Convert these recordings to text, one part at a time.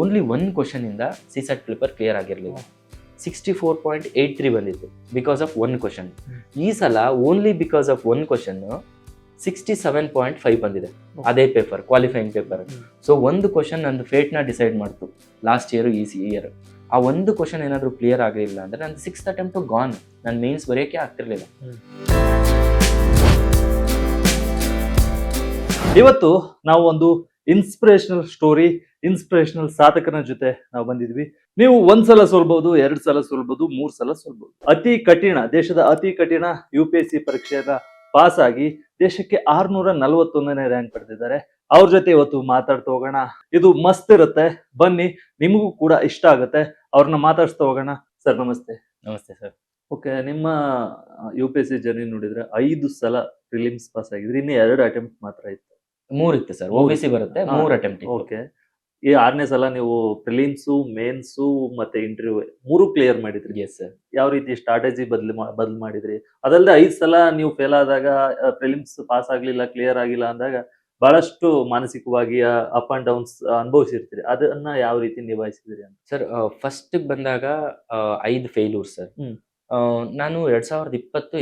Only one question ಇಂದ ಸಿಸೆಟ್ paper clear ಆಗಿರಲಿಲ್ಲ. 64.83 ಬಂದಿತ್ತು ಬಿಕಾಸ್ ಆಫ್ ಒನ್ ಕ್ವಶನ್. ಈ ಸಲ only because of one question 67.5 ಬಂದಿದೆ. ಅದೇ ಪೇಪರ್, ಕ್ವಾಲಿಫೈಯಿಂಗ್ ಪೇಪರ್. ಸೊ ಒಂದು ಕ್ವಶನ್ ನಂದು ಫೇಟ್ನ ಡಿಸೈಡ್ ಮಾಡ್ತು ಲಾಸ್ಟ್ ಇಯರ್ ಈ ಇಯರ್. ಆ ಒಂದು ಕ್ವಶನ್ ಏನಾದರೂ ಕ್ಲಿಯರ್ ಆಗಲಿಲ್ಲ ಅಂದ್ರೆ ನಂದು 6th ಅಟೆಂಪ್ಟು ಗಾನ್. ನನ್ನ ಮೇನ್ಸ್ ಬರೆಯೋಕ್ಕೆ ಆಗ್ತಿರ್ಲಿಲ್ಲ. ಇವತ್ತು ನಾವು ಒಂದು ಇನ್ಸ್ಪಿರೇಷನಲ್ ಸ್ಟೋರಿ, ಇನ್ಸ್ಪಿರೇಷನಲ್ ಸಾಧಕನ ಜೊತೆ ನಾವು ಬಂದಿದ್ವಿ. ನೀವು ಒಂದ್ಸಲ ಸೋಲ್ಬಹುದು, 2 ಸಲ ಸೋಲ್ಬಹುದು, 3 ಸಲ ಸೋಲ್ಬಹುದು. ಅತಿ ಕಠಿಣ, ದೇಶದ ಅತಿ ಕಠಿಣ UPSC ಪರೀಕ್ಷೆಯನ್ನ ಪಾಸ್ ಆಗಿ ದೇಶಕ್ಕೆ 641ನೇ ರ್ಯಾಂಕ್ ಪಡೆದಿದ್ದಾರೆ. ಅವ್ರ ಜೊತೆ ಇವತ್ತು ಮಾತಾಡ್ತಾ ಹೋಗೋಣ. ಇದು ಮಸ್ತ್ ಇರುತ್ತೆ, ಬನ್ನಿ, ನಿಮಗೂ ಕೂಡ ಇಷ್ಟ ಆಗುತ್ತೆ. ಅವ್ರನ್ನ ಮಾತಾಡ್ಸ್ತಾ ಹೋಗೋಣ. ಸರ್ ನಮಸ್ತೆ. ನಮಸ್ತೆ ಸರ್. ಓಕೆ, ನಿಮ್ಮ UPSC ಜರ್ನಿ ನೋಡಿದ್ರೆ 5 ಸಲ ಪ್ರಿಲಿಮ್ಸ್ ಪಾಸ್ ಆಗಿದ್ರಿ, ಇನ್ನು 2 ಅಟೆಂಪ್ಟ್ ಮಾತ್ರ ಇತ್ತು. 3 ಇತ್ತು ಸರ್, OBC ಬರುತ್ತೆ, 3 ಅಟೆಂಪ್ಟ್. ಓಕೆ, ಈ 6ನೇ ಸಲ ನೀವು ಪ್ರಿಲಿಮ್ಸು, ಮೇನ್ಸು ಮತ್ತೆ ಇಂಟರ್ವ್ಯೂ 3 ಕ್ಲಿಯರ್ ಮಾಡಿದ್ರಿ. Yes sir. ಯಾವ ರೀತಿ ಸ್ಟ್ರಾಟಜಿ ಬದಲು ಮಾಡಿದ್ರಿ? ಅದಲ್ಲದೆ 5 ಸಲ ನೀವು ಫೇಲ್ ಆದಾಗ, ಪ್ರಿಲಿಮ್ಸ್ ಪಾಸ್ ಆಗ್ಲಿಲ್ಲ, ಕ್ಲಿಯರ್ ಆಗಿಲ್ಲ ಅಂದಾಗ ಬಹಳಷ್ಟು ಮಾನಸಿಕವಾಗಿ ಅಪ್ ಅಂಡ್ ಡೌನ್ಸ್ ಅನುಭವಿಸಿರ್ತೀರಿ. ಅದನ್ನ ಯಾವ ರೀತಿ ನಿಭಾಯಿಸಿದ್ರಿ ಅಂತ? ಸರ್, ಫಸ್ಟ್ ಬಂದಾಗ 5 ಫೇಲ್ಯೂರ್ ಸರ್. ನಾನು 2020,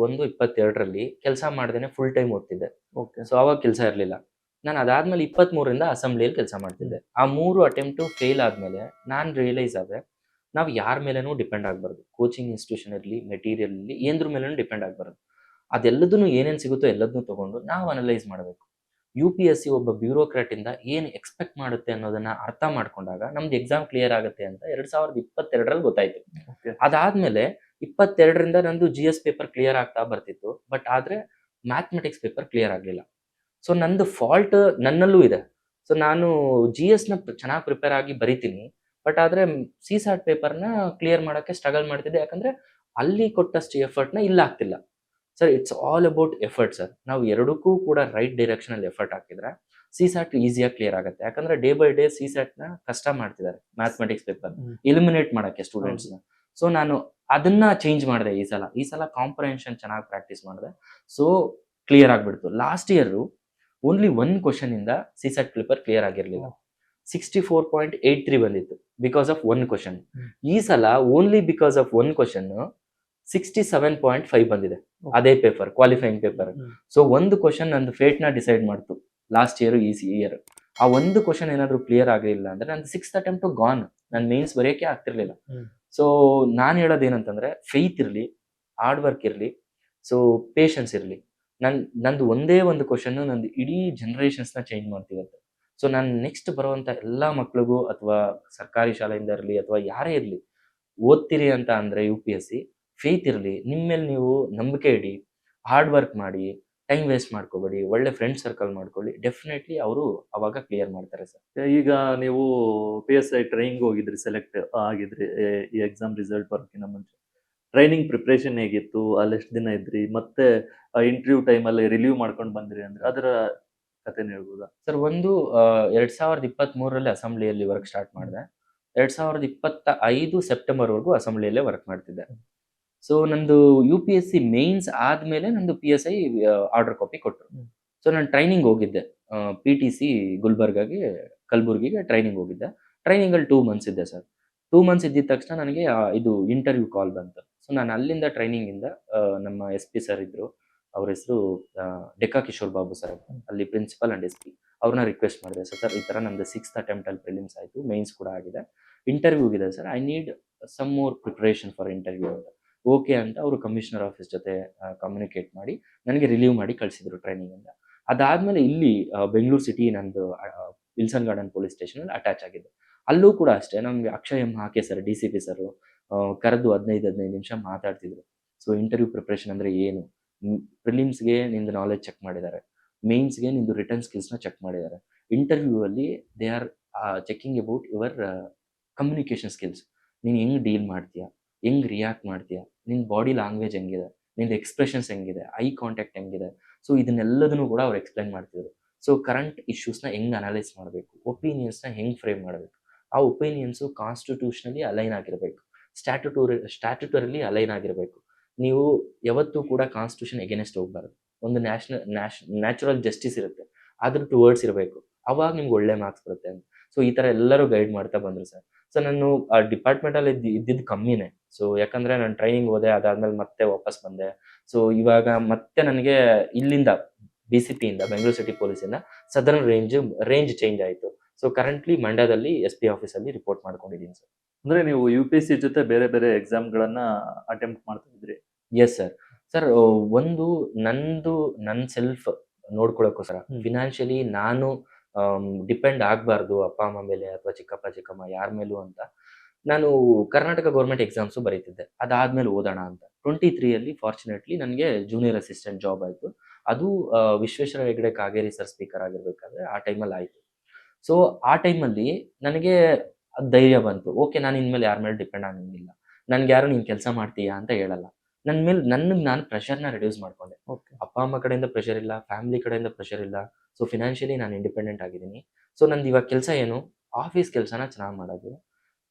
21, 22ರಲ್ಲಿ ಕೆಲಸ ಮಾಡ್ದೇನೆ ಫುಲ್ ಟೈಮ್ ಓದ್ತಿದ್ದೆ. ಓಕೆ, ಸೊ ಅವಾಗ ಕೆಲಸ ಇರಲಿಲ್ಲ. ನಾನು ಅದಾದ್ಮೇಲೆ 23ರಿಂದ ಅಸೆಂಬ್ಲಿಯಲ್ಲಿ ಕೆಲಸ ಮಾಡ್ತಿದ್ದೆ. ಆ 3 ಅಟೆಂಪ್ಟು ಫೇಲ್ ಆದ್ಮೇಲೆ ನಾನು ರಿಯಲೈಸ್ ಆದೆ, ನಾವು ಯಾರ ಮೇಲೇನೂ ಡಿಪೆಂಡ್ ಆಗಬಾರ್ದು. ಕೋಚಿಂಗ್ ಇನ್ಸ್ಟಿಟ್ಯೂಷನ್ ಇರಲಿ, ಮೆಟೀರಿಯಲ್ ಇರಲಿ, ಏನ್ರ ಮೇಲೇನೂ ಡಿಪೆಂಡ್ ಆಗಬಾರ್ದು. ಅದೆಲ್ಲದನ್ನು ಏನೇನು ಸಿಗುತ್ತೋ ಎಲ್ಲದನ್ನೂ ತಗೊಂಡು ನಾವು ಅನಲೈಸ್ ಮಾಡಬೇಕು. UPSC ಒಬ್ಬ ಬ್ಯೂರೋಕ್ರಾಟ್ ಇಂದ ಏನು ಎಕ್ಸ್ಪೆಕ್ಟ್ ಮಾಡುತ್ತೆ ಅನ್ನೋದನ್ನ ಅರ್ಥ ಮಾಡ್ಕೊಂಡಾಗ ನಮ್ದು ಎಕ್ಸಾಮ್ ಕ್ಲಿಯರ್ ಆಗುತ್ತೆ ಅಂತ 2022ರಲ್ಲಿ ಗೊತ್ತಾಯ್ತು. ಅದಾದ್ಮೇಲೆ 22ರಿಂದ ನಂದು GS ಪೇಪರ್ ಕ್ಲಿಯರ್ ಆಗ್ತಾ ಬರ್ತಿತ್ತು. ಬಟ್ ಆದ್ರೆ ಮ್ಯಾಥಮೆಟಿಕ್ಸ್ ಪೇಪರ್ ಕ್ಲಿಯರ್ ಆಗಲಿಲ್ಲ. ಸೊ ನಂದು ಫಾಲ್ಟ್ ನನ್ನಲ್ಲೂ ಇದೆ. ಸೊ ನಾನು GSನ ಚೆನ್ನಾಗಿ ಪ್ರಿಪೇರ್ ಆಗಿ ಬರಿತೀನಿ, ಬಟ್ ಆದರೆ CSAT ಪೇಪರ್ನ ಕ್ಲಿಯರ್ ಮಾಡೋಕ್ಕೆ ಸ್ಟ್ರಗಲ್ ಮಾಡ್ತಿದ್ದೆ. ಯಾಕಂದರೆ ಅಲ್ಲಿ ಕೊಟ್ಟಷ್ಟು ಎಫರ್ಟ್ನ ಇಲ್ಲ ಆಗ್ತಿಲ್ಲ. Sir, it's all about effort sir. ನಾವು ಎರಡಕ್ಕೂ ಕೂಡ ರೈಟ್ ಡೈರೆಕ್ಷನಲ್ಲಿ ಎಫರ್ಟ್ ಹಾಕಿದ್ರೆ CSAT ಈಸಿಯಾಗಿ ಕ್ಲಿಯರ್ ಆಗುತ್ತೆ. ಯಾಕಂದರೆ ಡೇ ಬೈ ಡೇ CSATನ ಕಷ್ಟ ಮಾಡ್ತಿದ್ದಾರೆ ಮ್ಯಾಥಮೆಟಿಕ್ಸ್ ಪೇಪರ್ ಎಲಿಮಿನೇಟ್ ಮಾಡೋಕ್ಕೆ ಸ್ಟೂಡೆಂಟ್ಸ್ನ. ಸೊ ನಾನು ಅದನ್ನ ಚೇಂಜ್ ಮಾಡಿದೆ ಈ ಸಲ ಕಾಂಪ್ರಹೆನ್ಷನ್ ಚೆನ್ನಾಗಿ ಪ್ರಾಕ್ಟೀಸ್ ಮಾಡಿದೆ. ಸೊ ಕ್ಲಿಯರ್ ಆಗಿಬಿಡ್ತು. Last year only one question ಇಂದ CSAT ಪೇಪರ್ ಕ್ಲಿಯರ್ ಆಗಿರಲಿಲ್ಲ. 64.83 ಬಂದಿತ್ತು ಬಿಕಾಸ್ ಆಫ್ ಒನ್ ಕ್ವಶನ್. ಈ ಸಲ only because of one question 67.5 ಬಂದಿದೆ. ಅದೇ ಪೇಪರ್, ಕ್ವಾಲಿಫೈಯಿಂಗ್ ಪೇಪರ್. ಸೊ ಒಂದು ಕ್ವಶನ್ ನಂದು ಫೇಟ್ನ ಡಿಸೈಡ್ ಮಾಡ್ತು ಲಾಸ್ಟ್ ಇಯರ್ ಈ ಇಯರ್. ಆ ಒಂದು ಕ್ವಶನ್ ಏನಾದರೂ ಕ್ಲಿಯರ್ ಆಗಲಿಲ್ಲ ಅಂದ್ರೆ ನಂದು 6th ಅಟೆಂಪ್ಟು ಗಾನ್. ನನ್ನ ಮೇನ್ಸ್ ಬರೆಯೋಕ್ಕೆ ಆಗ್ತಿರ್ಲಿಲ್ಲ. ಸೊ ನಾನು ಹೇಳೋದೇನಂತಂದ್ರೆ, ಫೇತ್ ಇರಲಿ, ಹಾರ್ಡ್ ವರ್ಕ್ ಇರಲಿ, ಸೊ ಪೇಷನ್ಸ್ ಇರಲಿ. ನಂದು ಒಂದೇ ಒಂದು ಕ್ವಶನ್ ನಂದು ಇಡೀ ಜನರೇಷನ್ಸ್ನ ಚೇಂಜ್ ಮಾಡ್ತಿರುತ್ತೆ. ಸೊ ನಾನು ನೆಕ್ಸ್ಟ್ ಬರುವಂಥ ಎಲ್ಲ ಮಕ್ಳಿಗೂ, ಅಥವಾ ಸರ್ಕಾರಿ ಶಾಲೆಯಿಂದ ಇರಲಿ ಅಥವಾ ಯಾರೇ ಇರಲಿ, ಓದ್ತೀರಿ ಅಂತ ಅಂದರೆ UPSC ಫೇತ್ ಇರಲಿ, ನಿಮ್ಮ ಮೇಲೆ ನೀವು ನಂಬಿಕೆ ಇಡಿ, ಹಾರ್ಡ್ ವರ್ಕ್ ಮಾಡಿ, ಟೈಮ್ ವೇಸ್ಟ್ ಮಾಡ್ಕೋಬೇಡಿ, ಒಳ್ಳೆ ಫ್ರೆಂಡ್ ಸರ್ಕಲ್ ಮಾಡ್ಕೊಳ್ಳಿ. ಡೆಫಿನೆಟ್ಲಿ ಅವರು ಅವಾಗ ಕ್ಲಿಯರ್ ಮಾಡ್ತಾರೆ ಸರ್. ಈಗ ನೀವು PSI ಟ್ರೈನಿಂಗ್ ಹೋಗಿದ್ರಿ, ಸೆಲೆಕ್ಟ್ ಆಗಿದ್ರಿ ಈ ಎಕ್ಸಾಮ್ ರಿಸಲ್ಟ್ ಬರೋಕ್ಕಿಂತ ಮುಂಚೆ. ಟ್ರೈನಿಂಗ್ ಪ್ರಿಪ್ರೇಷನ್ ಹೇಗಿತ್ತು? ಅಲ್ಲಿ ಎಷ್ಟು ದಿನ ಇದ್ರಿ? ಮತ್ತೆ ಇಂಟರ್ವ್ಯೂ ಟೈಮಲ್ಲಿ ರಿಲೀವ್ ಮಾಡ್ಕೊಂಡು ಬಂದ್ರಿ ಅಂದ್ರೆ ಅದರ ಕಥೆನ ಹೇಳ್ಬೋದಾ? ಸರ್, ಒಂದು 2023ರಲ್ಲಿ ಅಸೆಂಬ್ಲಿಯಲ್ಲಿ ವರ್ಕ್ ಸ್ಟಾರ್ಟ್ ಮಾಡಿದೆ. 2025 ಸೆಪ್ಟೆಂಬರ್ವರೆಗೂ ಅಸೆಂಬ್ಲಿಯಲ್ಲೇ ವರ್ಕ್ ಮಾಡ್ತಿದ್ದೆ. ಸೊ ನಂದು UPSC ಮೇನ್ಸ್ ಆದಮೇಲೆ ನಂದು PSI ಆರ್ಡರ್ ಕಾಪಿ ಕೊಟ್ಟರು. ಸೊ ನಾನು ಟ್ರೈನಿಂಗ್ ಹೋಗಿದ್ದೆ, PTC ಗುಲ್ಬರ್ಗಾಗೆ, ಕಲಬುರ್ಗಿಗೆ ಟ್ರೈನಿಂಗ್ ಹೋಗಿದ್ದೆ. ಟ್ರೈನಿಂಗಲ್ಲಿ 2 ಮಂತ್ಸ್ ಇದ್ದೆ ಸರ್. 2 ಮಂತ್ಸ್ ಇದ್ದಿದ ತಕ್ಷಣ ನನಗೆ ಇದು ಇಂಟರ್ವ್ಯೂ ಕಾಲ್ ಬಂತು. ಸೊ ನಾನು ಅಲ್ಲಿಂದ ಟ್ರೈನಿಂಗಿಂದ ನಮ್ಮ SP ಸರ್ ಇದ್ದರು, ಅವ್ರ ಹೆಸರು ಡೆಕ್ಕಾ ಕಿಶೋರ್ ಬಾಬು ಸರ್ ಅಂತ, ಅಲ್ಲಿ ಪ್ರಿನ್ಸಿಪಲ್ ಆ್ಯಂಡ್ SP. ಅವ್ರನ್ನ ರಿಕ್ವೆಸ್ಟ್ ಮಾಡಿದೆ, ಸರ್ ಈ ಥರ ನಮ್ಮದು 6th ಅಟೆಂಪ್ಟಲ್ಲಿ ಪ್ರಿಲಿಮ್ಸ್ ಆಯಿತು, ಮೇನ್ಸ್ ಕೂಡ ಆಗಿದೆ, ಇಂಟರ್ವ್ಯೂಗಿದೆ sir, I need some more preparation for interview ಅಂತ. ಓಕೆ ಅಂತ ಅವರು ಕಮಿಷನರ್ ಆಫೀಸ್ ಜೊತೆ ಕಮ್ಯುನಿಕೇಟ್ ಮಾಡಿ ನನಗೆ ರಿಲೀವ್ ಮಾಡಿ ಕಳಿಸಿದ್ರು ಟ್ರೈನಿಂಗಿಂದ. ಅದಾದಮೇಲೆ ಇಲ್ಲಿ ಬೆಂಗಳೂರು ಸಿಟಿ ನಂದು ವಿಲ್ಸನ್ ಗಾರ್ಡನ್ ಪೊಲೀಸ್ ಸ್ಟೇಷನಲ್ಲಿ ಅಟ್ಯಾಚ್ ಆಗಿದೆ. ಅಲ್ಲೂ ಕೂಡ ಅಷ್ಟೇ ನಮಗೆ ಅಕ್ಷಯ್ ಹಾಕೆ ಸರ್, DCP ಸರ್ ಕರೆದು 15 ನಿಮಿಷ ಮಾತಾಡ್ತಿದ್ರು. ಸೊ ಇಂಟರ್ವ್ಯೂ ಪ್ರಿಪ್ರೇಷನ್ ಅಂದರೆ ಏನು, ಪ್ರಿಲಿಮ್ಸ್ಗೆ ನಿಂದು ನಾಲೆಜ್ ಚೆಕ್ ಮಾಡಿದ್ದಾರೆ, ಮೇನ್ಸ್ಗೆ ನಿಂದು ರಿಟರ್ನ್ ಸ್ಕಿಲ್ಸ್ನ ಚೆಕ್ ಮಾಡಿದ್ದಾರೆ, ಇಂಟರ್ವ್ಯೂ ಅಲ್ಲಿ they are checking about your communication skills. ನೀನು ಹೆಂಗೆ ಡೀಲ್ ಮಾಡ್ತೀಯಾ, ಹೆಂಗೆ ರಿಯಾಕ್ಟ್ ಮಾಡ್ತೀಯಾ, ನಿನ್ನ ಬಾಡಿ ಲ್ಯಾಂಗ್ವೇಜ್ ಹೆಂಗಿದೆ, ನಿಂದು ಎಕ್ಸ್ಪ್ರೆಷನ್ಸ್ ಹೆಂಗಿದೆ, ಐ ಕಾಂಟ್ಯಾಕ್ಟ್ ಹೆಂಗಿದೆ. ಸೊ ಇದನ್ನೆಲ್ಲದನ್ನು ಕೂಡ ಅವ್ರು ಎಕ್ಸ್ಪ್ಲೈನ್ ಮಾಡ್ತಿದ್ರು. ಸೊ ಕರೆಂಟ್ ಇಶ್ಯೂಸ್ನ ಹೆಂಗೆ ಅನಲೈಸ್ ಮಾಡಬೇಕು, ಒಪಿನಿಯನ್ಸ್ನ ಹೆಂಗೆ ಫ್ರೇಮ್ ಮಾಡಬೇಕು, ಆ ಒಪಿನಿಯನ್ಸು ಕಾನ್ಸ್ಟಿಟ್ಯೂಷನಲಿ ಅಲೈನ್ ಆಗಿರಬೇಕು, ಸ್ಟ್ಯಾಟ್ಯುಟರಿಲಿ ಅಲೈನ್ ಆಗಿರಬೇಕು. ನೀವು ಯಾವತ್ತೂ ಕೂಡ ಕಾನ್ಸ್ಟಿಟ್ಯೂಷನ್ ಎಗೇನೆಸ್ಟ್ ಹೋಗಬಾರ್ದು. ಒಂದು ನ್ಯಾಚುರಲ್ ಜಸ್ಟಿಸ್ ಇರುತ್ತೆ, ಅದ್ರ ಟುವರ್ಡ್ಸ್ ಇರಬೇಕು, ಅವಾಗ ನಿಮ್ಗೆ ಒಳ್ಳೆ ಮಾರ್ಕ್ಸ್ ಬರುತ್ತೆ ಅಂತ. ಸೊ ಈ ತರ ಎಲ್ಲರೂ ಗೈಡ್ ಮಾಡ್ತಾ ಬಂದ್ರು ಸರ್. ಸೊ ನಾನು ಆ ಡಿಪಾರ್ಟ್ಮೆಂಟ್ ಅಲ್ಲಿ ಇದ್ದಿದ್ದು ಕಮ್ಮಿನೇ. ಸೊ ಯಾಕಂದ್ರೆ ನಾನು ಟ್ರೈನಿಂಗ್ ಹೋದೆ, ಅದಾದ್ಮೇಲೆ ಮತ್ತೆ ವಾಪಸ್ ಬಂದೆ. ಸೊ ಇವಾಗ ಮತ್ತೆ ನನಗೆ ಇಲ್ಲಿಂದ BCP ಇಂದ, ಬೆಂಗಳೂರು ಸಿಟಿ ಪೊಲೀಸ್ ಇಂದ ಸದರ್ನ್ ರೇಂಜ್ ಚೇಂಜ್ ಆಯ್ತು. ಸೊ ಕರೆಂಟ್ಲಿ ಮಂಡ್ಯದಲ್ಲಿ SP ಆಫೀಸ್ ಅಲ್ಲಿ ರಿಪೋರ್ಟ್ ಮಾಡ್ಕೊಂಡಿದ್ದೀನಿ ಸರ್. ಅಂದ್ರೆ ನೀವು UPSC ಜೊತೆ ಬೇರೆ ಬೇರೆ ಎಕ್ಸಾಮ್ ಗಳನ್ನ ಅಟೆಂಪ್ಟ್ ಮಾಡ್ತಾ ಇದ್ರಿ. Yes sir. ಸರ್ ಒಂದು ನನ್ನ ಸೆಲ್ಫ್ ನೋಡ್ಕೊಳ್ಳೋಕ್ಕೋಸ್ಕರ ಫಿನಾನ್ಷಿಯಲಿ ನಾನು ಡಿಪೆಂಡ್ ಆಗಬಾರ್ದು ಅಪ್ಪ ಅಮ್ಮ ಮೇಲೆ ಅಥವಾ ಚಿಕ್ಕಪ್ಪ ಚಿಕ್ಕಮ್ಮ ಯಾರ ಮೇಲೂ ಅಂತ ನಾನು ಕರ್ನಾಟಕ ಗೌರ್ಮೆಂಟ್ ಎಕ್ಸಾಮ್ಸು ಬರೀತಿದ್ದೆ. ಅದಾದ್ಮೇಲೆ ಓದೋಣ ಅಂತ 23 ಫಾರ್ಚುನೇಟ್ಲಿ ನನಗೆ ಜೂನಿಯರ್ ಅಸಿಸ್ಟೆಂಟ್ ಜಾಬ್ ಆಯಿತು. ಅದು ವಿಶ್ವೇಶ್ವರ ಹೆಗಡೆ ಕಾಗೇರಿ ಸರ್ ಸ್ಪೀಕರ್ ಆಗಿರ್ಬೇಕಾದ್ರೆ ಆ ಟೈಮಲ್ಲಿ ಆಯಿತು. ಸೊ ಆ ಟೈಮಲ್ಲಿ ನನಗೆ ಧೈರ್ಯ ಬಂತು. ಓಕೆ, ನಾನು ಇನ್ಮೇಲೆ ಯಾರ ಮೇಲೆ ಡಿಪೆಂಡ್ ಆಗಂಗಿಲ್ಲ. ನನ್ಗೆ ಯಾರು ನೀನು ಕೆಲಸ ಮಾಡ್ತೀಯಾ ಅಂತ ಹೇಳಲ್ಲ. ನನ್ನ ಮೇಲೆ ನಾನು ಪ್ರೆಷರ್ನ ರಿಡ್ಯೂಸ್ ಮಾಡ್ಕೊಂಡೆ. ಅಪ್ಪ ಅಮ್ಮ ಕಡೆಯಿಂದ ಪ್ರೆಷರ್ ಇಲ್ಲ, ಫ್ಯಾಮಿಲಿ ಕಡೆಯಿಂದ ಪ್ರೆಷರ್ ಇಲ್ಲ. ಸೊ ಫಿನಾನ್ಷಿಯಲಿ ನಾನು ಇಂಡಿಪೆಂಡೆಂಟ್ ಆಗಿದ್ದೀನಿ. ಸೊ ನಂದು ಇವಾಗ ಕೆಲಸ ಏನು, ಆಫೀಸ್ ಕೆಲಸನ ಚೆನ್ನಾಗಿ ಮಾಡೋದು.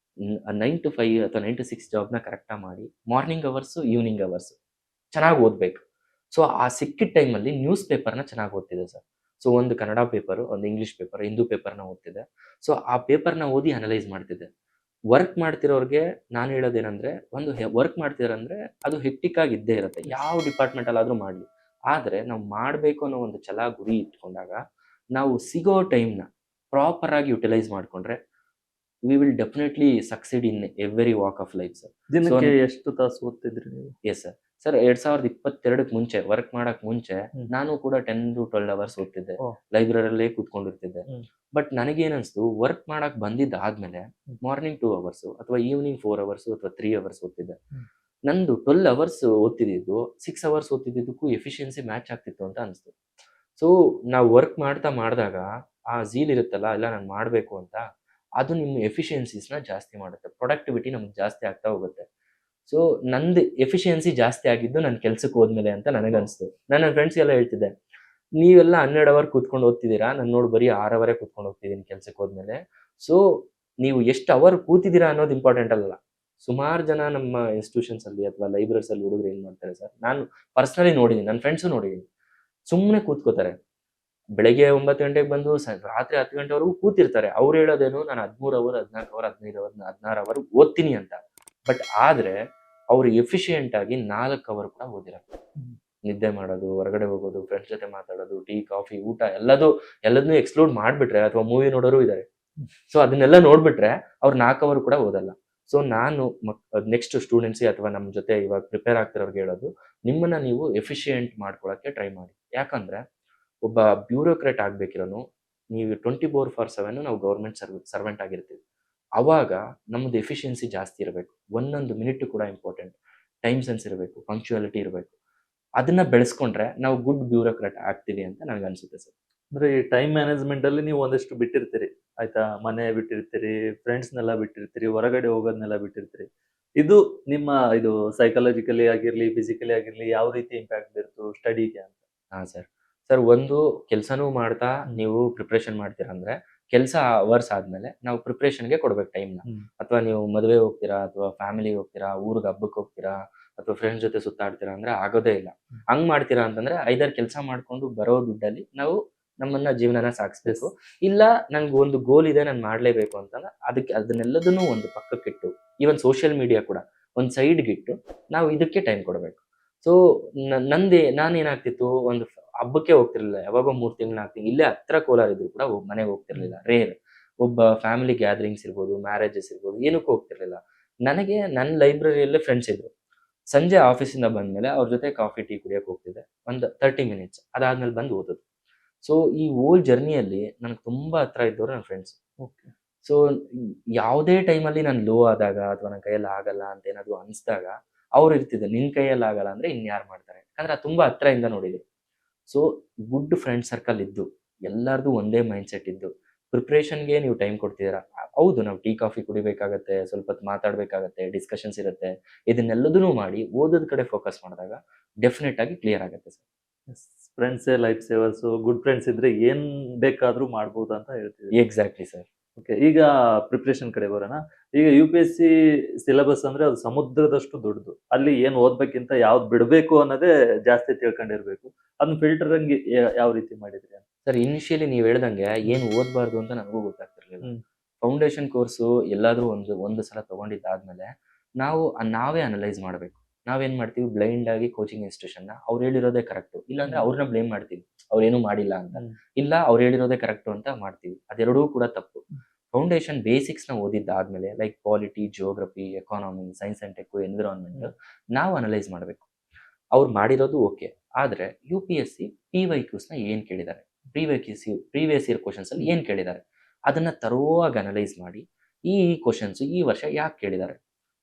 9 to 5 ಅಥವಾ 9 to 6 ಜಾಬ್ನ ಕರೆಕ್ಟಾಗಿ ಮಾಡಿ, ಮಾರ್ನಿಂಗ್ ಅವರ್ಸು, ಈವ್ನಿಂಗ್ ಅವರ್ಸು ಚೆನ್ನಾಗಿ ಓದಬೇಕು. ಸೊ ಆ ಸಿಕ್ಕಿದ ಟೈಮಲ್ಲಿ ನ್ಯೂಸ್ ಪೇಪರ್ನ ಚೆನ್ನಾಗಿ ಓದ್ತಿದ್ದೆ ಸರ್. ಸೊ ಒಂದು ಕನ್ನಡ ಪೇಪರು, ಒಂದು ಇಂಗ್ಲೀಷ್ ಪೇಪರ್, ಹಿಂದೂ ಪೇಪರ್ನ ಓದ್ತಿದ್ದೆ. ಸೊ ಆ ಪೇಪರ್ನ ಓದಿ ಅನಲೈಸ್ ಮಾಡ್ತಿದ್ದೆ. ವರ್ಕ್ ಮಾಡ್ತಿರೋರಿಗೆ ನಾನು ಹೇಳೋದೇನೆಂದರೆ, ವರ್ಕ್ ಮಾಡ್ತಿರಂದ್ರೆ ಅದು ಹೆಕ್ಟಿಕ್ ಆಗಿ ಇದ್ದೇ ಇರುತ್ತೆ, ಯಾವ ಡಿಪಾರ್ಟ್ಮೆಂಟಲ್ಲಾದರೂ ಮಾಡಲಿ. ಆದರೆ ನಾವು ಮಾಡಬೇಕು ಅನ್ನೋ ಒಂದು ಛಲ, ಗುರಿ ಇಟ್ಕೊಂಡಾಗ ನಾವು ಸಿಗೋ ಟೈಮ್ನ ಪ್ರಾಪರಾಗಿ ಯುಟಿಲೈಸ್ ಮಾಡಿಕೊಂಡ್ರೆ we will definitely succeed in every walk of life sir. ದಿನಕ್ಕೆ ಎಷ್ಟು ತಾಸು ಓದ್ತಿದ್ರಿ ನೀವು? Yes sir. ಸರ್ 2022 ಮುಂಚೆ, ವರ್ಕ್ ಮಾಡಕ್ ಮುಂಚೆ ನಾನು ಕೂಡ 10 to 12 ಅವರ್ಸ್ ಓದ್ತಿದ್ದೆ. ಲೈಬ್ರರಿಯಲ್ಲೇ ಕೂತ್ಕೊಂಡಿರ್ತಿದ್ದೆ. ಬಟ್ ನನಗೇನಿಸ್ತು, ವರ್ಕ್ ಮಾಡಕ್ ಬಂದಿದ್ದಾದ್ಮೇಲೆ ಮಾರ್ನಿಂಗ್ 2 ಅವರ್ಸ್ ಅಥವಾ ಈವ್ನಿಂಗ್ 4 ಅವರ್ಸ್ ಅಥವಾ 3 ಅವರ್ಸ್ ಓದ್ತಿದ್ದೆ. ನಂದು 12 ಅವರ್ಸ್ ಓದ್ತಿದ್ದು 6 ಅವರ್ಸ್ ಓದ್ತಿದ್ದಕ್ಕೂ ಎಫಿಷಿಯನ್ಸಿ ಮ್ಯಾಚ್ ಆಗ್ತಿತ್ತು ಅಂತ ಅನಿಸ್ತು. ಸೊ ನಾವು ವರ್ಕ್ ಮಾಡಿದಾಗ ಆ ಝೀಲ್ ಇರುತ್ತಲ್ಲ, ಎಲ್ಲ ನಾನು ಮಾಡಬೇಕು ಅಂತ, ಅದು ನಿಮ್ಮ ಎಫಿಷಿಯನ್ಸೀಸ್ನ ಜಾಸ್ತಿ ಮಾಡುತ್ತೆ. ಪ್ರೊಡಕ್ಟಿವಿಟಿ ನಮ್ಗೆ ಜಾಸ್ತಿ ಆಗ್ತಾ ಹೋಗುತ್ತೆ. ಸೊ ನಂದು ಎಫಿಷಿಯನ್ಸಿ ಜಾಸ್ತಿ ಆಗಿದ್ದು ನನ್ನ ಕೆಲ್ಸಕ್ಕೆ ಹೋದ್ಮೇಲೆ ಅಂತ ನನಗನ್ನಿಸ್ತು. ನನ್ನ ಫ್ರೆಂಡ್ಸ್ಗೆಲ್ಲ ಹೇಳ್ತಿದ್ದೆ, ನೀವೆಲ್ಲ 12 ಅವರ್ ಕೂತ್ಕೊಂಡು ಓದ್ತಿದ್ದೀರಾ, ನಾನು ನೋಡಿ ಬರೀ 6 ಅವರೇ ಕೂತ್ಕೊಂಡು ಹೋಗ್ತಿದ್ದೀನಿ ಕೆಲ್ಸಕ್ಕೆ ಹೋದ್ಮೇಲೆ. ಸೊ ನೀವು ಎಷ್ಟು ಅವರ್ ಕೂತಿದ್ದೀರಾ ಅನ್ನೋದು ಇಂಪಾರ್ಟೆಂಟ್ ಅಲ್ಲ. ಸುಮಾರು ಜನ ನಮ್ಮ ಇನ್ಸ್ಟಿಟ್ಯೂಷನ್ಸ್ ಅಲ್ಲಿ ಅಥವಾ ಲೈಬ್ರರೀಸ್ ಅಲ್ಲಿ ಹುಡುಗರು ಏನ್ ಮಾಡ್ತಾರೆ ಸರ್, ನಾನು ಪರ್ಸನಲಿ ನೋಡಿದ್ದೀನಿ, ನನ್ನ ಫ್ರೆಂಡ್ಸು ನೋಡಿದ್ದೀನಿ, ಸುಮ್ಮನೆ ಕೂತ್ಕೋತಾರೆ. ಬೆಳಗ್ಗೆ 9 ಗಂಟೆಗೆ ಬಂದು ರಾತ್ರಿ 10 ಗಂಟೆವರೆಗೂ ಕೂತಿರ್ತಾರೆ. ಅವ್ರು ಹೇಳೋದೇನು, ನಾನು 13 ಅವರ್, 14 ಅವರ್, 15 ಅವರ್, 16 ಅವರ್ ಓದ್ತೀನಿ ಅಂತ. ಬಟ್ ಆದ್ರೆ ಅವ್ರು ಎಫಿಷಿಯೆಂಟ್ ಆಗಿ 4 ಅವರ್ ಕೂಡ ಓದಿರಲ್ಲ. ನಿದ್ದೆ ಮಾಡೋದು, ಹೊರಗಡೆ ಹೋಗೋದು, ಫ್ರೆಂಡ್ಸ್ ಜೊತೆ ಮಾತಾಡೋದು, ಟೀ ಕಾಫಿ ಊಟ ಎಲ್ಲದನ್ನೂ ಎಕ್ಸ್ಕ್ಲೂಡ್ ಮಾಡ್ಬಿಟ್ರೆ, ಅಥವಾ ಮೂವಿ ನೋಡೋರು ಇದ್ದಾರೆ. ಸೊ ಅದನ್ನೆಲ್ಲ ನೋಡ್ಬಿಟ್ರೆ ಅವ್ರು 4 ಅವರ್ ಕೂಡ ಓದಲ್ಲ. ಸೊ ನಾನು ನೆಕ್ಸ್ಟ್ ಸ್ಟೂಡೆಂಟ್ಸ್ಗೆ ಅಥವಾ ನಮ್ಮ ಜೊತೆ ಇವಾಗ ಪ್ರಿಪೇರ್ ಆಗ್ತಿರೋರ್ಗೆ ಹೇಳೋದು, ನಿಮ್ಮನ್ನ ನೀವು ಎಫಿಷಿಯೆಂಟ್ ಮಾಡ್ಕೊಳಕ್ಕೆ ಟ್ರೈ ಮಾಡಿ. ಯಾಕಂದ್ರೆ ಒಬ್ಬ ಬ್ಯೂರೋಕ್ರೇಟ್ ಆಗ್ಬೇಕಿರೋನು, ನೀವು 24/7 ನಾವು ಗೌರ್ಮೆಂಟ್ ಸರ್ವೆಂಟ್ ಆಗಿರ್ತೀವಿ. ಅವಾಗ ನಮ್ಮದು ಎಫಿಷಿಯನ್ಸಿ ಜಾಸ್ತಿ ಇರಬೇಕು. ಒಂದೊಂದು ಮಿನಿಟ್ ಕೂಡ ಇಂಪಾರ್ಟೆಂಟ್. ಟೈಮ್ ಸೆನ್ಸ್ ಇರಬೇಕು, ಪಂಕ್ಚುಯಾಲಿಟಿ ಇರಬೇಕು. ಅದನ್ನ ಬೆಳೆಸ್ಕೊಂಡ್ರೆ ನಾವು ಗುಡ್ ಬ್ಯೂರೋಕ್ರಾಟ್ ಆಗ್ತೀವಿ ಅಂತ ನನಗೆ ಅನ್ಸುತ್ತೆ ಸರ್. ಅಂದ್ರೆ ಈ ಟೈಮ್ ಮ್ಯಾನೇಜ್ಮೆಂಟ್ ಅಲ್ಲಿ ನೀವು ಒಂದಷ್ಟು ಬಿಟ್ಟಿರ್ತೀರಿ, ಆಯ್ತಾ? ಮನೆ ಬಿಟ್ಟಿರ್ತೀರಿ, ಫ್ರೆಂಡ್ಸ್ನೆಲ್ಲ ಬಿಟ್ಟಿರ್ತೀರಿ, ಹೊರಗಡೆ ಹೋಗೋದನ್ನೆಲ್ಲ ಬಿಟ್ಟಿರ್ತೀರಿ. ಇದು ನಿಮ್ಮ ಸೈಕಾಲಜಿಕಲಿ ಆಗಿರ್ಲಿ, ಫಿಸಿಕಲಿ ಆಗಿರ್ಲಿ, ಯಾವ ರೀತಿ ಇಂಪ್ಯಾಕ್ಟ್ ಬೀರ್ತು ಸ್ಟಡಿಗೆ ಅಂತ? ಹಾ ಸರ್. ಒಂದು ಕೆಲಸನೂ ಮಾಡ್ತಾ ನೀವು ಪ್ರಿಪ್ರೇಷನ್ ಮಾಡ್ತೀರಾ ಅಂದ್ರೆ, ಕೆಲಸ ಅವರ್ಸ್ ಆದ್ಮೇಲೆ ನಾವು ಪ್ರಿಪ್ರೇಷನ್ಗೆ ಕೊಡ್ಬೇಕು ಟೈಮ್ನ. ಅಥವಾ ನೀವು ಮದುವೆ ಹೋಗ್ತೀರಾ, ಅಥವಾ ಫ್ಯಾಮಿಲಿಗೆ ಹೋಗ್ತೀರಾ, ಊರಿಗೆ ಹಬ್ಬಕ್ಕೆ ಹೋಗ್ತೀರಾ, ಅಥವಾ ಫ್ರೆಂಡ್ಸ್ ಜೊತೆ ಸುತ್ತಾಡ್ತೀರಾ ಅಂದ್ರೆ ಆಗೋದೇ ಇಲ್ಲ. ಹಂಗ್ ಮಾಡ್ತೀರಾ ಅಂತಂದ್ರೆ ಐದಾರು ಕೆಲಸ ಮಾಡ್ಕೊಂಡು ಬರೋ ದುಡ್ಡಲ್ಲಿ ನಾವು ನಮ್ಮನ್ನ ಜೀವನನ ಸಾಗಿಸ್ಬೇಕು. ಇಲ್ಲ ನನ್ಗೆ ಒಂದು ಗೋಲ್ ಇದೆ, ನಾನು ಮಾಡ್ಲೇಬೇಕು ಅಂತಂದ್ರೆ ಅದನ್ನೆಲ್ಲದನ್ನೂ ಒಂದು ಪಕ್ಕಕ್ಕಿಟ್ಟು, ಈವನ್ ಸೋಷಿಯಲ್ ಮೀಡಿಯಾ ಕೂಡ ಒಂದು ಸೈಡ್ಗಿಟ್ಟು ನಾವು ಇದಕ್ಕೆ ಟೈಮ್ ಕೊಡಬೇಕು. ಸೊ ನಾನೇನಾಗ್ತಿತ್ತು, ಒಂದು ಹಬ್ಬಕ್ಕೆ ಹೋಗ್ತಿರ್ಲಿಲ್ಲ, ಯಾವಾಗೋ 3 ತಿಂಗಳು 4 ತಿಂಗಳು ಇಲ್ಲೇ ಹತ್ರ ಕೋಲಾರ ಇದ್ರು ಕೂಡ ಮನೆಗೆ ಹೋಗ್ತಿರ್ಲಿಲ್ಲ, ರೇರ್. ಒಬ್ಬ ಫ್ಯಾಮಿಲಿ ಗ್ಯಾದರಿಂಗ್ಸ್ ಇರ್ಬೋದು, ಮ್ಯಾರೇಜಸ್ ಇರ್ಬೋದು, ಏನಕ್ಕೂ ಹೋಗ್ತಿರ್ಲಿಲ್ಲ. ನನಗೆ ನನ್ನ ಲೈಬ್ರರಿಯಲ್ಲೇ ಫ್ರೆಂಡ್ಸ್ ಇದ್ರು. ಸಂಜೆ ಆಫೀಸಿಂದ ಬಂದ್ಮೇಲೆ ಅವ್ರ ಜೊತೆ ಕಾಫಿ ಟೀ ಕುಡಿಯಕ್ಕೆ ಹೋಗ್ತಿದ್ದೆ, ಒಂದು 30 ಮಿನಿಟ್ಸ್. ಅದಾದ್ಮೇಲೆ ಬಂದು ಓದೋದು. ಸೊ ಈ ಹೋಲ್ ಜರ್ನಿಯಲ್ಲಿ ನನಗೆ ತುಂಬಾ ಹತ್ರ ಇದ್ದವರು ನನ್ನ ಫ್ರೆಂಡ್ಸ್. ಸೊ ಯಾವುದೇ ಟೈಮಲ್ಲಿ ನಾನು ಲೋ ಆದಾಗ ಅಥವಾ ನನ್ನ ಕೈಯಲ್ಲಿ ಆಗಲ್ಲ ಅಂತ ಏನಾದ್ರು ಅನಿಸಿದಾಗ ಅವ್ರು ಇರ್ತಿದ್ದೆ, ನಿನ್ ಕೈಯಲ್ಲಿ ಆಗಲ್ಲ ಅಂದ್ರೆ ಇನ್ಯಾರು ಮಾಡ್ತಾರೆ, ಯಾಕಂದ್ರೆ ತುಂಬಾ ಹತ್ರದಿಂದ ನೋಡಿದ್ರು. ಸೊ ಗುಡ್ ಫ್ರೆಂಡ್ ಸರ್ಕಲ್ ಇದ್ದು, ಎಲ್ಲಾರ್ದು ಒಂದೇ ಮೈಂಡ್ ಸೆಟ್ ಇದ್ದು, ಪ್ರಿಪ್ರೇಷನ್ಗೆ ನೀವು ಟೈಮ್ ಕೊಡ್ತಿದ್ದೀರಾ. ಹೌದು, ನಾವು ಟೀ ಕಾಫಿ ಕುಡಿಬೇಕಾಗತ್ತೆ, ಸ್ವಲ್ಪ ಹೊತ್ತು ಮಾತಾಡ್ಬೇಕಾಗತ್ತೆ, ಡಿಸ್ಕಷನ್ಸ್ ಇರುತ್ತೆ. ಇದನ್ನೆಲ್ಲದನ್ನೂ ಮಾಡಿ ಓದೋದ್ ಕಡೆ ಫೋಕಸ್ ಮಾಡಿದಾಗ ಡೆಫಿನೆಟ್ ಆಗಿ ಕ್ಲಿಯರ್ ಆಗುತ್ತೆ ಸರ್. ಫ್ರೆಂಡ್ಸೇ ಲೈಫ್ ಸೇವರ್ಸ್. ಗುಡ್ ಫ್ರೆಂಡ್ಸ್ ಇದ್ರೆ ಏನ್ ಬೇಕಾದ್ರೂ ಮಾಡ್ಬೋದು ಅಂತ ಹೇಳ್ತೀವಿ. Exactly sir. ಓಕೆ, ಈಗ ಪ್ರಿಪ್ರೇಷನ್ ಕಡೆ ಬರೋಣ. ಈಗ UPSC ಸಿಲೆಬಸ್ ಅಂದ್ರೆ ಅದು ಸಮುದ್ರದಷ್ಟು ದೊಡ್ಡದು. ಅಲ್ಲಿ ಏನ್ ಓದ್ಬೇಕಿಂತ ಯಾವ್ದು ಬಿಡಬೇಕು ಅನ್ನೋದೇ ಜಾಸ್ತಿ ತಿಳ್ಕೊಂಡಿರ್ಬೇಕು. ಅದನ್ನ ಫಿಲ್ಟರಿಂಗ್ ಯಾವ ರೀತಿ ಮಾಡಿದ್ರಿ ಅಂತ? ಸರ್, ಇನಿಷಿಯಲಿ ನೀವು ಹೇಳ್ದಂಗೆ ಏನು ಓದಬಾರ್ದು ಅಂತ ನನಗೂ ಗೊತ್ತಾಗ್ತಿರ್ಲಿಲ್ಲ. ಫೌಂಡೇಶನ್ ಕೋರ್ಸು ಎಲ್ಲಾದ್ರೂ ಒಂದು ಸಲ ತಗೊಂಡಿದ್ದಾದ್ಮೇಲೆ ನಾವೇ ಅನಲೈಸ್ ಮಾಡಬೇಕು. ನಾವೇನ್ ಮಾಡ್ತೀವಿ, ಬ್ಲೈಂಡ್ ಆಗಿ ಕೋಚಿಂಗ್ ಇನ್ಸ್ಟಿಟ್ಯೂಷನ್ ಅವ್ರು ಹೇಳಿರೋದೇ ಕರೆಕ್ಟ್, ಇಲ್ಲಾಂದ್ರೆ ಅವ್ರನ್ನ ಬ್ಲೇಮ್ ಮಾಡ್ತೀವಿ ಅವ್ರೇನು ಮಾಡಿಲ್ಲ ಅಂತ. ಇಲ್ಲ ಅವ್ರು ಹೇಳಿರೋದೇ ಕರೆಕ್ಟ್ ಅಂತ ಮಾಡ್ತೀವಿ, ಅದೆರಡೂ ಕೂಡ ತಪ್ಪು. ಫೌಂಡೇಶನ್ ಬೇಸಿಕ್ಸ್ ನ ಓದಿದ್ದಾದ್ಮೇಲೆ like polity, geography, economy, science and tech, environment ನಾವು ಅನಲೈಸ್ ಮಾಡಬೇಕು. ಅವ್ರು ಮಾಡಿರೋದು ಓಕೆ, ಆದ್ರೆ UPSC PYQs ನ ಏನ್ ಕೇಳಿದ್ದಾರೆ, ಪ್ರೀವಿಯಸ್ ಇಯರ್ ಕ್ವಶನ್ಸ್ ಅಲ್ಲಿ ಏನ್ ಕೇಳಿದ್ದಾರೆ, ಅದನ್ನ ತರೋವಾಗಿ ಅನಲೈಸ್ ಮಾಡಿ ಈ ಕ್ವಶನ್ಸ್ ಈ ವರ್ಷ ಯಾಕೆ ಕೇಳಿದ್ದಾರೆ,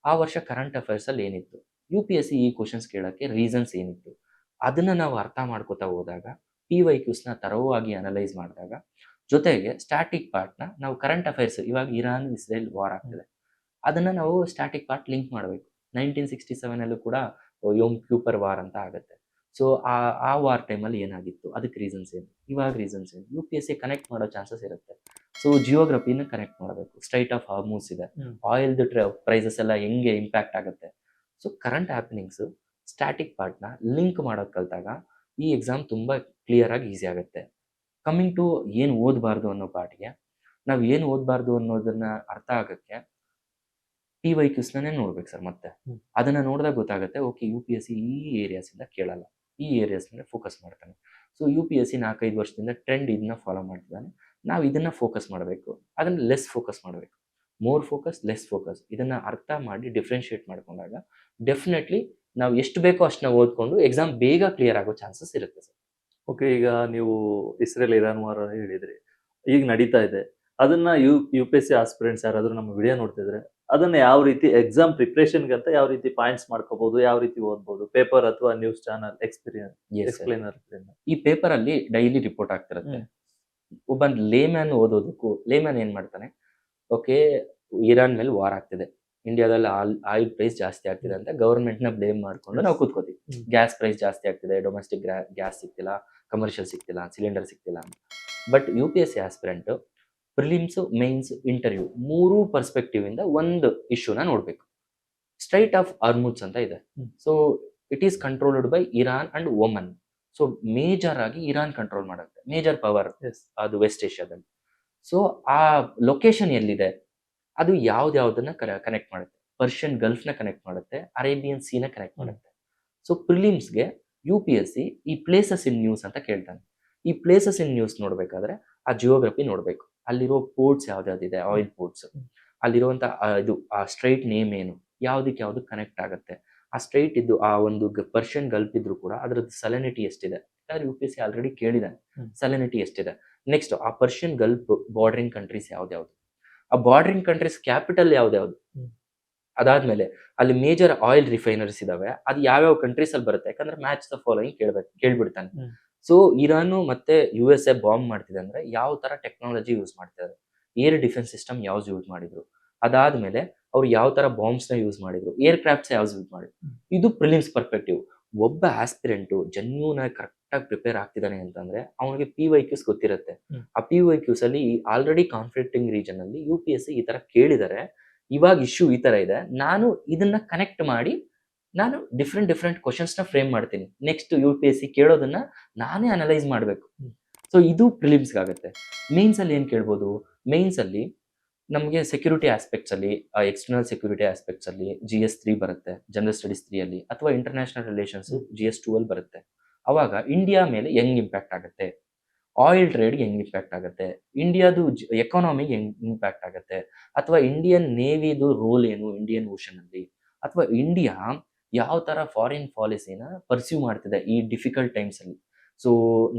ಆ ವರ್ಷ ಕರೆಂಟ್ ಅಫೇರ್ಸ್ ಅಲ್ಲಿ ಏನಿತ್ತು, UPSC ಈ ಕ್ವಶನ್ಸ್ ಕೇಳಕ್ಕೆ ರೀಸನ್ಸ್ ಏನಿತ್ತು, ಅದನ್ನ ನಾವು ಅರ್ಥ ಮಾಡ್ಕೋತಾ ಹೋದಾಗ PYQs ನ ತರೋವಾಗಿ ಅನಲೈಸ್ ಮಾಡಿದಾಗ, ಜೊತೆಗೆ ಸ್ಟ್ಯಾಟಿಕ್ ಪಾರ್ಟ್ ನ ನಾವು ಕರೆಂಟ್ ಅಫೇರ್ಸ್, ಇವಾಗ ಇರಾನ್ ಇಸ್ರೇಲ್ ವಾರ್ ಆಗ್ತಿದೆ, ಅದನ್ನ ನಾವು ಸ್ಟ್ಯಾಟಿಕ್ ಪಾರ್ಟ್ ಲಿಂಕ್ ಮಾಡಬೇಕು. 1967 ಅಲ್ಲೂ ಕೂಡ ಯೋಮ್ ಕ್ಯೂಪರ್ ವಾರ್ ಅಂತ ಆಗುತ್ತೆ. ಸೊ ಆ ವಾರ್ ಟೈಮಲ್ಲಿ ಏನಾಗಿತ್ತು, ಅದಕ್ಕೆ ರೀಸನ್ಸ್ ಏನು, ಇವಾಗ ರೀಸನ್ಸ್ ಏನು, UPSC ಕನೆಕ್ಟ್ ಮಾಡೋ ಚಾನ್ಸಸ್ ಇರುತ್ತೆ. ಸೊ ಜಿಯೋಗ್ರಫಿನ ಕನೆಕ್ಟ್ ಮಾಡಬೇಕು. ಸ್ಟ್ರೈಟ್ ಆಫ್ ಹಾರ್ಮೂಸ್ ಇದೆ, ಆಯಿಲ್ದು ಪ್ರೈಸಸ್ ಎಲ್ಲ ಹೆಂಗೆ ಇಂಪ್ಯಾಕ್ಟ್ ಆಗುತ್ತೆ. ಸೊ ಕರೆಂಟ್ ಹ್ಯಾಪನಿಂಗ್ಸ್ ಸ್ಟ್ಯಾಟಿಕ್ ಪಾರ್ಟ್ನ ಲಿಂಕ್ ಮಾಡೋದು ಕಲಿತಾಗ ಈ ಎಕ್ಸಾಮ್ ತುಂಬ ಕ್ಲಿಯರ್ ಆಗಿ ಈಸಿ ಆಗುತ್ತೆ. ಕಮ್ಮಿಂಗ್ ಟು ಏನು ಓದಬಾರ್ದು ಅನ್ನೋ ಪಾರ್ಟ್ಗೆ, ನಾವು ಏನು ಓದಬಾರ್ದು ಅನ್ನೋದನ್ನ ಅರ್ಥ ಆಗಕ್ಕೆ PYQsನೇ ನೋಡ್ಬೇಕು ಸರ್. ಮತ್ತೆ ಅದನ್ನ ನೋಡಿದಾಗ ಗೊತ್ತಾಗುತ್ತೆ, ಓಕೆ UPSC ಈ ಏರಿಯಾಸ್ ಇಂದ ಕೇಳಲ್ಲ, ಈ ಏರಿಯಾಸ್ ಮೇಲೆ ಫೋಕಸ್ ಮಾಡ್ತಾನೆ. ಸೊ UPSC 4-5 ವರ್ಷದಿಂದ ಟ್ರೆಂಡ್ ಇದನ್ನ ಫಾಲೋ ಮಾಡ್ತಿದ್ದಾನೆ, ನಾವು ಇದನ್ನ ಫೋಕಸ್ ಮಾಡಬೇಕು, ಅದನ್ನ ಲೆಸ್ ಫೋಕಸ್ ಮಾಡಬೇಕು. ಮೋರ್ ಫೋಕಸ್, ಲೆಸ್ ಫೋಕಸ್, ಇದನ್ನ ಅರ್ಥ ಮಾಡಿ ಡಿಫ್ರೆನ್ಶಿಯೇಟ್ ಮಾಡ್ಕೊಂಡಾಗ ಡೆಫಿನೆಟ್ಲಿ ನಾವು ಎಷ್ಟು ಬೇಕೋ ಅಷ್ಟನ್ನ ಓದ್ಕೊಂಡು ಎಕ್ಸಾಮ್ ಬೇಗ ಕ್ಲಿಯರ್ ಆಗೋ ಚಾನ್ಸಸ್ ಇರುತ್ತೆ ಸರ್. ಓಕೆ, ಈಗ ನೀವು ಇಸ್ರೇಲ್ ಇರಾನ್ ವಾರ ಹೇಳಿದ್ರಿ, ಈಗ ನಡೀತಾ ಇದೆ. ಅದನ್ನ UPSC ಆಸ್ಪಿರೆಂಟ್ಸ್ ಯಾರಾದ್ರೂ ನಮ್ಮ ವಿಡಿಯೋ ನೋಡ್ತಿದ್ರೆ ಅದನ್ನ ಯಾವ ರೀತಿ ಎಕ್ಸಾಮ್ ಪ್ರಿಪ್ರೇಷನ್ಗೆ ಅಂತ ಯಾವ ರೀತಿ ಪಾಯಿಂಟ್ಸ್ ಮಾಡ್ಕೋಬಹುದು, ಯಾವ ರೀತಿ ಓದ್ಬೋದು, ಪೇಪರ್ ಅಥವಾ ನ್ಯೂಸ್ ಚಾನಲ್ ಎಕ್ಸ್ಪ್ಲೇನರ್? ಈ ಪೇಪರ್ ಅಲ್ಲಿ ಡೈಲಿ ರಿಪೋರ್ಟ್ ಆಗ್ತಿರುತ್ತೆ. ಒಬ್ಬ ಲೇಮ್ಯಾನ್ ಓದೋದಕ್ಕೂ, ಲೇಮ್ಯಾನ್ ಏನ್ ಮಾಡ್ತಾನೆ, ಓಕೆ ಇರಾನ್ ಮೇಲೆ ವಾರ್ ಆಗ್ತಿದೆ, ಇಂಡಿಯಾದಲ್ಲಿ ಆಯಿಲ್ ಪ್ರೈಸ್ ಜಾಸ್ತಿ ಆಗ್ತಿದೆ ಅಂತ ಗವರ್ಮೆಂಟ್ ನ ಬ್ಲೇಮ್ ಮಾಡ್ಕೊಂಡು ನಾವು ಕೂತ್ಕೋತೀವಿ. ಗ್ಯಾಸ್ ಪ್ರೈಸ್ ಜಾಸ್ತಿ ಆಗ್ತಿದೆ, ಡೊಮೆಸ್ಟಿಕ್ ಗ್ಯಾಸ್ ಸಿಗ್ತಿಲ್ಲ, ಕಮರ್ಷಿಯಲ್ ಸಿಗ್ತಿಲ್ಲ, ಸಿಲಿಂಡರ್ ಸಿಗ್ತಿಲ್ಲ ಅಂತ. But UPSC aspirant prelims, mains, interview ಮೂರೂ ಪರ್ಸ್ಪೆಕ್ಟಿವ್ ಇಂದ ಒಂದು ಇಶ್ಯೂನ ನೋಡ್ಬೇಕು. ಸ್ಟ್ರೈಟ್ ಆಫ್ ಹಾರ್ಮೂಸ್ ಅಂತ ಇದೆ. So it is controlled by Iran and Oman. So major ಆಗಿ ಇರಾನ್ ಕಂಟ್ರೋಲ್ ಮಾಡುತ್ತೆ, ಮೇಜರ್ ಪವರ್ ಅದು ವೆಸ್ಟ್ ಏಷ್ಯಾದಲ್ಲಿ. ಸೊ ಆ ಲೊಕೇಶನ್ ಎಲ್ಲಿದೆ, ಅದು ಯಾವ್ದಾವ್ದನ್ನ ಕನೆಕ್ಟ್ ಮಾಡುತ್ತೆ, ಪರ್ಷಿಯನ್ ಗಲ್ಫ್ ನ ಕನೆಕ್ಟ್ ಮಾಡುತ್ತೆ, ಅರೇಬಿಯನ್ ಸೀನ ಕನೆಕ್ಟ್ ಮಾಡುತ್ತೆ. ಸೊ ಪ್ರಿಲಿಮ್ಸ್ಗೆ UPSC ಈ ಪ್ಲೇಸಸ್ ಇನ್ ನ್ಯೂಸ್ ಅಂತ ಕೇಳ್ತಾನೆ. ಈ ಪ್ಲೇಸಸ್ ಇನ್ ನ್ಯೂಸ್ ನೋಡ್ಬೇಕಾದ್ರೆ ಆ ಜಿಯೋಗ್ರಫಿ ನೋಡ್ಬೇಕು, ಅಲ್ಲಿರೋ ಪೋರ್ಟ್ಸ್ ಯಾವ್ದಾವ್ದಿದೆ, ಆಯಿಲ್ ಪೋರ್ಟ್ಸ್, ಅಲ್ಲಿರುವಂತ ಇದು ಆ ಸ್ಟ್ರೈಟ್ ನೇಮ್ ಏನು, ಯಾವ್ದಕ್ಕೆ ಯಾವ್ದು ಕನೆಕ್ಟ್ ಆಗುತ್ತೆ, ಆ ಸ್ಟ್ರೈಟ್ ಇದ್ದು ಆ ಒಂದು ಪರ್ಷಿಯನ್ ಗಲ್ಫ್ ಇದ್ರು ಕೂಡ ಅದ್ರದ್ದು ಸೆಲೆನಿಟಿ ಎಷ್ಟಿದೆ, ಯಾಕಂದ್ರೆ UPSC ಆಲ್ರೆಡಿ ಕೇಳಿದಾನೆ ಸೆಲೆನಿಟಿ ಎಷ್ಟಿದೆ. ನೆಕ್ಸ್ಟ್ ಆ ಪರ್ಷಿಯನ್ ಗಲ್ಫ್ ಬಾರ್ಡರಿಂಗ್ ಕಂಟ್ರೀಸ್ ಯಾವ್ದ್ಯಾವ್ದು, ಆ ಬಾರ್ಡರಿಂಗ್ ಕಂಟ್ರೀಸ್ ಕ್ಯಾಪಿಟಲ್ ಯಾವ್ದ್ಯಾವ್ದು, ಅದಾದ್ಮೇಲೆ ಅಲ್ಲಿ ಮೇಜರ್ ಆಯಿಲ್ ರಿಫೈನರೀಸ್ ಇದಾವೆ, ಅದು ಯಾವ್ಯಾವ ಕಂಟ್ರೀಸ್ ಅಲ್ಲಿ ಬರುತ್ತೆ, ಯಾಕಂದ್ರೆ ಮ್ಯಾಚ್ ದ ಫಾಲೋಯಿಂಗ್ ಕೇಳ್ಬಿಡ್ತಾನೆ. ಸೊ ಇರಾನು ಮತ್ತೆ USA ಬಾಂಬ್ ಮಾಡ್ತಿದೆ ಅಂದ್ರೆ ಯಾವ ತರ ಟೆಕ್ನಾಲಜಿ ಯೂಸ್ ಮಾಡ್ತಿದ್ದಾರೆ, ಏರ್ ಡಿಫೆನ್ಸ್ ಸಿಸ್ಟಮ್ ಯಾವ್ದು ಯೂಸ್ ಮಾಡಿದ್ರು, ಅದಾದ್ಮೇಲೆ ಅವ್ರು ಯಾವ ತರ ಬಾಂಬ್ಸ್ ನ ಯೂಸ್ ಮಾಡಿದ್ರು, ಏರ್ ಕ್ರಾಫ್ಟ್ಸ್ ಯಾವ್ದು ಯೂಸ್ ಮಾಡಿದ್ರು. ಇದು ಪ್ರಿಲಿಮ್ಸ್ ಪರ್ಸ್ಪೆಕ್ಟಿವ್. ಒಬ್ಬ ಆಸ್ಪಿರೆಂಟ್ ಜೆನ್ಯೂನ್ ಆಗಿ ಕರೆಕ್ಟ್ ಆಗಿ ಪ್ರಿಪೇರ್ ಆಗ್ತಿದ್ದಾನೆ ಅಂತಂದ್ರೆ ಅವನಿಗೆ PYQs ಗೊತ್ತಿರುತ್ತೆ. ಆ PYQs ಅಲ್ಲಿ ಆಲ್ರೆಡಿ ಕಾನ್ಫ್ಲಿಕ್ಟಿಂಗ್ ರೀಜನ್ ಅಲ್ಲಿ UPSC ಈ ತರ ಕೇಳಿದರೆ, ಇವಾಗ ಇಶ್ಯೂ ಈ ತರ ಇದೆ, ನಾನು ಇದನ್ನ ಕನೆಕ್ಟ್ ಮಾಡಿ ನಾನು ಡಿಫ್ರೆಂಟ್ ಕ್ವಶನ್ಸ್ ನ ಫ್ರೇಮ್ ಮಾಡ್ತೀನಿ, ನೆಕ್ಸ್ಟ್ UPSC ಕೇಳೋದನ್ನ ನಾನೇ ಅನಲೈಸ್ ಮಾಡಬೇಕು. ಸೊ ಇದು ಪ್ರಿಲಿಮ್ಸ್ ಆಗುತ್ತೆ. ಮೇನ್ಸ್ ಅಲ್ಲಿ ಏನ್ ಕೇಳ್ಬೋದು, ಮೇನ್ಸ್ ಅಲ್ಲಿ ನಮಗೆ ಸೆಕ್ಯೂರಿಟಿ ಆಸ್ಪೆಕ್ಟ್ಸ್ ಅಲ್ಲಿ, ಎಕ್ಸ್ಟರ್ನಲ್ ಸೆಕ್ಯೂರಿಟಿ ಆಸ್ಪೆಕ್ಟ್ಸ್ ಅಲ್ಲಿ GS3 ಬರುತ್ತೆ, ಜನರಲ್ ಸ್ಟಡೀಸ್ 3 ಅಲ್ಲಿ, ಅಥವಾ ಇಂಟರ್ನ್ಯಾಷನಲ್ ರಿಲೇಷನ್ಸ್ GS2 ಅಲ್ಲಿ ಬರುತ್ತೆ. ಅವಾಗ ಇಂಡಿಯಾ ಮೇಲೆ ಹೆಂಗ್ ಇಂಪ್ಯಾಕ್ಟ್ ಆಗುತ್ತೆ, ಆಯಿಲ್ ಟ್ರೇಡ್ಗೆ ಹೆಂಗ್ ಇಂಪ್ಯಾಕ್ಟ್ ಆಗುತ್ತೆ, ಇಂಡಿಯಾದು ಎಕಾನಮಿಗೆ ಹೆಂಗ್ ಇಂಪ್ಯಾಕ್ಟ್ ಆಗುತ್ತೆ, ಅಥವಾ ಇಂಡಿಯನ್ ನೇವಿದು ರೋಲ್ ಏನು ಇಂಡಿಯನ್ ಓಷನ್ ಅಲ್ಲಿ, ಅಥವಾ ಇಂಡಿಯಾ ಯಾವ ತರ ಫಾರಿನ್ ಪಾಲಿಸಿನ ಪರ್ಸ್ಯೂ ಮಾಡ್ತಿದೆ ಈ ಡಿಫಿಕಲ್ಟ್ ಟೈಮ್ಸ್ ಅಲ್ಲಿ. ಸೊ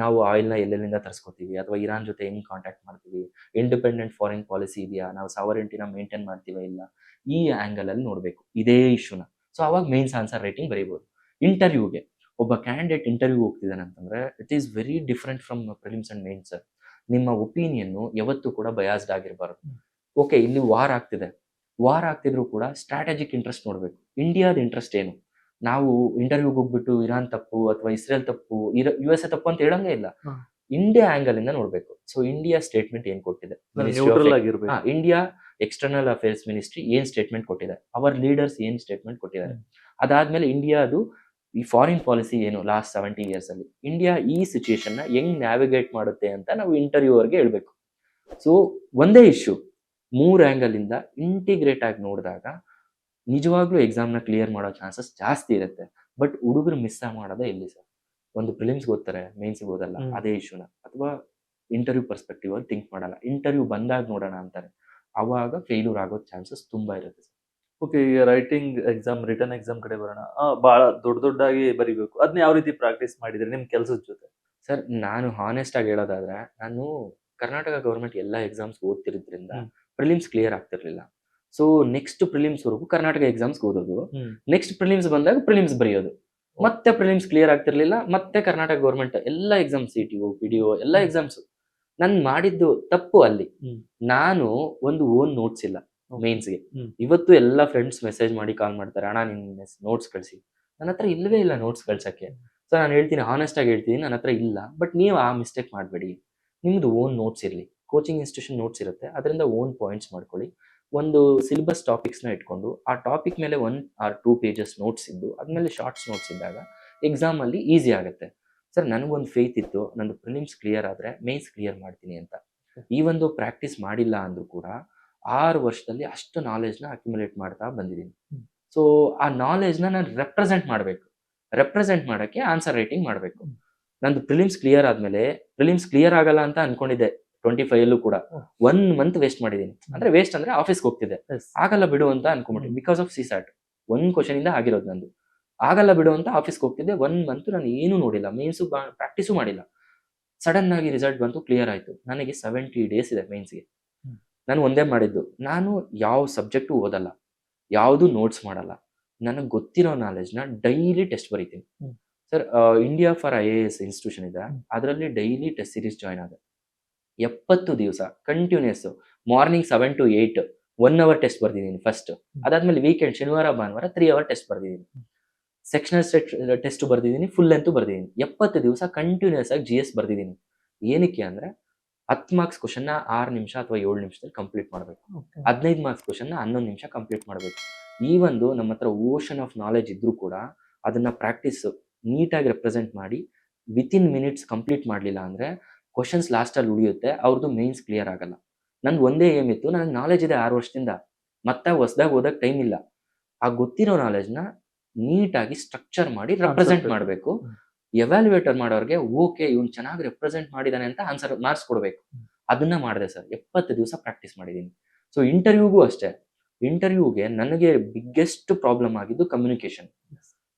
ನಾವು ಆಯಿಲ್ನ ಎಲ್ಲೆಲ್ಲಿಂದ ತರಿಸ್ಕೊತೀವಿ, ಅಥವಾ ಇರಾನ್ ಜೊತೆ ಹೆಂಗ್ ಕಾಂಟ್ಯಾಕ್ಟ್ ಮಾಡ್ತೀವಿ, ಇಂಡಿಪೆಂಡೆಂಟ್ ಫಾರಿನ್ ಪಾಲಿಸಿ ಇದೆಯಾ, ನಾವು ಸಾವರೆಂಟಿನ ಮೇಂಟೈನ್ ಮಾಡ್ತೀವಾ ಇಲ್ಲ, ಈ ಆಂಗಲ್ ಅಲ್ಲಿ ನೋಡ್ಬೇಕು ಇದೇ ಇಶ್ಯೂನ. ಸೊ ಅವಾಗ ಮೇನ್ಸ್ ಆನ್ಸರ್ ರೈಟಿಂಗ್ ಬರೀಬಹುದು. ಇಂಟರ್ವ್ಯೂಗೆ ಒಬ್ಬ ಕ್ಯಾಂಡಿಡೇಟ್ ಇಂಟರ್ವ್ಯೂ ಹೋಗ್ತಿದ್ದಾನೆ ಅಂತಂದ್ರೆ it is very different from prelims and mains. ನಿಮ್ಮ ಒಪಿನಿಯನ್ ಯಾವತ್ತೂ ಕೂಡ ಬಯಾಸ್ಡ್ ಆಗಿರಬಾರ್ದು. ಓಕೆ ಇಲ್ಲಿ ವಾರ್ ಆಗ್ತಿದ್ರು ಕೂಡ ಸ್ಟ್ರಾಟಜಿಕ್ ಇಂಟ್ರೆಸ್ಟ್ ನೋಡ್ಬೇಕು, ಇಂಡಿಯಾದ ಇಂಟ್ರೆಸ್ಟ್ ಏನು. ನಾವು ಇಂಟರ್ವ್ಯೂಗೆ ಹೋಗ್ಬಿಟ್ಟು ಇರಾನ್ ತಪ್ಪು ಅಥವಾ ಇಸ್ರೇಲ್ ತಪ್ಪು, USA ತಪ್ಪು ಅಂತ ಹೇಳಂಗೆ ಇಲ್ಲ, ಇಂಡಿಯಾ ಆಂಗಲ್ ಇಂದ ನೋಡ್ಬೇಕು. ಸೊ ಇಂಡಿಯಾ ಸ್ಟೇಟ್ಮೆಂಟ್ ಏನ್ ಕೊಟ್ಟಿದೆ, ಇಂಡಿಯಾ ಎಕ್ಸ್ಟರ್ನಲ್ ಅಫೇರ್ಸ್ ಮಿನಿಸ್ಟ್ರಿ ಏನ್ ಸ್ಟೇಟ್ಮೆಂಟ್ ಕೊಟ್ಟಿದೆ, ಅವರ್ ಲೀಡರ್ಸ್ ಏನ್ ಸ್ಟೇಟ್ಮೆಂಟ್ ಕೊಟ್ಟಿದ್ದಾರೆ, ಅದಾದ್ಮೇಲೆ ಇಂಡಿಯಾದು ಈ ಫಾರಿನ್ ಪಾಲಿಸಿ ಏನು ಲಾಸ್ಟ್ 70 years ಅಲ್ಲಿ, ಇಂಡಿಯಾ ಈ ಸಿಚುಯೇಷನ್ ನ ಹೆಂಗ್ ನ್ಯಾವಿಗೇಟ್ ಮಾಡುತ್ತೆ ಅಂತ ನಾವು ಇಂಟರ್ವ್ಯೂವರ್ಗೆ ಹೇಳ್ಬೇಕು. ಸೊ ಒಂದೇ ಇಶ್ಯೂ 3 ಆಂಗಲ್ ಇಂದ ಇಂಟಿಗ್ರೇಟ್ ಆಗಿ ನೋಡಿದಾಗ ನಿಜವಾಗ್ಲೂ ಎಕ್ಸಾಮ್ನ ಕ್ಲಿಯರ್ ಮಾಡೋ ಚಾನ್ಸಸ್ ಜಾಸ್ತಿ ಇರುತ್ತೆ. ಬಟ್ ಹುಡುಗರು ಮಿಸ್ ಮಾಡೋದೇ ಇಲ್ಲಿ ಸರ್. ಒಂದು ಪ್ರಿಲಿಮ್ಸ್ಗೆ ಓದ್ತಾರೆ, ಮೇನ್ಸ್ಗೆ ಓದಲ್ಲ, ಅದೇ ಇಶ್ಯೂನ. ಅಥವಾ ಇಂಟರ್ವ್ಯೂ ಪರ್ಸ್ಪೆಕ್ಟಿವ್ ಅಲ್ಲಿ ಥಿಂಕ್ ಮಾಡಲ್ಲ, ಇಂಟರ್ವ್ಯೂ ಬಂದಾಗ ನೋಡೋಣ ಅಂತಾರೆ. ಅವಾಗ ಫೇಲ್ಯೂರ್ ಆಗೋ ಚಾನ್ಸಸ್ ತುಂಬಾ ಇರುತ್ತೆ ಸರ್. ಓಕೆ, ಈಗ ರೈಟಿಂಗ್ ಎಕ್ಸಾಮ್, ರಿಟರ್ನ್ ಎಕ್ಸಾಮ್ ಕಡೆ ಬರೋಣ. ಬಹಳ ದೊಡ್ಡದಾಗಿ ಬರಿಬೇಕು. ಅದನ್ನ ಯಾವ ರೀತಿ ಪ್ರಾಕ್ಟೀಸ್ ಮಾಡಿದ್ರಿ ನಿಮ್ ಕೆಲಸದ ಜೊತೆ? ಸರ್, ನಾನು ಹಾನೆಸ್ಟ್ ಆಗಿ ಹೇಳೋದಾದ್ರೆ, ನಾನು ಕರ್ನಾಟಕ ಗವರ್ಮೆಂಟ್ ಎಲ್ಲ ಎಕ್ಸಾಮ್ಸ್ ಓದ್ತಿರೋದ್ರಿಂದ ಪ್ರಿಲಿಮ್ಸ್ ಕ್ಲಿಯರ್ ಆಗ್ತಿರ್ಲಿಲ್ಲ. ಸೊ ನೆಕ್ಸ್ಟ್ ಪ್ರಿಲಿಮ್ಸ್ ವರೆಗೂ ಕರ್ನಾಟಕ ಎಕ್ಸಾಮ್ಸ್ ಓದೋದು, ನೆಕ್ಸ್ಟ್ ಪ್ರಿಲಿಮ್ಸ್ ಬಂದಾಗ ಪ್ರಿಲಿಮ್ಸ್ ಬರೆಯೋದು, ಮತ್ತೆ ಪ್ರಿಲಿಮ್ಸ್ ಕ್ಲಿಯರ್ ಆಗ್ತಿರ್ಲಿಲ್ಲ, ಮತ್ತೆ ಕರ್ನಾಟಕ ಗವರ್ಮೆಂಟ್ ಎಲ್ಲ ಎಕ್ಸಾಮ್ಸ್, CTO, PDO ಎಲ್ಲ ಎಕ್ಸಾಮ್ಸ್. ನಾನು ಮಾಡಿದ್ದು ತಪ್ಪು ಅಲ್ಲಿ. ನಾನು ಒಂದು ಓನ್ ನೋಟ್ಸ್ ಇಲ್ಲ ಮೇನ್ಸ್ಗೆ. ಇವತ್ತು ಎಲ್ಲ ಫ್ರೆಂಡ್ಸ್ ಮೆಸೇಜ್ ಮಾಡಿ ಕಾಲ್ ಮಾಡ್ತಾರೆ, ಅಣ್ಣ ನಿನ್ ನೋಟ್ಸ್ ಕಳಿಸಿ. ನನ್ನ ಹತ್ರ ಇಲ್ಲವೇ ಇಲ್ಲ ನೋಟ್ಸ್ ಕಳ್ಸಕ್ಕೆ. ಸೊ ನಾನು ಹೇಳ್ತೀನಿ, ಹಾನೆಸ್ಟ್ ಆಗಿ ಹೇಳ್ತೀನಿ, ನನ್ನ ಹತ್ರ ಇಲ್ಲ. ಬಟ್ ನೀವು ಆ ಮಿಸ್ಟೇಕ್ ಮಾಡಬೇಡಿ. ನಿಮ್ದು ಓನ್ ನೋಟ್ಸ್ ಇರಲಿ. ಕೋಚಿಂಗ್ ಇನ್ಸ್ಟಿಟ್ಯೂಷನ್ ನೋಟ್ಸ್ ಇರುತ್ತೆ, ಅದರಿಂದ ಓನ್ ಪಾಯಿಂಟ್ಸ್ ಮಾಡ್ಕೊಳ್ಳಿ. ಒಂದು ಸಿಲೆಬಸ್ ಟಾಪಿಕ್ಸ್ನ ಇಟ್ಕೊಂಡು ಆ ಟಾಪಿಕ್ ಮೇಲೆ 1 or 2 pages ನೋಟ್ಸ್ ಇದ್ದು ಅದ್ಮೇಲೆ ಶಾರ್ಟ್ಸ್ ನೋಟ್ಸ್ ಇದ್ದಾಗ ಎಕ್ಸಾಮಲ್ಲಿ ಈಸಿ ಆಗುತ್ತೆ. ಸರ್, ನನಗೊಂದು ಫೇತ್ ಇತ್ತು, ನಂದು ಪ್ರಿಲಿಮ್ಸ್ ಕ್ಲಿಯರ್ ಆದರೆ ಮೇನ್ಸ್ ಕ್ಲಿಯರ್ ಮಾಡ್ತೀನಿ ಅಂತ. ಈ ಒಂದು ಪ್ರಾಕ್ಟೀಸ್ ಮಾಡಿಲ್ಲ ಅಂದರೂ ಕೂಡ 6 ವರ್ಷದಲ್ಲಿ ಅಷ್ಟು ನಾಲೆಜ್ನ ಅಕ್ಯುಮುಲೇಟ್ ಮಾಡ್ತಾ ಬಂದಿದ್ದೀನಿ. ಸೊ ಆ ನಾಲೆಜ್ನ ನಾನು ರೆಪ್ರೆಸೆಂಟ್ ಮಾಡಬೇಕು. ರೆಪ್ರೆಸೆಂಟ್ ಮಾಡೋಕ್ಕೆ ಆನ್ಸರ್ ರೈಟಿಂಗ್ ಮಾಡಬೇಕು. ನಂದು ಪ್ರಿಲಿಮ್ಸ್ ಕ್ಲಿಯರ್ ಆದಮೇಲೆ, ಪ್ರಿಲಿಮ್ಸ್ ಕ್ಲಿಯರ್ ಆಗಲ್ಲ ಅಂತ ಅನ್ಕೊಂಡಿದ್ದೆ 25 ಕೂಡ 1 month ವೇಸ್ಟ್ ಮಾಡಿದ್ದೀನಿ. ಅಂದ್ರೆ ವೇಸ್ಟ್ ಅಂದ್ರೆ ಆಫೀಸ್ಗೆ ಹೋಗ್ತಿದ್ದೆ, ಆಗಲ್ಲ ಬಿಡು ಅಂತ ಅನ್ಕೊಂಡ್ಬಿಟ್ಟು, ಬಿಕಾಸ್ ಆಫ್ CSAT 1 ಕ್ವಶನ್ ಇಂದ ಆಗಿರೋದು ನಂದು. ಆಗಲ್ಲ ಬಿಡು ಅಂತ ಆಫೀಸ್ಗೆ ಹೋಗ್ತಿದ್ದೆ. 1 month ನಾನು ಏನು ನೋಡಿಲ್ಲ, ಮೇನ್ಸು ಪ್ರಾಕ್ಟೀಸು ಮಾಡಿಲ್ಲ. ಸಡನ್ ಆಗಿ ರಿಸಲ್ಟ್ ಬಂತು, ಕ್ಲಿಯರ್ ಆಯ್ತು. ನನಗೆ 70 days ಇದೆ ಮೇನ್ಸ್ಗೆ. ನಾನು ಒಂದೇ ಮಾಡಿದ್ದು, ನಾನು ಯಾವ ಸಬ್ಜೆಕ್ಟು ಓದಲ್ಲ, ಯಾವುದು ನೋಟ್ಸ್ ಮಾಡಲ್ಲ, ನನಗೆ ಗೊತ್ತಿರೋ ನಾಲೆಜ್ನ ಡೈಲಿ ಟೆಸ್ಟ್ ಬರೀತೀನಿ. Sir, India for IAS institution ಇದೆ, ಅದರಲ್ಲಿ ಡೈಲಿ ಟೆಸ್ಟ್ ಸೀರೀಸ್ ಜಾಯ್ನ್ ಆದೆ. 70 ದಿವಸ continuous morning 7 to 8 1 hour test ಬರ್ದಿದ್ದೀನಿ ಫಸ್ಟ್. ಅದಾದ್ಮೇಲೆ ವೀಕೆಂಡ್ ಶನಿವಾರ ಭಾನುವಾರ 3 hour ಟೆಸ್ಟ್ ಬರ್ದಿದ್ದೀನಿ. ಸೆಕ್ಷನಲ್ ಟೆಸ್ಟ್ ಬರ್ದಿದ್ದೀನಿ, ಫುಲ್ ಲೆಂತ್ ಬರ್ದಿದ್ದೀನಿ. 70 ದಿವಸ ಕಂಟಿನ್ಯೂಸ್ ಆಗಿ GS ಬರ್ದಿದ್ದೀನಿ. ಏನಕ್ಕೆ ಅಂದ್ರೆ 10 ಮಾರ್ಕ್ಸ್ ಕ್ವಶನ್ನ 6 ನಿಮಿಷ ಅಥವಾ 7 ನಿಮಿಷದಲ್ಲಿ ಕಂಪ್ಲೀಟ್ ಮಾಡಬೇಕು. 15 ಮಾರ್ಕ್ಸ್ ಕ್ವಶನ್ನ 11 ನಿಮಿಷ ಕಂಪ್ಲೀಟ್ ಮಾಡಬೇಕು. ಈ ಒಂದು ನಮ್ಮ ಹತ್ರ ಓಷನ್ ಆಫ್ ನಾಲೆಜ್ ಇದ್ರೂ ಕೂಡ ಅದನ್ನ ಪ್ರಾಕ್ಟೀಸ್ ನೀಟಾಗಿ ರೆಪ್ರೆಸೆಂಟ್ ಮಾಡಿ ವಿತಿನ್ ಮಿನಿಟ್ಸ್ ಕಂಪ್ಲೀಟ್ ಮಾಡಲಿಲ್ಲ ಅಂದ್ರೆ ಕ್ವಶನ್ಸ್ ಲಾಸ್ಟಲ್ಲಿ ಉಳಿಯುತ್ತೆ, ಅವ್ರದ್ದು ಮೇನ್ಸ್ ಕ್ಲಿಯರ್ ಆಗಲ್ಲ. ನಂದು ಒಂದೇ ಏಮ್ ಇತ್ತು, ನನಗೆ ನಾಲೆಜ್ ಇದೆ 6 ವರ್ಷದಿಂದ, ಮತ್ತೆ ಹೊಸದಾಗಿ ಓದಕ್ಕೆ ಟೈಮ್ ಇಲ್ಲ. ಆ ಗೊತ್ತಿರೋ ನಾಲೆಜ್ನ ನೀಟಾಗಿ ಸ್ಟ್ರಕ್ಚರ್ ಮಾಡಿ ರೆಪ್ರೆಸೆಂಟ್ ಮಾಡಬೇಕು. ಎವ್ಯಾಲ್ಯೂಯೇಟರ್ ಮಾಡೋರಿಗೆ ಓಕೆ ಇವ್ನು ಚೆನ್ನಾಗಿ ರೆಪ್ರೆಸೆಂಟ್ ಮಾಡಿದಾನೆ ಅಂತ ಆನ್ಸರ್ ಮಾರ್ಕ್ಸ್ ಕೊಡಬೇಕು. ಅದನ್ನ ಮಾಡಿದೆ ಸರ್. 70 ದಿವಸ ಪ್ರಾಕ್ಟೀಸ್ ಮಾಡಿದ್ದೀನಿ. ಸೊ ಇಂಟರ್ವ್ಯೂಗೂ ಅಷ್ಟೇ. ಇಂಟರ್ವ್ಯೂಗೆ ನನಗೆ ಬಿಗ್ಗೆಸ್ಟ್ ಪ್ರಾಬ್ಲಮ್ ಆಗಿದ್ದು ಕಮ್ಯುನಿಕೇಶನ್.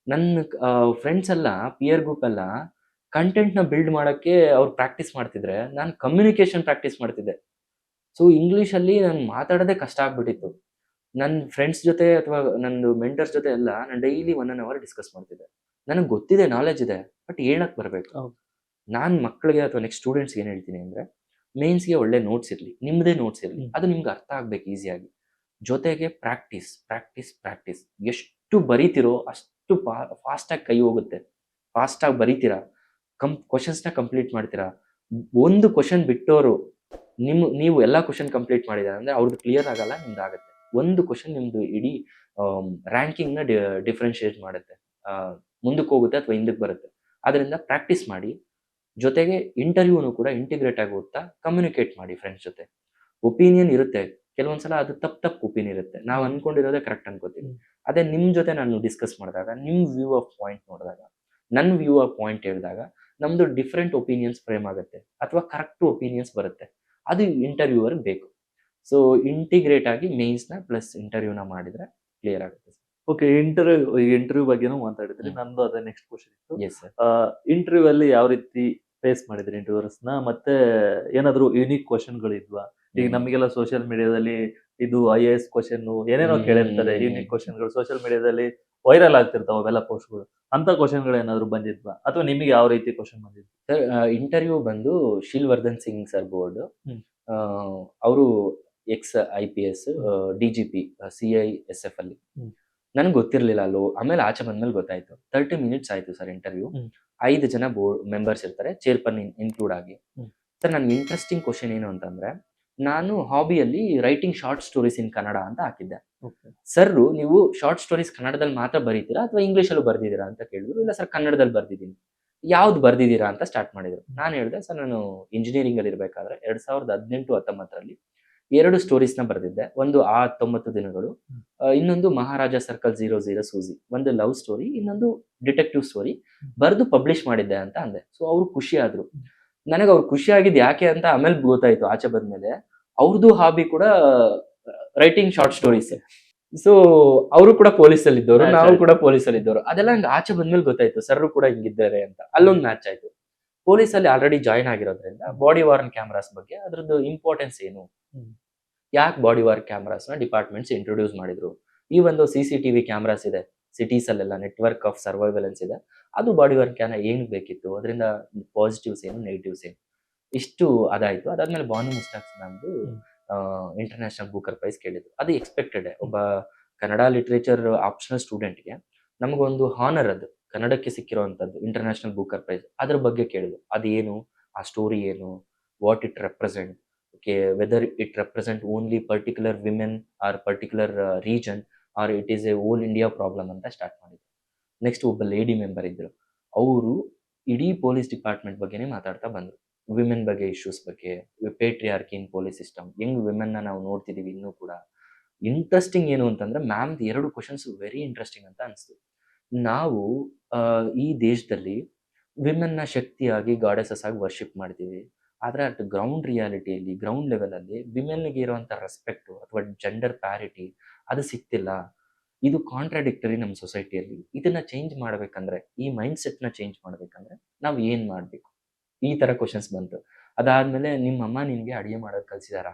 ನನ್ನ ಫ್ರೆಂಡ್ಸ್ ಎಲ್ಲ, ಪಿಯರ್ ಗ್ರೂಪ್ ಎಲ್ಲ ಕಂಟೆಂಟ್ನ ಬಿಲ್ಡ್ ಮಾಡೋಕ್ಕೆ ಅವ್ರು ಪ್ರಾಕ್ಟೀಸ್ ಮಾಡ್ತಿದ್ರೆ, ನಾನು ಕಮ್ಯುನಿಕೇಶನ್ ಪ್ರಾಕ್ಟೀಸ್ ಮಾಡ್ತಿದ್ದೆ. ಸೊ ಇಂಗ್ಲೀಷಲ್ಲಿ ನಾನು ಮಾತಾಡೋದೇ ಕಷ್ಟ ಆಗ್ಬಿಟ್ಟಿತ್ತು. ನನ್ನ ಫ್ರೆಂಡ್ಸ್ ಜೊತೆ ಅಥವಾ ನಂದು ಮೆಂಟರ್ಸ್ ಜೊತೆ ಎಲ್ಲ ನಾನು ಡೈಲಿ 1 hour ಡಿಸ್ಕಸ್ ಮಾಡ್ತಿದ್ದೆ. ನನಗೆ ಗೊತ್ತಿದೆ, ನಾಲೆಜ್ ಇದೆ, ಬಟ್ ಹೇಳಕ್ ಬರಬೇಕು. ನಾನು ಮಕ್ಕಳಿಗೆ ಅಥವಾ ನೆಕ್ಸ್ಟ್ ಸ್ಟೂಡೆಂಟ್ಸ್ಗೆ ಏನು ಹೇಳ್ತೀನಿ ಅಂದರೆ, ಮೇನ್ಸ್ಗೆ ಒಳ್ಳೆ ನೋಟ್ಸ್ ಇರಲಿ, ನಿಮ್ಮದೇ ನೋಟ್ಸ್ ಇರಲಿ, ಅದು ನಿಮ್ಗೆ ಅರ್ಥ ಆಗಬೇಕು ಈಸಿಯಾಗಿ. ಜೊತೆಗೆ ಪ್ರಾಕ್ಟೀಸ್ ಪ್ರಾಕ್ಟೀಸ್ ಪ್ರಾಕ್ಟೀಸ್. ಎಷ್ಟು ಬರೀತಿರೋ ಅಷ್ಟು ಫಾಸ್ಟಾಗಿ ಕೈ ಹೋಗುತ್ತೆ. ಫಾಸ್ಟಾಗಿ ಬರೀತೀರಾ, ಕ್ವಶನ್ಸ್ನ ಕಂಪ್ಲೀಟ್ ಮಾಡ್ತೀರಾ. ಒಂದು ಕ್ವಶನ್ ಬಿಟ್ಟೋರು ನೀವು ಎಲ್ಲ ಕ್ವಶನ್ ಕಂಪ್ಲೀಟ್ ಮಾಡಿದ್ದಾರೆ ಅಂದರೆ ಅವ್ರದ್ದು ಕ್ಲಿಯರ್ ಆಗಲ್ಲ, ನಿಮ್ದು ಆಗುತ್ತೆ. ಒಂದು ಕ್ವಶನ್ ನಿಮ್ಮದು ಇಡೀ ರ್ಯಾಂಕಿಂಗ್ನ ಡಿಫ್ರೆನ್ಶಿಯೇಟ್ ಮಾಡುತ್ತೆ, ಮುಂದಕ್ಕೆ ಹೋಗುತ್ತೆ ಅಥವಾ ಹಿಂದಕ್ಕೆ ಬರುತ್ತೆ. ಅದರಿಂದ ಪ್ರಾಕ್ಟೀಸ್ ಮಾಡಿ. ಜೊತೆಗೆ ಇಂಟರ್ವ್ಯೂನು ಕೂಡ ಇಂಟಿಗ್ರೇಟ್ ಆಗಿ ಓದ್ತಾ ಕಮ್ಯುನಿಕೇಟ್ ಮಾಡಿ ಫ್ರೆಂಡ್ಸ್ ಜೊತೆ. ಒಪಿನಿಯನ್ ಇರುತ್ತೆ, ಕೆಲವೊಂದ್ಸಲ ಅದು ತಪ್ಪು ಒಪಿನಿಯನ್ ಇರುತ್ತೆ, ನಾವು ಅನ್ಕೊಂಡಿರೋದೇ ಕರೆಕ್ಟ್ ಅನ್ಕೋತೀವಿ. ಅದೇ ನಿಮ್ಮ ಜೊತೆ ನಾನು ಡಿಸ್ಕಸ್ ಮಾಡಿದಾಗ, ನಿಮ್ಮ ವ್ಯೂ ಆಫ್ ಪಾಯಿಂಟ್ ನೋಡಿದಾಗ, ನನ್ನ ವ್ಯೂ ಆಫ್ ಪಾಯಿಂಟ್ ಹೇಳಿದಾಗ ನಮ್ದು ಡಿಫ್ರೆಂಟ್ ಒಪಿನಿಯನ್ಸ್ ಫ್ರೇಮ್ ಆಗುತ್ತೆ ಅಥವಾ ಕರೆಕ್ಟ್ ಒಪಿನಿಯನ್ಸ್ ಬರುತ್ತೆ. ಅದು ಇಂಟರ್ವ್ಯೂವರ್ ಬೇಕು. ಸೊ ಇಂಟಿಗ್ರೇಟ್ ಆಗಿ ಮೇನ್ಸ್ನ ಪ್ಲಸ್ ಇಂಟರ್ವ್ಯೂನ ಮಾಡಿದ್ರೆ ಕ್ಲಿಯರ್ ಆಗುತ್ತೆ. ಓಕೆ, ಇಂಟರ್ವ್ಯೂ ಬಗ್ಗೆನೂ ಮಾತಾಡಿದ್ರಿ. ನಂದು ಅದೇ ನೆಕ್ಸ್ಟ್ ಕ್ವಶನ್ ಇತ್ತು. Yes sir. ಇಂಟರ್ವ್ಯೂ ಅಲ್ಲಿ ಯಾವ ರೀತಿ ಫೇಸ್ ಮಾಡಿದ್ರಿ ಇಂಟರ್ವ್ಯೂರ್ಸ್ನ? ಮತ್ತೆ ಏನಾದ್ರು ಯುನಿಕ್ ಕ್ವಶನ್ಗಳು ಇದ್ವಾ? ಈಗ ನಮಗೆಲ್ಲ ಸೋಷಿಯಲ್ ಮೀಡಿಯಾದಲ್ಲಿ ಇದು IAS ಕ್ವಶನ್ ಏನೇನೋ ಕೇಳಿರ್ತಾರೆ, ಯುನಿಕ್ ಕ್ವಶನ್ಗಳು ಸೋಷಿಯಲ್ ಮೀಡಿಯಾದಲ್ಲಿ ವೈರಲ್ ಆಗ್ತಿರ್ತಾವ ಅವೆಲ್ಲ ಪೋಸ್ಟ್ಗಳು. ಅಂತ ಕ್ವಶನ್ಗಳು ಏನಾದ್ರು ಬಂದಿದ್ವಾ ಅಥವಾ ನಿಮಗೆ ಯಾವ ರೀತಿ ಕ್ವಶನ್ ಬಂದಿದ್ದು? ಸರ್, ಇಂಟರ್ವ್ಯೂ ಬಂದು ಶಿಲ್ವರ್ಧನ್ ಸಿಂಗ್ ಸರ್ ಬೋರ್ಡ್. ಅವರು ex-IPS DGP CISF ಅಲ್ಲಿ. ನನಗೆ ಗೊತ್ತಿರಲಿಲ್ಲ ಅಲ್ಲೋ, ಆಮೇಲೆ ಆಚೆ ಬಂದ್ಮೇಲೆ ಗೊತ್ತಾಯ್ತು. 30 minutes ಆಯ್ತು ಸರ್ ಇಂಟರ್ವ್ಯೂ. 5 ಜನ ಬೋರ್ಡ್ ಮೆಂಬರ್ಸ್ ಇರ್ತಾರೆ, ಚೇರ್ಪರ್ಸನ್ ಇನ್ಕ್ಲೂಡ್ ಆಗಿ. ಸರ್, ನನ್ಗೆ ಇಂಟ್ರೆಸ್ಟಿಂಗ್ ಕ್ವಶನ್ ಏನು ಅಂತಂದ್ರೆ, ನಾನು ಹಾಬಿಯಲ್ಲಿ writing short stories in Kannada ಅಂತ ಹಾಕಿದ್ದೆ. ಸರ್, ನೀವು ಶಾರ್ಟ್ ಸ್ಟೋರೀಸ್ ಕನ್ನಡದಲ್ಲಿ ಮಾತ್ರ ಬರೀತೀರಾ ಅಥವಾ ಇಂಗ್ಲೀಷಲ್ಲೂ ಬರ್ದಿದ್ದೀರಾ ಅಂತ ಕೇಳಿದ್ರು. ಇಲ್ಲ ಸರ್, ಕನ್ನಡದಲ್ಲಿ ಬರ್ದಿದ್ದೀನಿ. ಯಾವ್ದು ಬರ್ದಿದ್ದೀರಾ ಅಂತ ಸ್ಟಾರ್ಟ್ ಮಾಡಿದ್ರು. ನಾನು ಹೇಳಿದೆ, ಸರ್ ನಾನು ಇಂಜಿನಿಯರಿಂಗ್ ಅಲ್ಲಿ ಇರಬೇಕಾದ್ರೆ 2018-19 2 ಸ್ಟೋರೀಸ್ನ ಬರೆದಿದ್ದೆ. ಒಂದು ಆ 90 ದಿನಗಳು, ಇನ್ನೊಂದು ಮಹಾರಾಜ ಸರ್ಕಲ್ 00 ಸೂಜಿ. ಒಂದು ಲವ್ ಸ್ಟೋರಿ, ಇನ್ನೊಂದು ಡಿಟೆಕ್ಟಿವ್ ಸ್ಟೋರಿ ಬರೆದು ಪಬ್ಲಿಷ್ ಮಾಡಿದ್ದೆ ಅಂತ ಅಂದೆ. ಸೊ ಅವ್ರು ಖುಷಿ ಆದ್ರು. ನನಗೆ ಅವ್ರು ಖುಷಿ ಆಗಿದ್ದು ಯಾಕೆ ಅಂತ ಆಮೇಲೆ ಗೊತ್ತಾಯ್ತು ಆಚೆ ಬಂದ್ಮೇಲೆ. ಅವ್ರದ್ದು ಹಾಬಿ ಕೂಡ ರೈಟಿಂಗ್ ಶಾರ್ಟ್ ಸ್ಟೋರೀಸ್. ಸೊ ಅವರು ಕೂಡ ಪೊಲೀಸಲ್ಲಿ ಇದ್ದವರು, Match ನಾವು ಆಯ್ತು. ಕೂಡ ಪೊಲೀಸಲ್ಲಿ ಇದ್ದವರು. ಅದೆಲ್ಲ ನಂಗೆ ಆಚೆ ಬಂದ್ಮೇಲೆ ಗೊತ್ತಾಯ್ತು, ಸರ್ ಕೂಡ ಹಿಂಗಿದ್ದಾರೆ ಅಂತ. ಅಲ್ಲೊಂದು ಮ್ಯಾಚ್ ಆಯ್ತು. ಪೊಲೀಸಲ್ಲಿ ಆಲ್ರೆಡಿ ಜಾಯ್ನ್ ಆಗಿರೋದ್ರಿಂದ ಬಾಡಿ ವಾರ್ನ್ ಕ್ಯಾಮ್ರಾಸ್ ಬಗ್ಗೆ ಅದ್ರದ್ದು ಇಂಪಾರ್ಟೆನ್ಸ್ ಏನು, ಯಾಕೆ ಬಾಡಿ ವಾರ್ ಕ್ಯಾಮ್ರಾಸ್ನ ಡಿಪಾರ್ಟ್ಮೆಂಟ್ಸ್ ಇಂಟ್ರೊಡ್ಯೂಸ್ ಮಾಡಿದ್ರು, ಈ ಒಂದು CCTV ಕ್ಯಾಮ್ರಾಸ್ ಇದೆ ಸಿಟೀಸ್ ಅಲ್ಲೆಲ್ಲ, ನೆಟ್ವರ್ಕ್ ಆಫ್ ಸರ್ವೈಲೆನ್ಸ್ ಇದೆ, ಅದು ಬಾಡಿ ವಾರ್ ಕ್ಯಾಮ್ರಾ ಏನು ಬೇಕಿತ್ತು, ಅದರಿಂದ ಪಾಸಿಟಿವ್ಸ್ ಏನು ನೆಗೆಟಿವ್ಸ್ ಏನು, ಇಷ್ಟು ಅದಾಯ್ತು. ಅದಾದ್ಮೇಲೆ ಬಾನು ಮುಸ್ತಾಕ್ ನಮ್ದು ಇಂಟರ್ನ್ಯಾಷನಲ್ ಬೂಕರ್ ಪ್ರೈಸ್ ಕೇಳಿದ್ರು. ಅದು ಎಕ್ಸ್ಪೆಕ್ಟೆಡ್. ಒಬ್ಬ ಕನ್ನಡ ಲಿಟ್ರೇಚರ್ ಆಪ್ಷನಲ್ ಸ್ಟೂಡೆಂಟ್ಗೆ ನಮಗೊಂದು ಹಾನರ್, ಅದು ಕನ್ನಡಕ್ಕೆ ಸಿಕ್ಕಿರುವಂಥದ್ದು ಇಂಟರ್ನ್ಯಾಷನಲ್ ಬೂಕರ್ ಪ್ರೈಸ್. ಅದ್ರ ಬಗ್ಗೆ ಕೇಳಿದ್ರು. ಅದೇನು, ಆ ಸ್ಟೋರಿ ಏನು, what it represent, okay, whether it represent only particular women or particular region or it is a all India problem ಅಂತ ಸ್ಟಾರ್ಟ್ ಮಾಡಿದ್ರು. ನೆಕ್ಸ್ಟ್ ಒಬ್ಬ ಲೇಡಿ ಮೆಂಬರ್ ಇದ್ರು. ಅವರು ಇಡೀ ಪೊಲೀಸ್ ಡಿಪಾರ್ಟ್ಮೆಂಟ್ ಬಗ್ಗೆನೇ ಮಾತಾಡ್ತಾ ಬಂದರು. ವಿಮೆನ್ ಬಗ್ಗೆ, ಇಶ್ಯೂಸ್ ಬಗ್ಗೆ, ಪೇಟ್ರಿಯಾರ್ಕಿ ಇನ್ ಪೊಲೀಸ್ ಸಿಸ್ಟಮ್, ಹೆಂಗ್ ವಿಮೆನ್ನ ನಾವು ನೋಡ್ತಿದೀವಿ ಇನ್ನೂ ಕೂಡ. ಇಂಟ್ರೆಸ್ಟಿಂಗ್ ಏನು ಅಂತಂದ್ರೆ ಮ್ಯಾಮ್ದು 2 ಕ್ವಶನ್ಸ್ ವೆರಿ ಇಂಟ್ರೆಸ್ಟಿಂಗ್ ಅಂತ ಅನಿಸ್ತು. ನಾವು ಈ ದೇಶದಲ್ಲಿ ವಿಮೆನ್ನ ಶಕ್ತಿಯಾಗಿ ಗಾಡೆಸಸ್ ಆಗಿ ವರ್ಷಿಪ್ ಮಾಡ್ತೀವಿ. ಆದರೆ ಅಟ್ ಗ್ರೌಂಡ್ ರಿಯಾಲಿಟಿಯಲ್ಲಿ, ಗ್ರೌಂಡ್ ಲೆವೆಲಲ್ಲಿ ವಿಮೆನ್ಗೆ ಇರುವಂಥ ರೆಸ್ಪೆಕ್ಟು ಅಥವಾ ಜೆಂಡರ್ ಪ್ಯಾರಿಟಿ ಅದು ಸಿಗ್ತಿಲ್ಲ. ಇದು ಕಾಂಟ್ರಾಡಿಕ್ಟರಿ ನಮ್ಮ ಸೊಸೈಟಿಯಲ್ಲಿ. ಇದನ್ನ ಚೇಂಜ್ ಮಾಡ್ಬೇಕಂದ್ರೆ, ಈ ಮೈಂಡ್ ಸೆಟ್ನ ಚೇಂಜ್ ಮಾಡ್ಬೇಕಂದ್ರೆ ನಾವು ಏನು ಮಾಡಬೇಕು, ಈ ಥರ ಕ್ವಶನ್ಸ್ ಬಂತು. ಅದಾದ್ಮೇಲೆ ನಿಮ್ಮಮ್ಮ ನಿನಗೆ ಅಡುಗೆ ಮಾಡೋದು ಕಲಿಸಿದಾರ,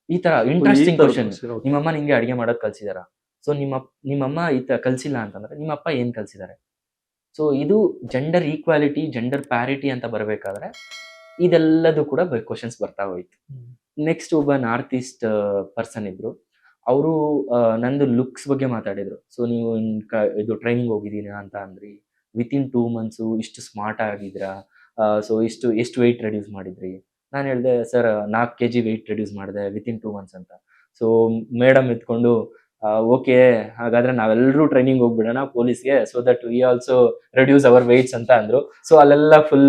ಈ ಥರ ಇಂಟ್ರೆಸ್ಟಿಂಗ್ ಕ್ವಶನ್. ನಿಮ್ಮಮ್ಮ ನಿಂಗೆ ಅಡುಗೆ ಮಾಡೋದು ಕಲಿಸಿದಾರ. ಸೊ ನಿಮ್ಮಮ್ಮ ಈ ಥರ ಕಲಿಸಿಲ್ಲ ಅಂತಂದ್ರೆ ನಿಮ್ಮಪ್ಪ ಏನು ಕಲಿಸಿದ್ದಾರೆ. ಸೊ ಇದು ಜೆಂಡರ್ ಈಕ್ವಾಲಿಟಿ, ಜೆಂಡರ್ ಪ್ಯಾರಿಟಿ ಅಂತ ಬರಬೇಕಾದ್ರೆ ಇದೆಲ್ಲದೂ ಕೂಡ ಕ್ವಶನ್ಸ್ ಬರ್ತಾ ಹೋಯ್ತು. ನೆಕ್ಸ್ಟ್ ಒಬ್ಬ ನಾರ್ತ್ ಈಸ್ಟ್ ಪರ್ಸನ್ ಇದ್ರು. ಅವರು ನಂದು ಲುಕ್ಸ್ ಬಗ್ಗೆ ಮಾತಾಡಿದ್ರು. ಸೊ ನೀವು ಇದು ಟ್ರೈನಿಂಗ್ ಹೋಗಿದ್ದೀರಾ ಅಂತ ಅಂದ್ರಿ, ವಿತಿನ್ 2 months ಇಷ್ಟು ಸ್ಮಾರ್ಟ್ ಆಗಿದ್ರಾ, ಸೊ ಎಷ್ಟು ವೆಯ್ಟ್ ರೆಡ್ಯೂಸ್ ಮಾಡಿದ್ರಿ. ನಾನು ಹೇಳಿದೆ, ಸರ್ 4 kg ವೆಯ್ಟ್ ರೆಡ್ಯೂಸ್ ಮಾಡಿದೆ ವಿತಿನ್ 2 months ಅಂತ. ಸೊ ಮೇಡಮ್ ಎತ್ಕೊಂಡು, ಓಕೆ, ಹಾಗಾದ್ರೆ ನಾವೆಲ್ಲರೂ ಟ್ರೈನಿಂಗ್ ಹೋಗ್ಬಿಡೋಣ ಪೊಲೀಸ್ಗೆ, so that we also reduce our weights ಅಂತ ಅಂದ್ರು. ಸೊ ಅಲ್ಲೆಲ್ಲ ಫುಲ್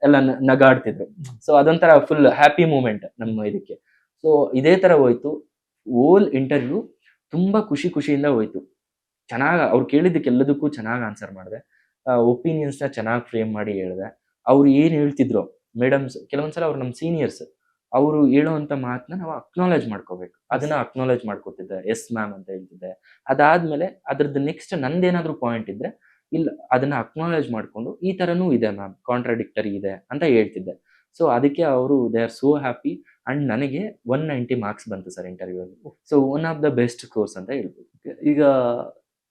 ಎಲ್ಲ ನಗಾಡ್ತಿದ್ರು. ಸೊ ಅದೊಂಥರ ಫುಲ್ ಹ್ಯಾಪಿ ಮೂಮೆಂಟ್ ನಮ್ಮ ಇದಕ್ಕೆ. ಸೊ ಇದೇ ತರ ಹೋಯ್ತು. ಓಲ್ ಇಂಟರ್ವ್ಯೂ ತುಂಬಾ ಖುಷಿಯಿಂದ ಹೋಯ್ತು. ಚೆನ್ನಾಗಿ ಅವ್ರು ಕೇಳಿದ್ದಕ್ಕೆಲ್ಲದಕ್ಕೂ ಚೆನ್ನಾಗಿ ಆನ್ಸರ್ ಮಾಡಿದೆ. ಒಪಿನಿಯನ್ಸ್ನ ಚೆನ್ನಾಗಿ ಫ್ರೇಮ್ ಮಾಡಿ ಹೇಳಿದೆ. ಅವ್ರು ಏನು ಹೇಳ್ತಿದ್ರು ಮೇಡಮ್ಸ್, ಕೆಲವೊಂದ್ಸಲ ಅವ್ರು ನಮ್ಮ ಸೀನಿಯರ್ಸ್, ಅವರು ಹೇಳೋವಂಥ ಮಾತನ್ನ ನಾವು ಅಕ್ನಾಲೇಜ್ ಮಾಡ್ಕೋಬೇಕು. ಅದನ್ನ ಅಕ್ನಾಲೇಜ್ ಮಾಡ್ಕೋತಿದ್ದೆ, ಎಸ್ ಮ್ಯಾಮ್ ಅಂತ ಹೇಳ್ತಿದ್ದೆ. ಅದಾದ್ಮೇಲೆ ಅದ್ರದ್ದು ನೆಕ್ಸ್ಟ್ ನಂದೇನಾದ್ರೂ ಪಾಯಿಂಟ್ ಇದ್ರೆ, ಇಲ್ಲ ಅದನ್ನ ಅಕ್ನಾಲೇಜ್ ಮಾಡ್ಕೊಂಡು ಈ ಥರನೂ ಇದೆ ಮ್ಯಾಮ್, ಕಾಂಟ್ರಾಡಿಕ್ಟರಿ ಇದೆ ಅಂತ ಹೇಳ್ತಿದ್ದೆ. ಸೊ ಅದಕ್ಕೆ ಅವರು they are so happy. And ನನಗೆ 190 ಮಾರ್ಕ್ಸ್ ಬಂತು ಸರ್ ಇಂಟರ್ವ್ಯೂ ಅಲ್ಲಿ. So one of the best course ಅಂತ ಹೇಳ್ಬೋದು.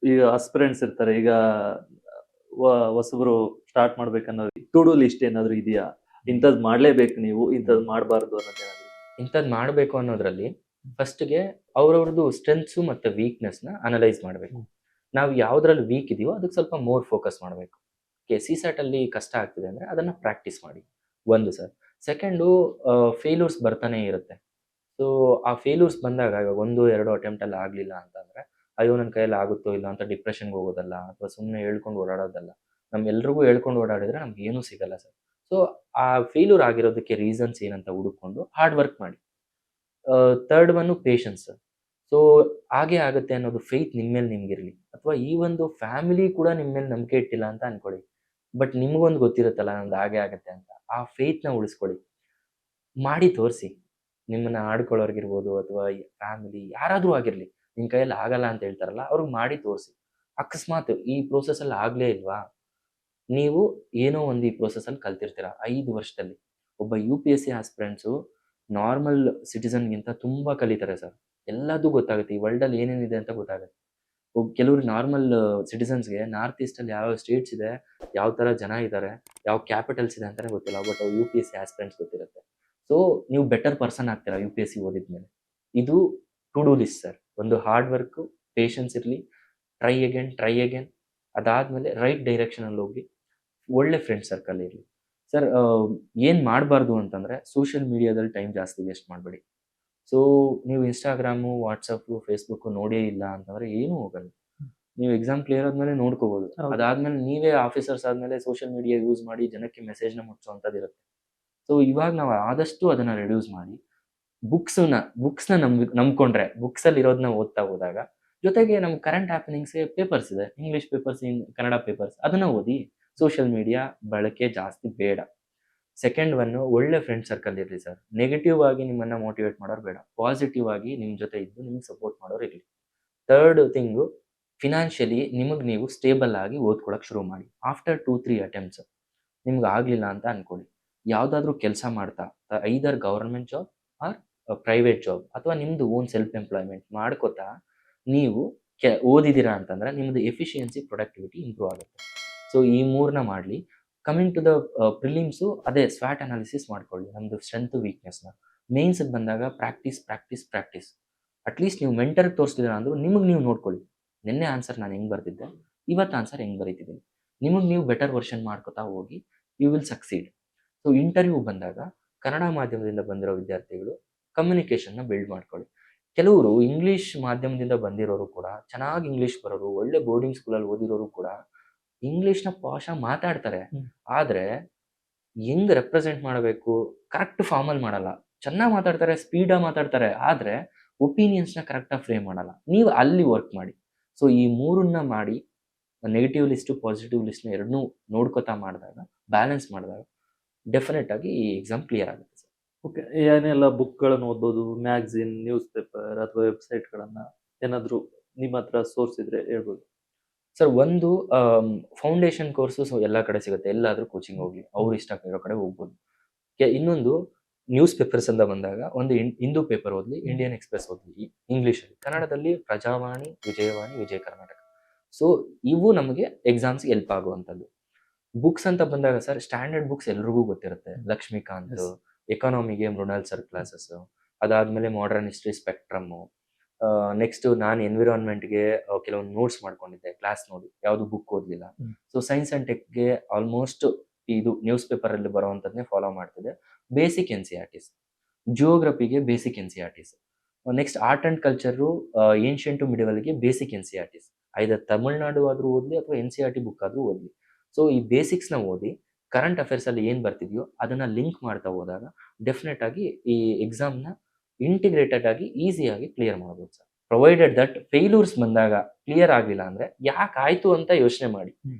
ಈಗ ಅಸ್ಪಿರೆಂಟ್ಸ್ ಇರ್ತಾರೆ, ಈಗ ಹೊಸಬ್ರು ಸ್ಟಾರ್ಟ್ ಮಾಡ್ಬೇಕನ್ನೋ ಟು ಡೂ ಲಿಸ್ಟ್ ಏನಾದ್ರು ಇದೆಯಾ? ಇಂಥದ್ದು ಮಾಡ್ಲೇಬೇಕು ನೀವು, ಇಂಥದ್ದು ಮಾಡಬಾರ್ದು ಅನ್ನೋದೇನಾದ್ರು? ಇಂಥದ್ದು ಮಾಡಬೇಕು ಅನ್ನೋದ್ರಲ್ಲಿ ಫಸ್ಟ್ಗೆ ಅವ್ರವ್ರದ್ದು ಸ್ಟ್ರೆಂತ್ಸು ಮತ್ತು ವೀಕ್ನೆಸ್ನ ಅನಲೈಸ್ ಮಾಡಬೇಕು. ನಾವು ಯಾವುದ್ರಲ್ಲಿ ವೀಕ್ ಇದೆಯೋ ಅದಕ್ಕೆ ಸ್ವಲ್ಪ ಮೋರ್ ಫೋಕಸ್ ಮಾಡಬೇಕು. CSAT ಅಲ್ಲಿ ಕಷ್ಟ ಆಗ್ತಿದೆ ಅಂದರೆ ಅದನ್ನು ಪ್ರಾಕ್ಟೀಸ್ ಮಾಡಿ, ಒಂದು ಸರ್. ಸೆಕೆಂಡು, ಫೇಲ್ಯೂರ್ಸ್ ಬರ್ತಾನೆ ಇರುತ್ತೆ. ಸೊ ಆ ಫೇಲ್ಯೂರ್ಸ್ ಬಂದಾಗ ಇವಾಗ 1-2 ಅಟೆಂಪ್ಟಲ್ಲಿ ಆಗಲಿಲ್ಲ ಅಂತಂದರೆ, ಅಯ್ಯೋ ನನ್ನ ಕೈಯಲ್ಲಿ ಆಗುತ್ತೋ ಇಲ್ಲ ಅಂತ ಡಿಪ್ರೆಷನ್ಗೆ ಹೋಗೋದಲ್ಲ, ಅಥವಾ ಸುಮ್ಮನೆ ಹೇಳ್ಕೊಂಡು ಓಡಾಡೋದಲ್ಲ. ನಮ್ಮೆಲ್ರಿಗೂ ಹೇಳ್ಕೊಂಡು ಓಡಾಡಿದ್ರೆ ನಮ್ಗೆ ಏನೂ ಸಿಗಲ್ಲ ಸರ್. ಸೊ ಆ ಫೇಲ್ಯೂರ್ ಆಗಿರೋದಕ್ಕೆ ರೀಸನ್ಸ್ ಏನಂತ ಹುಡುಕೊಂಡು ಹಾರ್ಡ್ ವರ್ಕ್ ಮಾಡಿ. Third one patience. ಸೊ ಹಾಗೆ ಆಗುತ್ತೆ ಅನ್ನೋದು ಫೇತ್ ನಿಮ್ಮ ಮೇಲೆ ನಿಮ್ಗಿರಲಿ, ಅಥವಾ ಈ ಒಂದು ಫ್ಯಾಮಿಲಿ ಕೂಡ ನಿಮ್ಮ ಮೇಲೆ ನಂಬಿಕೆ ಇಟ್ಟಿಲ್ಲ ಅಂತ ಅನ್ಕೊಳ್ಳಿ, ಬಟ್ ನಿಮಗೊಂದು ಗೊತ್ತಿರುತ್ತಲ್ಲ ನಮ್ದು ಹಾಗೆ ಆಗುತ್ತೆ ಅಂತ. ಆ ಫೇತ್ನ ಉಳಿಸ್ಕೊಳ್ಳಿ, ಮಾಡಿ ತೋರಿಸಿ. ನಿಮ್ಮನ್ನ ಆಡ್ಕೊಳ್ಳೋರ್ಗಿರ್ಬೋದು ಅಥವಾ ಫ್ಯಾಮಿಲಿ ಯಾರಾದರೂ ಆಗಿರಲಿ, ನಿಮ್ಮ ಕೈಯಲ್ಲಿ ಆಗಲ್ಲ ಅಂತ ಹೇಳ್ತಾರಲ್ಲ, ಅವ್ರಿಗೆ ಮಾಡಿ ತೋರಿಸಿ. ಅಕಸ್ಮಾತ್ ಈ ಪ್ರೋಸೆಸ್ಸಲ್ಲಿ ಆಗಲೇ ಇಲ್ವಾ, ನೀವು ಏನೋ ಒಂದು ಈ ಪ್ರೋಸೆಸ್ಸಲ್ಲಿ ಕಲ್ತಿರ್ತೀರ 5 ವರ್ಷದಲ್ಲಿ. ಒಬ್ಬ UPSC ಆಸ್ಪಿರೆಂಟ್ಸು ನಾರ್ಮಲ್ ಸಿಟಿಸನ್ಗಿಂತ ತುಂಬ ಕಲಿತಾರೆ ಸರ್. ಎಲ್ಲದೂ ಗೊತ್ತಾಗುತ್ತೆ, ಈ ವರ್ಲ್ಡಲ್ಲಿ ಏನೇನಿದೆ ಅಂತ ಗೊತ್ತಾಗುತ್ತೆ. ಕೆಲವರು ನಾರ್ಮಲ್ ಸಿಟಿಸನ್ಸ್ಗೆ ನಾರ್ತ್ ಈಸ್ಟಲ್ಲಿ ಯಾವ ಸ್ಟೇಟ್ಸ್ ಇದೆ, ಯಾವ ಥರ ಜನ ಇದ್ದಾರೆ, ಯಾವ ಕ್ಯಾಪಿಟಲ್ಸ್ ಇದೆ ಅಂತಲೇ ಗೊತ್ತಿಲ್ಲ. ಬಟ್ UPSC ಆಸ್ಪಿರೆಂಟ್ಸ್ ಗೊತ್ತಿರುತ್ತೆ. ಸೊ ನೀವು ಬೆಟರ್ ಪರ್ಸನ್ ಆಗ್ತೀರಾ UPSC ಓದಿದ್ಮೇಲೆ. ಇದು ಟು ಡೂ ಲಿಸ್ಟ್ ಸರ್. ಒಂದು ಹಾರ್ಡ್ ವರ್ಕು, ಪೇಷನ್ಸ್ ಇರಲಿ, ಟ್ರೈ ಅಗೇನ್. ಅದಾದಮೇಲೆ ರೈಟ್ ಡೈರೆಕ್ಷನಲ್ಲಿ ಹೋಗಿ, ಒಳ್ಳೆ ಫ್ರೆಂಡ್ ಸರ್ಕಲ್ ಇರಲಿ ಸರ್. ಏನು ಮಾಡಬಾರ್ದು ಅಂತಂದರೆ, ಸೋಷಿಯಲ್ ಮೀಡಿಯಾದಲ್ಲಿ ಟೈಮ್ ಜಾಸ್ತಿ ವೇಸ್ಟ್ ಮಾಡಬೇಡಿ. ಸೊ ನೀವು ಇನ್ಸ್ಟಾಗ್ರಾಮು, ವಾಟ್ಸಪ್ಪು, ಫೇಸ್ಬುಕ್ಕು ನೋಡೇ ಇಲ್ಲ ಅಂತಂದರೆ ಏನೂ ಹೋಗಲ್ಲ. ನೀವು ಎಕ್ಸಾಮ್ ಕ್ಲಿಯರ್ ಆದಮೇಲೆ ನೋಡ್ಕೋಬೋದು. ಅದಾದಮೇಲೆ ನೀವೇ ಆಫೀಸರ್ಸ್ ಆದಮೇಲೆ ಸೋಷಿಯಲ್ ಮೀಡಿಯಾ ಯೂಸ್ ಮಾಡಿ ಜನಕ್ಕೆ ಮೆಸೇಜ್ನ ಮುಟ್ಟಿಸೋವಂಥದ್ದು ಇರುತ್ತೆ. ಸೊ ಇವಾಗ ನಾವು ಆದಷ್ಟು ಅದನ್ನು ರೆಡ್ಯೂಸ್ ಮಾಡಿ ಬುಕ್ಸ್ನ ನಂಬ್ಕೊಂಡ್ರೆ ಬುಕ್ಸಲ್ಲಿ ಇರೋದನ್ನ ಓದ್ತಾ ಹೋದಾಗ ಜೊತೆಗೆ ನಮ್ಮ ಕರೆಂಟ್ ಹ್ಯಾಪನಿಂಗ್ಸ್ ಪೇಪರ್ಸ್ ಇದೆ, ಇಂಗ್ಲಿಷ್ ಪೇಪರ್ಸ್, ಕನ್ನಡ ಪೇಪರ್ಸ್, ಅದನ್ನ ಓದಿ. ಸೋಷಿಯಲ್ ಮೀಡಿಯಾ ಬಳಕೆ ಜಾಸ್ತಿ ಬೇಡ. ಸೆಕೆಂಡ್ ಒನ್, ಒಳ್ಳೆ ಫ್ರೆಂಡ್ ಸರ್ಕಲ್ ಇರಲಿ ಸರ್. ನೆಗೆಟಿವ್ ಆಗಿ ನಿಮ್ಮನ್ನ ಮೋಟಿವೇಟ್ ಮಾಡೋರು ಬೇಡ, ಪಾಸಿಟಿವ್ ಆಗಿ ನಿಮ್ಮ ಜೊತೆ ಇದ್ದು ನಿಮ್ಗೆ ಸಪೋರ್ಟ್ ಮಾಡೋರು ಇರಲಿ. ಥರ್ಡ್ ಥಿಂಗು, ಫಿನಾನ್ಷಿಯಲಿ ನಿಮಗೆ ನೀವು ಸ್ಟೇಬಲ್ ಆಗಿ ಓದ್ಕೊಳಕ್ ಶುರು ಮಾಡಿ. ಆಫ್ಟರ್ 2-3 ಅಟೆಂಪ್ಟ್ಸ್ ನಿಮ್ಗೆ ಆಗ್ಲಿಲ್ಲ ಅಂತ ಅನ್ಕೊಳ್ಳಿ, ಯಾವುದಾದ್ರೂ ಕೆಲಸ ಮಾಡ್ತಾ either government job or private job ಅಥವಾ ನಿಮ್ದು ಓನ್ ಸೆಲ್ಫ್ ಎಂಪ್ಲಾಯ್ಮೆಂಟ್ ಮಾಡ್ಕೋತಾ ನೀವು ಓದಿದ್ದೀರಾ ಅಂತಂದ್ರೆ ನಿಮ್ದು ಎಫಿಷಿಯನ್ಸಿ, ಪ್ರೊಡಕ್ಟಿವಿಟಿ ಇಂಪ್ರೂವ್ ಆಗುತ್ತೆ. ಸೊ ಈ ಮೂರನ್ನ ಮಾಡಲಿ. ಕಮಿಂಗ್ ಟು ದ ಪ್ರಿಲಿಮ್ಸು, ಅದೇ ಸ್ವಾಟ್ ಅನಾಲಿಸಿಸ್ ಮಾಡ್ಕೊಳ್ಳಿ, ನಮ್ಮದು ಸ್ಟ್ರೆಂತ್ ವೀಕ್ನೆಸ್ನ. ಮೇನ್ಸ್ಗೆ ಬಂದಾಗ ಪ್ರಾಕ್ಟೀಸ್ ಪ್ರಾಕ್ಟೀಸ್ ಪ್ರಾಕ್ಟೀಸ್. ಅಟ್ಲೀಸ್ಟ್ ನೀವು ಮೆಂಟರ್ಗೆ ತೋರಿಸ್ಲಿಲ್ಲ ಅಂದರೂ ನಿಮಗೆ ನೀವು ನೋಡ್ಕೊಳ್ಳಿ, ನಿನ್ನೆ ಆನ್ಸರ್ ನಾನು ಹೆಂಗೆ ಬರ್ತಿದ್ದೆ, ಇವತ್ತು ಆನ್ಸರ್ ಹೆಂಗೆ ಬರೀತಿದ್ದೀನಿ. ನಿಮಗೆ ನೀವು ಬೆಟರ್ ವರ್ಷನ್ ಮಾಡ್ಕೋತಾ ಹೋಗಿ, you will succeed. So interview ಬಂದಾಗ ಕನ್ನಡ ಮಾಧ್ಯಮದಿಂದ ಬಂದಿರೋ ವಿದ್ಯಾರ್ಥಿಗಳು ಕಮ್ಯುನಿಕೇಷನ್ನ ಬಿಲ್ಡ್ ಮಾಡ್ಕೊಳ್ಳಿ. ಕೆಲವರು ಇಂಗ್ಲೀಷ್ ಮಾಧ್ಯಮದಿಂದ ಬಂದಿರೋರು ಕೂಡ, ಚೆನ್ನಾಗಿ ಇಂಗ್ಲೀಷ್ ಬರೋರು, ಒಳ್ಳೆ ಬೋರ್ಡಿಂಗ್ ಸ್ಕೂಲಲ್ಲಿ ಓದಿರೋರು ಕೂಡ ಇಂಗ್ಲೀಷ್ನ ಪಾಷಾಗಿ ಮಾತಾಡ್ತಾರೆ. ಆದರೆ ಹೆಂಗ್ ರೆಪ್ರೆಸೆಂಟ್ ಮಾಡಬೇಕು ಕರೆಕ್ಟ್ ಫಾರ್ಮಲ್ಲಿ ಮಾಡಲ್ಲ. ಚೆನ್ನಾಗಿ ಮಾತಾಡ್ತಾರೆ, ಸ್ಪೀಡಾಗಿ ಮಾತಾಡ್ತಾರೆ, ಆದರೆ ಒಪಿನಿಯನ್ಸ್ನ ಕರೆಕ್ಟಾಗಿ ಫ್ರೇಮ್ ಮಾಡಲ್ಲ. ನೀವು ಅಲ್ಲಿ ವರ್ಕ್ ಮಾಡಿ. ಸೊ ಈ ಮೂರನ್ನ ಮಾಡಿ, ನೆಗೆಟಿವ್ ಲಿಸ್ಟು ಪಾಸಿಟಿವ್ ಲಿಸ್ಟ್ನ ಎರಡನ್ನೂ ನೋಡ್ಕೋತಾ ಮಾಡಿದಾಗ, ಬ್ಯಾಲೆನ್ಸ್ ಮಾಡಿದಾಗ ಡೆಫಿನೆಟ್ ಆಗಿ ಈ ಎಕ್ಸಾಮ್ ಕ್ಲಿಯರ್ ಆಗುತ್ತೆ ಸರ್. ಓಕೆ, ಏನೆಲ್ಲ ಬುಕ್ಗಳನ್ನು ಓದ್ಬೋದು, ಮ್ಯಾಗ್ಝಿನ್, ನ್ಯೂಸ್ ಪೇಪರ್ ಅಥವಾ ವೆಬ್ಸೈಟ್ಗಳನ್ನು ಏನಾದರೂ ನಿಮ್ಮ ಹತ್ರ ಸೋರ್ಸ್ ಇದ್ರೆ ಹೇಳ್ಬೋದು. ಸರ್, ಒಂದು ಫೌಂಡೇಶನ್ ಕೋರ್ಸು ಎಲ್ಲ ಕಡೆ ಸಿಗುತ್ತೆ, ಎಲ್ಲಾದರೂ ಕೋಚಿಂಗ್ ಹೋಗ್ಲಿ, ಅವ್ರು ಇಷ್ಟ ಇರೋ ಕಡೆ ಹೋಗ್ಬೋದು. ಇನ್ನೊಂದು ನ್ಯೂಸ್ ಪೇಪರ್ಸ್ ಅಂತ ಬಂದಾಗ ಒಂದು ಹಿಂದೂ ಪೇಪರ್ ಓದಲಿ, ಇಂಡಿಯನ್ ಎಕ್ಸ್ಪ್ರೆಸ್ ಓದಲಿ ಇಂಗ್ಲೀಷಲ್ಲಿ, ಕನ್ನಡದಲ್ಲಿ ಪ್ರಜಾವಾಣಿ, ವಿಜಯವಾಣಿ, ವಿಜಯ ಕರ್ನಾಟಕ. ಸೊ ಇವು ನಮಗೆ ಎಕ್ಸಾಮ್ಸ್ಗೆ ಹೆಲ್ಪ್ ಆಗುವಂಥದ್ದು. ಬುಕ್ಸ್ ಅಂತ ಬಂದಾಗ ಸರ್, ಸ್ಟ್ಯಾಂಡರ್ಡ್ ಬುಕ್ಸ್ ಎಲ್ರಿಗೂ ಗೊತ್ತಿರುತ್ತೆ. ಲಕ್ಷ್ಮೀಕಾಂತ್, ಎಕಾನಮಿಗೆ ಮೃಣಾಲ್ ಸರ್ ಕ್ಲಾಸಸ್, ಅದಾದಮೇಲೆ ಮಾಡರ್ನ್ ಹಿಸ್ಟ್ರಿ ಸ್ಪೆಕ್ಟ್ರಮ್ಮು. ನೆಕ್ಸ್ಟ್ ನಾನು ಎನ್ವಿರಾನ್ಮೆಂಟ್ಗೆ ಕೆಲವೊಂದು ನೋಟ್ಸ್ ಮಾಡ್ಕೊಂಡಿದ್ದೆ ಕ್ಲಾಸ್ ನೋಡಿ, ಯಾವುದು ಬುಕ್ ಓದಲಿಲ್ಲ. ಸೊ ಸೈನ್ಸ್ ಆ್ಯಂಡ್ ಟೆಕ್ಗೆ ಆಲ್ಮೋಸ್ಟ್ ಇದು ನ್ಯೂಸ್ ಪೇಪರಲ್ಲಿ ಬರೋವಂಥದ್ದನ್ನೇ ಫಾಲೋ ಮಾಡ್ತಿದ್ದೆ. ಬೇಸಿಕ್ NCERTs, ಜಿಯೋಗ್ರಫಿಗೆ basic NCERTs, next art and culture, ancient to ಮಿಡಿವಲ್ಗೆ ಬೇಸಿಕ್ NCERTs. ಐದರ್ ತಮಿಳ್ನಾಡು ಆದರೂ ಓದಲಿ ಅಥವಾ NCERT ಬುಕ್ ಆದರೂ ಓದಲಿ. ಸೊ ಈ ಬೇಸಿಕ್ಸ್ನ ಓದಿ ಕರೆಂಟ್ ಅಫೇರ್ಸಲ್ಲಿ ಏನು ಬರ್ತಿದೆಯೋ ಅದನ್ನು ಲಿಂಕ್ ಮಾಡ್ತಾ ಹೋದಾಗ ಡೆಫಿನೆಟ್ ಆಗಿ ಈ ಎಕ್ಸಾಮ್ನ ಇಂಟಿಗ್ರೇಟೆಡ್ ಆಗಿ ಈಸಿಯಾಗಿ ಕ್ಲಿಯರ್ ಮಾಡ್ಬೋದು ಸರ್. ಪ್ರೊವೈಡೆಡ್ ದಟ್ ಫೇಲ್ಯೂರ್ಸ್ ಬಂದಾಗ ಕ್ಲಿಯರ್ ಆಗಲಿಲ್ಲ ಅಂದರೆ ಯಾಕಾಯ್ತು ಅಂತ ಯೋಚನೆ ಮಾಡಿ,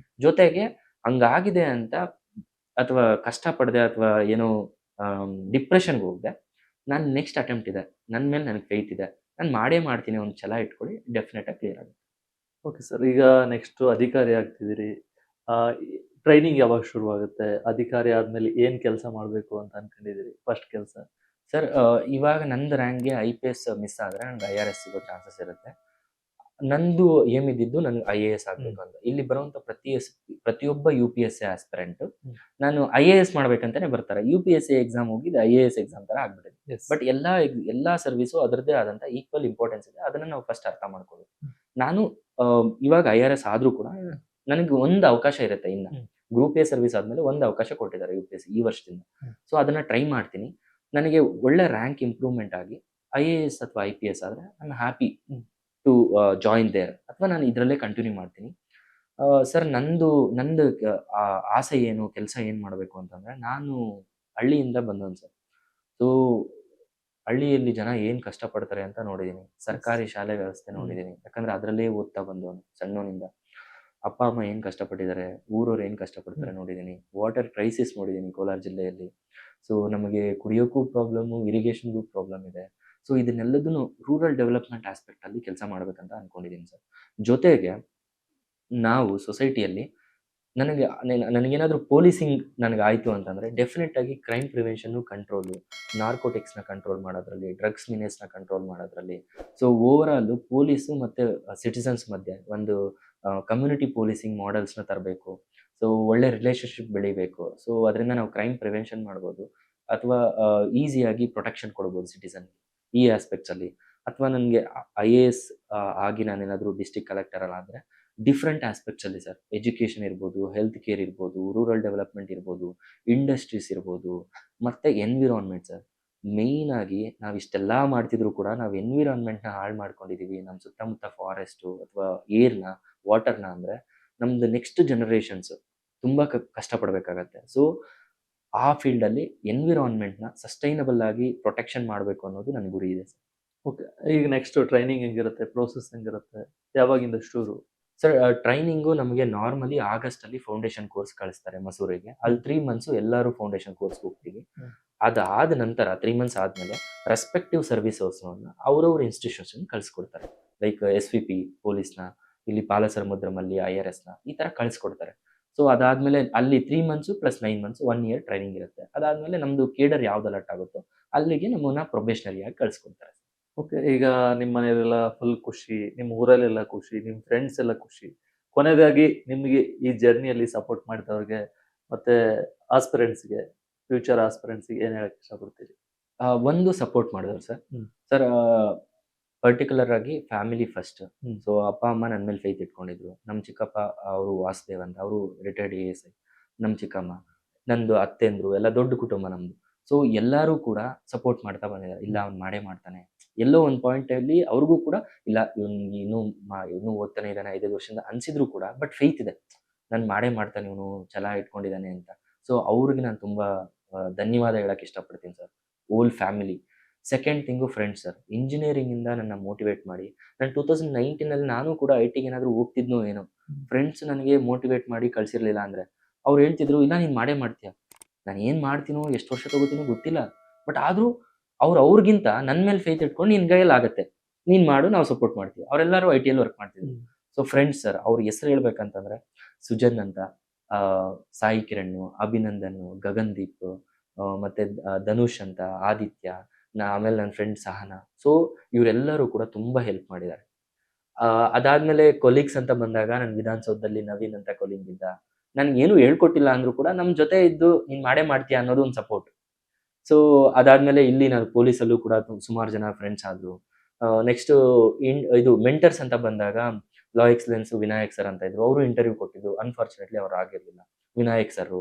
ಜೊತೆಗೆ ಹಂಗಾಗಿದೆ ಅಂತ ಅಥವಾ ಕಷ್ಟಪಡದೆ ಅಥವಾ ಏನೋ ಡಿಪ್ರೆಷನ್ಗೆ ಹೋಗದೆ, ನಾನು ನೆಕ್ಸ್ಟ್ ಅಟೆಂಪ್ಟ್ ಇದೆ, ನನ್ನ ಮೇಲೆ ನನಗೆ ಫೇತ್ ಇದೆ, ನಾನು ಮಾಡೇ ಮಾಡ್ತೀನಿ, ಒಂದು ಛಲ ಇಟ್ಕೊಳ್ಳಿ, ಡೆಫಿನೆಟ್ ಆಗಿ ಕ್ಲಿಯರ್ ಆಗುತ್ತೆ. ಓಕೆ ಸರ್, ಈಗ ನೆಕ್ಸ್ಟ್ ಅಧಿಕಾರಿ ಆಗ್ತಿದ್ದೀರಿ. ಟ್ರೈನಿಂಗ್ ಯಾವಾಗ ಶುರುವಾಗುತ್ತೆ? ಅಧಿಕಾರಿ ಆದಮೇಲೆ ಏನು ಕೆಲಸ ಮಾಡಬೇಕು ಅಂತ ಅನ್ಕೊಂಡಿದ್ದೀರಿ ಫಸ್ಟ್ ಕೆಲಸ? ಸರ್, ಇವಾಗ ನಂದು ರ್ಯಾಂಕ್ಗೆ IPS ಮಿಸ್ ಆದರೆ ನನಗೆ IRS ಸಿಗೋ ಚಾನ್ಸಸ್ ಇರುತ್ತೆ. ನಂದು ಏಮಿದ್ದು ನನಗೆ IAS ಆಗಬೇಕು ಅಂತ. ಇಲ್ಲಿ ಬರುವಂಥ ಪ್ರತಿಯೊಬ್ಬ UPSC ಆಸ್ಪಿರೆಂಟು ನಾನು IAS ಮಾಡ್ಬೇಕಂತಾನೆ ಬರ್ತಾರೆ. UPSC ಎಕ್ಸಾಮ್ ಹೋಗಿ IAS ಎಕ್ಸಾಮ್ ಥರ ಆಗ್ಬಿಟ್ಟಿದೆ. ಬಟ್ ಎಲ್ಲ ಸರ್ವಿಸು ಅದರದ್ದೇ ಆದಂಥ ಈಕ್ವಲ್ ಇಂಪಾರ್ಟೆನ್ಸ್ ಇದೆ, ಅದನ್ನು ನಾವು ಫಸ್ಟ್ ಅರ್ಥ ಮಾಡ್ಕೋಬೇಕು. ನಾನು ಇವಾಗ IRS ಆದರೂ ಕೂಡ ನನಗೆ ಒಂದು ಅವಕಾಶ ಇರುತ್ತೆ. ಇನ್ನು ಗ್ರೂಪ್ A ಸರ್ವಿಸ್ ಆದಮೇಲೆ ಒಂದು ಅವಕಾಶ ಕೊಟ್ಟಿದ್ದಾರೆ UPSC ಈ ವರ್ಷದಿಂದ. ಸೊ ಅದನ್ನು ಟ್ರೈ ಮಾಡ್ತೀನಿ. ನನಗೆ ಒಳ್ಳೆ ರ್ಯಾಂಕ್ ಇಂಪ್ರೂವ್ಮೆಂಟ್ ಆಗಿ IAS ಅಥವಾ IPS ಆದರೆ ನಾನು ಹ್ಯಾಪಿ ಟು ಜಾಯಿನ್ ದೇರ್, ಅಥವಾ ನಾನು ಇದರಲ್ಲೇ ಕಂಟಿನ್ಯೂ ಮಾಡ್ತೀನಿ. ಸರ್, ನಂದು ಆಸೆ ಏನು, ಕೆಲಸ ಏನು ಮಾಡಬೇಕು ಅಂತಂದರೆ, ನಾನು ಹಳ್ಳಿಯಿಂದ ಬಂದವನು ಸರ್. ಸೊ ಹಳ್ಳಿಯಲ್ಲಿ ಜನ ಏನು ಕಷ್ಟಪಡ್ತಾರೆ ಅಂತ ನೋಡಿದ್ದೀನಿ. ಸರ್ಕಾರಿ ಶಾಲೆ ವ್ಯವಸ್ಥೆ ನೋಡಿದ್ದೀನಿ, ಯಾಕಂದರೆ ಅದರಲ್ಲೇ ಓದ್ತಾ ಬಂದವನು ಸಣ್ಣವನಿಂದ. ಅಪ್ಪ ಅಮ್ಮ ಏನು ಕಷ್ಟಪಟ್ಟಿದ್ದಾರೆ, ಊರವ್ರು ಏನು ಕಷ್ಟಪಡ್ತಾರೆ ನೋಡಿದ್ದೀನಿ. ವಾಟರ್ ಕ್ರೈಸಿಸ್ ನೋಡಿದ್ದೀನಿ ಕೋಲಾರ ಜಿಲ್ಲೆಯಲ್ಲಿ. ಸೊ ನಮಗೆ ಕುಡಿಯೋಕ್ಕೂ ಪ್ರಾಬ್ಲಮ್ಮು, ಇರಿಗೇಷನ್ಗೂ ಪ್ರಾಬ್ಲಮ್ ಇದೆ. ಸೊ ಇದನ್ನೆಲ್ಲದನ್ನು ರೂರಲ್ ಡೆವಲಪ್ಮೆಂಟ್ ಆಸ್ಪೆಕ್ಟಲ್ಲಿ ಕೆಲಸ ಮಾಡಬೇಕಂತ ಅಂದ್ಕೊಂಡಿದ್ದೀನಿ ಸರ್. ಜೊತೆಗೆ ನಾವು ಸೊಸೈಟಿಯಲ್ಲಿ ನನಗೇನಾದರೂ ಪೊಲೀಸಿಂಗ್ ನನಗಾಯಿತು ಅಂತಂದರೆ ಡೆಫಿನೆಟ್ ಆಗಿ ಕ್ರೈಮ್ ಪ್ರಿವೆನ್ಷನ್ನು, ಕಂಟ್ರೋಲು, ನಾರ್ಕೋಟಿಕ್ಸ್ನ ಕಂಟ್ರೋಲ್ ಮಾಡೋದ್ರಲ್ಲಿ, ಡ್ರಗ್ಸ್ ಮಿನೇಸ್ನ ಕಂಟ್ರೋಲ್ ಮಾಡೋದ್ರಲ್ಲಿ. ಸೊ ಓವರಾಲು ಪೊಲೀಸು ಮತ್ತು ಸಿಟಿಸನ್ಸ್ ಮಧ್ಯೆ ಒಂದು ಕಮ್ಯುನಿಟಿ ಪೊಲೀಸಿಂಗ್ ಮಾಡೆಲ್ಸ್ನ ತರಬೇಕು. ಸೊ ಒಳ್ಳೆ ರಿಲೇಷನ್ಶಿಪ್ ಬೆಳಿಬೇಕು. ಸೊ ಅದರಿಂದ ನಾವು ಕ್ರೈಮ್ ಪ್ರಿವೆನ್ಷನ್ ಮಾಡ್ಬೋದು, ಅಥವಾ ಈಸಿಯಾಗಿ ಪ್ರೊಟೆಕ್ಷನ್ ಕೊಡ್ಬೋದು ಸಿಟಿಸನ್ಗೆ ಈ ಆಸ್ಪೆಕ್ಟ್ಸಲ್ಲಿ. ಅಥವಾ ನನಗೆ IAS ಆಗಿ ನಾನೇನಾದರೂ ಡಿಸ್ಟ್ರಿಕ್ಟ್ ಕಲೆಕ್ಟರಲ್ಲಿ ಆದರೆ ಡಿಫ್ರೆಂಟ್ ಆಸ್ಪೆಕ್ಟ್ಸಲ್ಲಿ ಸರ್, ಎಜುಕೇಷನ್ ಇರ್ಬೋದು, ಹೆಲ್ತ್ ಕೇರ್ ಇರ್ಬೋದು, ರೂರಲ್ ಡೆವಲಪ್ಮೆಂಟ್ ಇರ್ಬೋದು, ಇಂಡಸ್ಟ್ರೀಸ್ ಇರ್ಬೋದು, ಮತ್ತು ಎನ್ವಿರಾನ್ಮೆಂಟ್ ಸರ್. ಮೇಯ್ನಾಗಿ ನಾವು ಇಷ್ಟೆಲ್ಲ ಮಾಡ್ತಿದ್ರು ಕೂಡ ನಾವು ಎನ್ವಿರಾನ್ಮೆಂಟ್ನ ಹಾಳು ಮಾಡ್ಕೊಂಡಿದ್ದೀವಿ. ನಮ್ಮ ಸುತ್ತಮುತ್ತ ಫಾರೆಸ್ಟು ಅಥವಾ ಏರ್ನ, ವಾಟರ್ನ, ಅಂದರೆ ನಮ್ಮದು ನೆಕ್ಸ್ಟ್ ಜನರೇಷನ್ಸು ತುಂಬ ಕಷ್ಟಪಡಬೇಕಾಗತ್ತೆ. ಸೊ ಆ ಫೀಲ್ಡಲ್ಲಿ ಎನ್ವಿರಾನ್ಮೆಂಟ್ನ ಸಸ್ಟೈನಬಲ್ ಆಗಿ ಪ್ರೊಟೆಕ್ಷನ್ ಮಾಡಬೇಕು ಅನ್ನೋದು ನನ್ನ ಗುರಿ ಇದೆ ಸರ್. ಓಕೆ, ಈಗ ನೆಕ್ಸ್ಟ್ ಟ್ರೈನಿಂಗ್ ಹೆಂಗಿರುತ್ತೆ, ಪ್ರೋಸೆಸ್ ಹೆಂಗಿರುತ್ತೆ, ಯಾವಾಗಿಂದ ಶುರು? ಸರ್ ಟ್ರೈನಿಂಗು ನಮಗೆ ನಾರ್ಮಲಿ ಆಗಸ್ಟಲ್ಲಿ ಫೌಂಡೇಶನ್ ಕೋರ್ಸ್ ಕಳಿಸ್ತಾರೆ ಮಸೂರಿಗೆ. ಅಲ್ಲಿ 3 ಮಂತ್ಸು ಎಲ್ಲರೂ ಫೌಂಡೇಶನ್ ಕೋರ್ಸ್ಗೆ ಹೋಗ್ತೀವಿ. ಅದಾದ ನಂತರ 3 ಮಂತ್ಸ್ ಆದಮೇಲೆ ರೆಸ್ಪೆಕ್ಟಿವ್ ಸರ್ವಿಸಸ್ನ ಅವ್ರವ್ರ ಇನ್ಸ್ಟಿಟ್ಯೂಷನ್ ಕಳಿಸ್ಕೊಡ್ತಾರೆ. ಲೈಕ್ SVP ಪೊಲೀಸ್ನ, ಇಲ್ಲಿ ಪಾಲಸಮುದ್ರಮಲ್ಲಿ IRSನ ಈ ಥರ ಕಳಿಸ್ಕೊಡ್ತಾರೆ. ಸೊ ಅದಾದಮೇಲೆ ಅಲ್ಲಿ 3 months plus 9 months 1 year training ಇರುತ್ತೆ. ಅದಾದಮೇಲೆ ನಮ್ಮದು ಕೇಡರ್ ಯಾವ್ದು ಅಲರ್ಟ್ ಆಗುತ್ತೋ ಅಲ್ಲಿಗೆ ನಮ್ಮನ್ನ ಪ್ರೊಬೇಷನರಿ ಆಗಿ ಕಳಿಸ್ಕೊಡ್ತಾರೆ. ಓಕೆ, ಈಗ ನಿಮ್ಮ ಮನೆಯಲ್ಲೆಲ್ಲ ಫುಲ್ ಖುಷಿ, ನಿಮ್ಮ ಊರಲ್ಲೆಲ್ಲ ಖುಷಿ, ನಿಮ್ಮ ಫ್ರೆಂಡ್ಸ್ ಎಲ್ಲ ಖುಷಿ. ಕೊನೆಯದಾಗಿ ನಿಮಗೆ ಈ ಜರ್ನಿಯಲ್ಲಿ ಸಪೋರ್ಟ್ ಮಾಡಿದವ್ರಿಗೆ ಮತ್ತೆ ಆಸ್ಪಿರೆಂಟ್ಸ್ಗೆ, ಫ್ಯೂಚರ್ ಆಸ್ಪಿರೆಂಟ್ಸ್ಗೆ ಏನು ಹೇಳಕ್ಕೆ ಇಷ್ಟಪಡ್ತೀರಿ? ಒಂದು ಸಪೋರ್ಟ್ ಮಾಡಿದ್ರು ಸರ್. ಹ್ಮ್. ಸರ್ ಪರ್ಟಿಕ್ಯುಲರ್ ಆಗಿ ಫ್ಯಾಮಿಲಿ ಫಸ್ಟ್. ಹ್ಮ್. ಸೊ ಅಪ್ಪ ಅಮ್ಮ ನನ್ನ ಮೇಲೆ ಫೈತ್ ಇಟ್ಕೊಂಡಿದ್ರು. ನಮ್ಮ ಚಿಕ್ಕಪ್ಪ ಅವರು ವಾಸುದೇವ್ ಅಂತ, ಅವರು ರಿಟೈರ್ಡ್ ASI. ನಮ್ಮ ಚಿಕ್ಕಮ್ಮ, ನಂದು ಅತ್ತೆಂದ್ರು, ಎಲ್ಲ ದೊಡ್ಡ ಕುಟುಂಬ ನಮ್ದು. ಸೊ ಎಲ್ಲರೂ ಕೂಡ ಸಪೋರ್ಟ್ ಮಾಡ್ತಾ ಬಂದಿದ್ದಾರೆ. ಇಲ್ಲ ಅವ್ನು ಮಾಡೇ ಮಾಡ್ತಾನೆ. ಎಲ್ಲೋ ಒಂದು ಪಾಯಿಂಟಲ್ಲಿ ಅವ್ರಿಗೂ ಕೂಡ ಇಲ್ಲ ಇವ್ನು ಇನ್ನೂ ಓದ್ತಾನೆ ಇದ್ದಾನೆ 5 ವರ್ಷದಿಂದ ಅನ್ಸಿದ್ರು ಕೂಡ, ಬಟ್ ಫೇತ್ ಇದೆ ನಾನು ಮಾಡೇ ಮಾಡ್ತಾನೆ ಇವನು ಛಲ ಇಟ್ಕೊಂಡಿದ್ದಾನೆ ಅಂತ. ಸೊ ಅವ್ರಿಗೆ ನಾನು ತುಂಬ ಧನ್ಯವಾದ ಹೇಳಕ್ಕೆ ಇಷ್ಟಪಡ್ತೀನಿ sir, whole family. Second thing friends sir. ಇಂಜಿನಿಯರಿಂಗಿಂದ ನನ್ನ ಮೋಟಿವೇಟ್ ಮಾಡಿ, ನಾನು 2019 ನಾನು ಕೂಡ IT ಏನಾದರೂ ಹೋಗ್ತಿದ್ನೋ ಏನೋ, ಫ್ರೆಂಡ್ಸ್ ನನಗೆ ಮೋಟಿವೇಟ್ ಮಾಡಿ ಕಳಿಸಿರ್ಲಿಲ್ಲ ಅಂದರೆ ಅವ್ರು ಹೇಳ್ತಿದ್ರು ಇಲ್ಲ ನೀನು ಮಾಡೇ ಮಾಡ್ತೀಯ. ನಾನು ಏನು ಮಾಡ್ತೀನೋ ಎಷ್ಟು ವರ್ಷ ತಗೋತೀನೋ ಗೊತ್ತಿಲ್ಲ, ಬಟ್ ಆದರೂ ಅವ್ರಿಗಿಂತ ನನ್ನ ಮೇಲೆ ಫೇತ್ ಇಟ್ಕೊಂಡು ನಿನ್ನ ಕೈಯಲ್ಲಿ ಆಗುತ್ತೆ, ನೀನು ಮಾಡು, ನಾವು ಸಪೋರ್ಟ್ ಮಾಡ್ತೀವಿ. ಅವರೆಲ್ಲರೂ IT ವರ್ಕ್ ಮಾಡ್ತಿದ್ರು. ಸೊ ಫ್ರೆಂಡ್ಸ್ ಸರ್, ಅವ್ರ ಹೆಸರು ಹೇಳ್ಬೇಕಂತಂದ್ರೆ ಸುಜನ್ ಅಂತ, ಸಾಯಿ ಕಿರಣ್, ಅಭಿನಂದನ್, ಗಗನ್ದೀಪ್, ಮತ್ತೆ ಧನುಷ್ ಅಂತ, ಆದಿತ್ಯ, ಆಮೇಲೆ ನನ್ನ ಫ್ರೆಂಡ್ ಸಹನಾ. ಸೊ ಇವರೆಲ್ಲರೂ ಕೂಡ ತುಂಬಾ ಹೆಲ್ಪ್ ಮಾಡಿದ್ದಾರೆ. ಅದಾದ್ಮೇಲೆ ಕೊಲೀಗ್ಸ್ ಅಂತ ಬಂದಾಗ ನನ್ನ ವಿಧಾನಸೌಧದಲ್ಲಿ ನವೀನ್ ಅಂತ ಕೊಲೀಗ್ ಇದ್ದ, ನನ್ಗೇನು ಹೇಳ್ಕೊಟ್ಟಿಲ್ಲ ಅಂದ್ರೂ ಕೂಡ ನಮ್ಮ ಜೊತೆ ಇದ್ದು ನೀನ್ ಮಾಡೇ ಮಾಡ್ತೀಯ ಅನ್ನೋದು ಒಂದು ಸಪೋರ್ಟ್. ಸೊ ಅದಾದ್ಮೇಲೆ ಇಲ್ಲಿ ನಾನು ಪೊಲೀಸಲ್ಲೂ ಕೂಡ ಸುಮಾರು ಜನ ಫ್ರೆಂಡ್ಸ್ ಆದ್ರು. ನೆಕ್ಸ್ಟ್ ಇದು ಮೆಂಟರ್ಸ್ ಅಂತ ಬಂದಾಗ ಲಾ ಎಕ್ಸಲೆನ್ಸ್ ವಿನಾಯಕ್ ಸರ್ ಅಂತ ಇದ್ರು, ಅವರು ಇಂಟರ್ವ್ಯೂ ಕೊಟ್ಟಿದ್ದು. ಅನ್ಫಾರ್ಚುನೇಟ್ಲಿ ಅವ್ರು ಆಗಿರ್ಲಿಲ್ಲ. ವಿನಾಯಕ್ ಸರ್,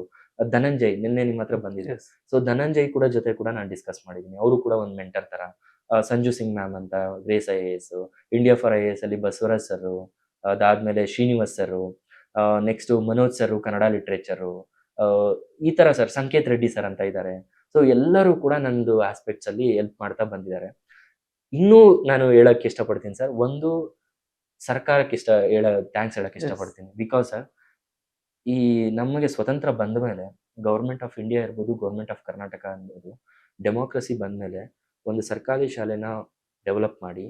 ಧನಂಜಯ್ ನಿನ್ನೆ ನಿಮ್ಮ ಹತ್ರ ಬಂದಿದೆ. ಸೊ ಧನಂಜಯ್ ಕೂಡ ಜೊತೆ ಕೂಡ ನಾನು ಡಿಸ್ಕಸ್ ಮಾಡಿದ್ದೀನಿ. ಅವರು ಕೂಡ ಒಂದು ಮೆಂಟರ್ ತರ. ಸಂಜು ಸಿಂಗ್ ಮ್ಯಾಮ್ ಅಂತ grace IAS, India for IAS ಅಲ್ಲಿ ಬಸವರಾಜ್ ಸರ್, ಅದಾದ್ಮೇಲೆ Srinivas sir, next Manoj sir Kannada literature, ಈ ತರ ಸರ್, ಸಂಕೇತ್ ರೆಡ್ಡಿ ಸರ್ ಅಂತ ಇದ್ದಾರೆ. ಸೊ ಎಲ್ಲರೂ ಕೂಡ ನಂದು ಆಸ್ಪೆಕ್ಟ್ಸ್ ಅಲ್ಲಿ ಹೆಲ್ಪ್ ಮಾಡ್ತಾ ಬಂದಿದ್ದಾರೆ. ಇನ್ನೂ ನಾನು ಹೇಳಕ್ ಇಷ್ಟಪಡ್ತೀನಿ ಸರ್, ಒಂದು ಸರ್ಕಾರಕ್ಕೆ ಥ್ಯಾಂಕ್ಸ್ ಹೇಳಕ್ ಇಷ್ಟಪಡ್ತೀನಿ. ಬಿಕಾಸ್ ಸರ್, ಈ ನಮಗೆ ಸ್ವತಂತ್ರ ಬಂದ ಮೇಲೆ ಗೌರ್ಮೆಂಟ್ ಆಫ್ ಇಂಡಿಯಾ ಇರ್ಬೋದು, ಗೌರ್ಮೆಂಟ್ ಆಫ್ ಕರ್ನಾಟಕ ಅನ್ಬೋದು, ಡೆಮೋಕ್ರಸಿ ಬಂದ್ಮೇಲೆ ಒಂದು ಸರ್ಕಾರಿ ಶಾಲೆನ ಡೆವಲಪ್ ಮಾಡಿ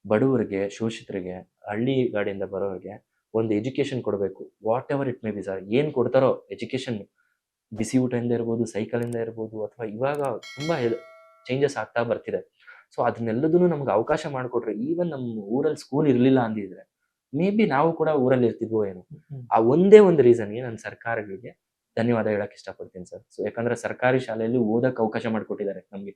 ಬಡವರಿಗೆ, ಶೋಷಿತರಿಗೆ, ಹಳ್ಳಿ ಗಾಡಿಯಿಂದ ಬರೋರಿಗೆ ಒಂದು ಎಜುಕೇಶನ್ ಕೊಡಬೇಕು. What ever it may be sir, ಏನು ಕೊಡ್ತಾರೋ ಎಜುಕೇಶನ್, ಬಿಸಿ ಊಟದಿಂದ ಇರ್ಬೋದು, ಸೈಕಲಿಂದ ಇರ್ಬೋದು, ಅಥವಾ ಇವಾಗ ತುಂಬ ಚೇಂಜಸ್ ಆಗ್ತಾ ಬರ್ತಿದೆ. ಸೊ ಅದನ್ನೆಲ್ಲದನ್ನು ನಮ್ಗೆ ಅವಕಾಶ ಮಾಡಿಕೊಟ್ರೆ, ಈವನ್ ನಮ್ಮ ಊರಲ್ಲಿ ಸ್ಕೂಲ್ ಇರಲಿಲ್ಲ ಅಂದಿದ್ರೆ ಮೇ ಬಿ ನಾವು ಕೂಡ ಊರಲ್ಲಿ ಇರ್ತಿದ್ವೋ ಏನೋ. ಆ ಒಂದೇ ಒಂದು ರೀಸನ್ಗೆ ನಾನು ಸರ್ಕಾರಗಳಿಗೆ ಧನ್ಯವಾದ ಹೇಳಕ್ ಇಷ್ಟಪಡ್ತೀನಿ ಸರ್. ಸೊ ಯಾಕಂದ್ರೆ ಸರ್ಕಾರಿ ಶಾಲೆಯಲ್ಲಿ ಓದಕ್ಕೆ ಅವಕಾಶ ಮಾಡಿಕೊಟ್ಟಿದ್ದಾರೆ ನಮ್ಗೆ.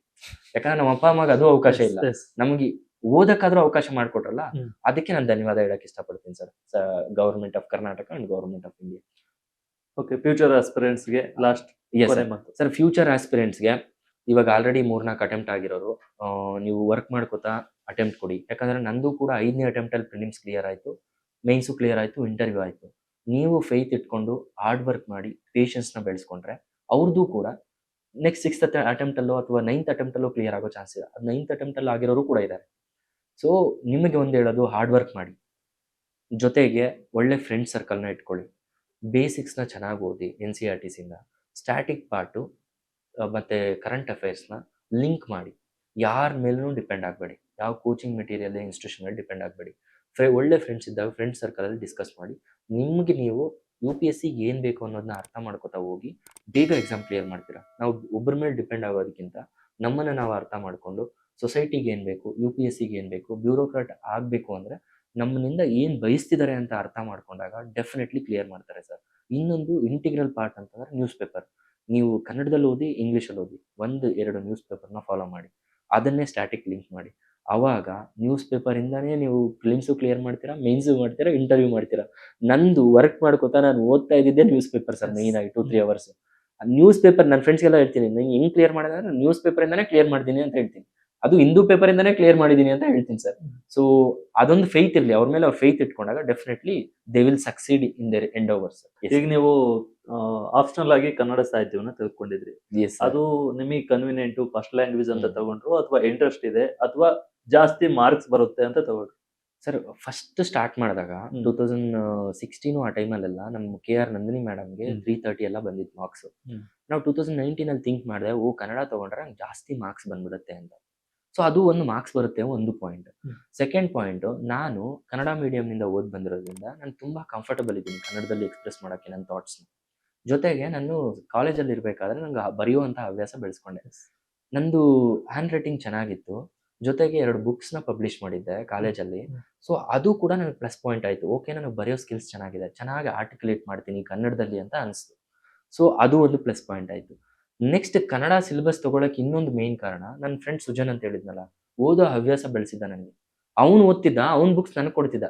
ಯಾಕಂದ್ರೆ ನಮ್ಮ ಅಪ್ಪ ಅಮ್ಮಗೆ ಅದು ಅವಕಾಶ ಇಲ್ಲ, ನಮ್ಗೆ ಓದಕ್ಕಾದ್ರೂ ಅವಕಾಶ ಮಾಡಿಕೊಟ್ರಲ್ಲ, ಅದಕ್ಕೆ ನಾನು ಧನ್ಯವಾದ ಹೇಳಕ್ ಇಷ್ಟಪಡ್ತೀನಿ sir, government of Karnataka and government of India. Okay, future ಆಸ್ಪಿರೆಂಟ್ಸ್ಗೆ ಲಾಸ್ಟ್ ಸರ್. ಫ್ಯೂಚರ್ ಆಸ್ಪಿರೆಂಟ್ಸ್ಗೆ ಇವಾಗ ಆಲ್ರೆಡಿ 3-4 ಅಟೆಂಪ್ಟ್ ಆಗಿರೋರು, ನೀವು ವರ್ಕ್ ಮಾಡ್ಕೋತಾ ಅಟೆಂಪ್ಟ್ ಕೊಡಿ. ಯಾಕಂದ್ರೆ ನಂದು ಕೂಡ 5ನೇ ಅಟೆಂಪ್ಟ್ ಅಲ್ಲಿ ಪ್ರಿಲಿಮ್ಸ್ ಕ್ಲಿಯರ್ ಆಯ್ತು, ಮೇನ್ಸು ಕ್ಲಿಯರ್ ಆಯ್ತು, ಇಂಟರ್ವ್ಯೂ ಆಯ್ತು. ನೀವು ಫೇತ್ ಇಟ್ಕೊಂಡು ಹಾರ್ಡ್ ವರ್ಕ್ ಮಾಡಿ ಪೇಷನ್ಸ್ನ ಬೆಳೆಸ್ಕೊಂಡ್ರೆ ಅವ್ರದ್ದು ಕೂಡ ನೆಕ್ಸ್ಟ್ 6th ಅಟೆಂಪ್ಟ್ ಅಲ್ಲೋ ಅಥವಾ 9th ಅಟೆಂಪ್ಟ್ ಅಲ್ಲೋ ಕ್ಲಿಯರ್ ಆಗೋ ಚಾನ್ಸ್ ಇದೆ. ಅದು 9th ಅಟೆಂಪ್ಟ್ ಅಲ್ಲಿ ಆಗಿರೋರು ಕೂಡ ಇದ್ದಾರೆ. ಸೊ ನಿಮಗೆ ಒಂದು ಹೇಳೋದು, ಹಾರ್ಡ್ ವರ್ಕ್ ಮಾಡಿ, ಜೊತೆಗೆ ಒಳ್ಳೆ ಫ್ರೆಂಡ್ ಸರ್ಕಲ್ನ ಇಟ್ಕೊಳ್ಳಿ, ಬೇಸಿಕ್ಸ್ನ ಚೆನ್ನಾಗಿ ಓದಿ, NCERTಸಿಂದ ಸ್ಟ್ಯಾಟಿಕ್ ಪಾರ್ಟು ಮತ್ತು ಕರೆಂಟ್ ಅಫೇರ್ಸ್ನ ಲಿಂಕ್ ಮಾಡಿ. ಯಾರ ಮೇಲೂ ಡಿಪೆಂಡ್ ಆಗಬೇಡಿ, ಯಾವ ಕೋಚಿಂಗ್ ಮೆಟೀರಿಯಲ್ ಇನ್ಸ್ಟಿಟ್ಯೂಷನ್ ಮೇಲೆ ಡಿಪೆಂಡ್ ಆಗಬೇಡಿ. ಒಳ್ಳೆ ಫ್ರೆಂಡ್ಸ್ ಇದ್ದಾಗ ಫ್ರೆಂಡ್ ಸರ್ಕಲಲ್ಲಿ ಡಿಸ್ಕಸ್ ಮಾಡಿ, ನಿಮಗೆ ನೀವು UPSCಗೆ ಏನು ಬೇಕು ಅನ್ನೋದನ್ನ ಅರ್ಥ ಮಾಡ್ಕೋತಾ ಹೋಗಿ ಬೇಗ ಎಕ್ಸಾಮ್ ಕ್ಲಿಯರ್ ಮಾಡ್ತೀರಾ. ನಾವು ಒಬ್ಬರ ಮೇಲೆ ಡಿಪೆಂಡ್ ಆಗೋದಕ್ಕಿಂತ ನಮ್ಮನ್ನು ನಾವು ಅರ್ಥ ಮಾಡಿಕೊಂಡು ಸೊಸೈಟಿಗೆ ಏನು ಬೇಕು, UPSCಗೆ ಏನು ಬೇಕು, ಬ್ಯೂರೋಕ್ರಾಟ್ ಆಗಬೇಕು ಅಂದರೆ ನಮ್ಮನಿಂದ ಏನು ಬಯಸ್ತಿದ್ದಾರೆ ಅಂತ ಅರ್ಥ ಮಾಡ್ಕೊಂಡಾಗ ಡೆಫಿನೆಟ್ಲಿ ಕ್ಲಿಯರ್ ಮಾಡ್ತಾರೆ ಸರ್. ಇನ್ನೊಂದು ಇಂಟಿಗ್ರಲ್ ಪಾರ್ಟ್ ಅಂತಂದರೆ ನ್ಯೂಸ್ ಪೇಪರ್. ನೀವು ಕನ್ನಡದಲ್ಲಿ ಓದಿ, ಇಂಗ್ಲೀಷಲ್ಲಿ ಓದಿ, 1-2 ನ್ಯೂಸ್ ಪೇಪರ್ನ ಫಾಲೋ ಮಾಡಿ, ಅದನ್ನೇ ಸ್ಟ್ಯಾಟಿಕ್ ಲಿಂಕ್ ಮಾಡಿ. ಆವಾಗ ನ್ಯೂಸ್ ಪೇಪರಿಂದನೇ ನೀವು ಪ್ರಿಲಿಮ್ಸು ಕ್ಲಿಯರ್ ಮಾಡ್ತೀರಾ, ಮೇನ್ಸು ಮಾಡ್ತೀರಾ, ಇಂಟರ್ವ್ಯೂ ಮಾಡ್ತೀರಾ. ನಂದು ವರ್ಕ್ ಮಾಡ್ಕೋತಾ ನಾನು ಓದ್ತಾ ಇದ್ದಿದ್ದೆ ನ್ಯೂಸ್ ಪೇಪರ್ ಸರ್, ಮೇಯ್ನ್ ಆಗಿ 2-3 ಅವರ್ಸ್. ನ್ಯೂಸ್ ಪೇಪರ್ ನನ್ನ ಫ್ರೆಂಡ್ಸ್ಗೆಲ್ಲ ಹೇಳ್ತೀನಿ, ನಂಗೆ ಹೆಂಗೆ ಕ್ಲಿಯರ್ ಮಾಡಿದ್ರೆ ನಾನು ನ್ಯೂಸ್ ಪೇಪರಿಂದನೇ ಕ್ಲಿಯರ್ ಮಾಡ್ತೀನಿ ಅಂತ ಹೇಳ್ತೀನಿ. ಅದು ಹಿಂದೂ ಪೇಪರಿಂದನೇ ಕ್ಲಿಯರ್ ಮಾಡಿದ್ದೀನಿ ಅಂತ ಹೇಳ್ತೀನಿ ಸರ್. ಸೊ ಅದೊಂದು ಫೇತ್ ಇರಲಿ, ಅವ್ರ ಮೇಲೆ ಅವ್ರು ಫೇತ್ ಇಟ್ಕೊಂಡಾಗ definitely they will succeed in their endeavours. ಈಗ ನೀವು ಆಪ್ಷನಲ್ ಆಗಿ ಕನ್ನಡ ಸಾಹಿತ್ಯವನ್ನ ತೆಗೆದುಕೊಂಡಿದ್ರಿ. Yes sir. ಅದು ನಿಮಗೆ ಕನ್ವಿನಿಯೆಂಟ್ ಫಸ್ಟ್ ಲ್ಯಾಂಗ್ವೇಜ್ ಅಂತ ಹ್ಮ್. ತಗೊಂಡ್ರು ಅಥವಾ ಇಂಟ್ರೆಸ್ಟ್ ಇದೆ ಅಥವಾ ಜಾಸ್ತಿ ಮಾರ್ಕ್ಸ್ ಬರುತ್ತೆ ಅಂತ ತಗೊಂಡ್ರು? ಸರ್ ಫಸ್ಟ್ ಸ್ಟಾರ್ಟ್ ಮಾಡಿದಾಗ ಹ್ಮ್. 2016 ಆ ಟೈಮಲ್ಲೆಲ್ಲ ನಮ್ಮ KR ನಂದಿನಿ ಮೇಡಮ್ಗೆ ಹ್ಮ್. 330 ಎಲ್ಲ ಬಂದಿತ್ತು ಮಾರ್ಕ್ಸ್. ಹ್ಮ್. ನಾವು 2019 ಅಲ್ಲಿ ಥಿಂಕ್ ಮಾಡಿದೆ, ಓ ಕನ್ನಡ ತಗೊಂಡ್ರೆ ನಂಗೆ ಜಾಸ್ತಿ ಮಾರ್ಕ್ಸ್ ಬಂದ್ಬಿಡುತ್ತೆ ಅಂತ. ಸೊ ಅದು ಒಂದು ಮಾರ್ಕ್ಸ್ ಬರುತ್ತೆ, ಒಂದು ಪಾಯಿಂಟ್. ಹ್ಮ್. ಸೆಕೆಂಡ್ ಪಾಯಿಂಟ್, ನಾನು ಕನ್ನಡ ಮೀಡಿಯಂನಿಂದ ಓದ್ ಬಂದಿರೋದ್ರಿಂದ ನಾನು ತುಂಬಾ ಕಂಫರ್ಟಬಲ್ ಇದ್ದೀನಿ ಕನ್ನಡದಲ್ಲಿ ಎಕ್ಸ್ಪ್ರೆಸ್ ಮಾಡೋಕ್ಕೆ ನನ್ನ ಥಾಟ್ಸ್ನ. ಜೊತೆಗೆ ನಾನು ಕಾಲೇಜಲ್ಲಿ ಇರಬೇಕಾದ್ರೆ ನಂಗೆ ಬರೆಯುವಂಥ ಹವ್ಯಾಸ ಬೆಳೆಸ್ಕೊಂಡೆ. ನಂದು ಹ್ಯಾಂಡ್ ರೈಟಿಂಗ್ ಚೆನ್ನಾಗಿತ್ತು. ಜೊತೆಗೆ 2 ಬುಕ್ಸ್ನ ಪಬ್ಲಿಷ್ ಮಾಡಿದ್ದೆ ಕಾಲೇಜಲ್ಲಿ. ಸೊ ಅದು ಕೂಡ ನನಗೆ ಪ್ಲಸ್ ಪಾಯಿಂಟ್ ಆಯಿತು. ಓಕೆ, ನನಗೆ ಬರೆಯೋ ಸ್ಕಿಲ್ಸ್ ಚೆನ್ನಾಗಿದೆ, ಚೆನ್ನಾಗಿ ಆರ್ಟಿಕ್ಯುಲೇಟ್ ಮಾಡ್ತೀನಿ ಕನ್ನಡದಲ್ಲಿ ಅಂತ ಅನಿಸ್ತು. ಸೊ ಅದು ಒಂದು ಪ್ಲಸ್ ಪಾಯಿಂಟ್ ಆಯಿತು. ನೆಕ್ಸ್ಟ್ ಕನ್ನಡ ಸಿಲೆಬಸ್ ತಗೊಳಕ್ಕೆ ಇನ್ನೊಂದು ಮೇನ್ ಕಾರಣ, ನನ್ನ ಫ್ರೆಂಡ್ ಸುಜನ್ ಅಂತ ಹೇಳಿದ್ನಲ್ಲ, ಓದೋ ಹವ್ಯಾಸ ಬೆಳೆಸಿದ್ದ ನನಗೆ. ಅವನು ಓದ್ತಿದ್ದ, ಅವ್ನ ಬುಕ್ಸ್ ನನಗೆ ಕೊಡ್ತಿದ್ದ.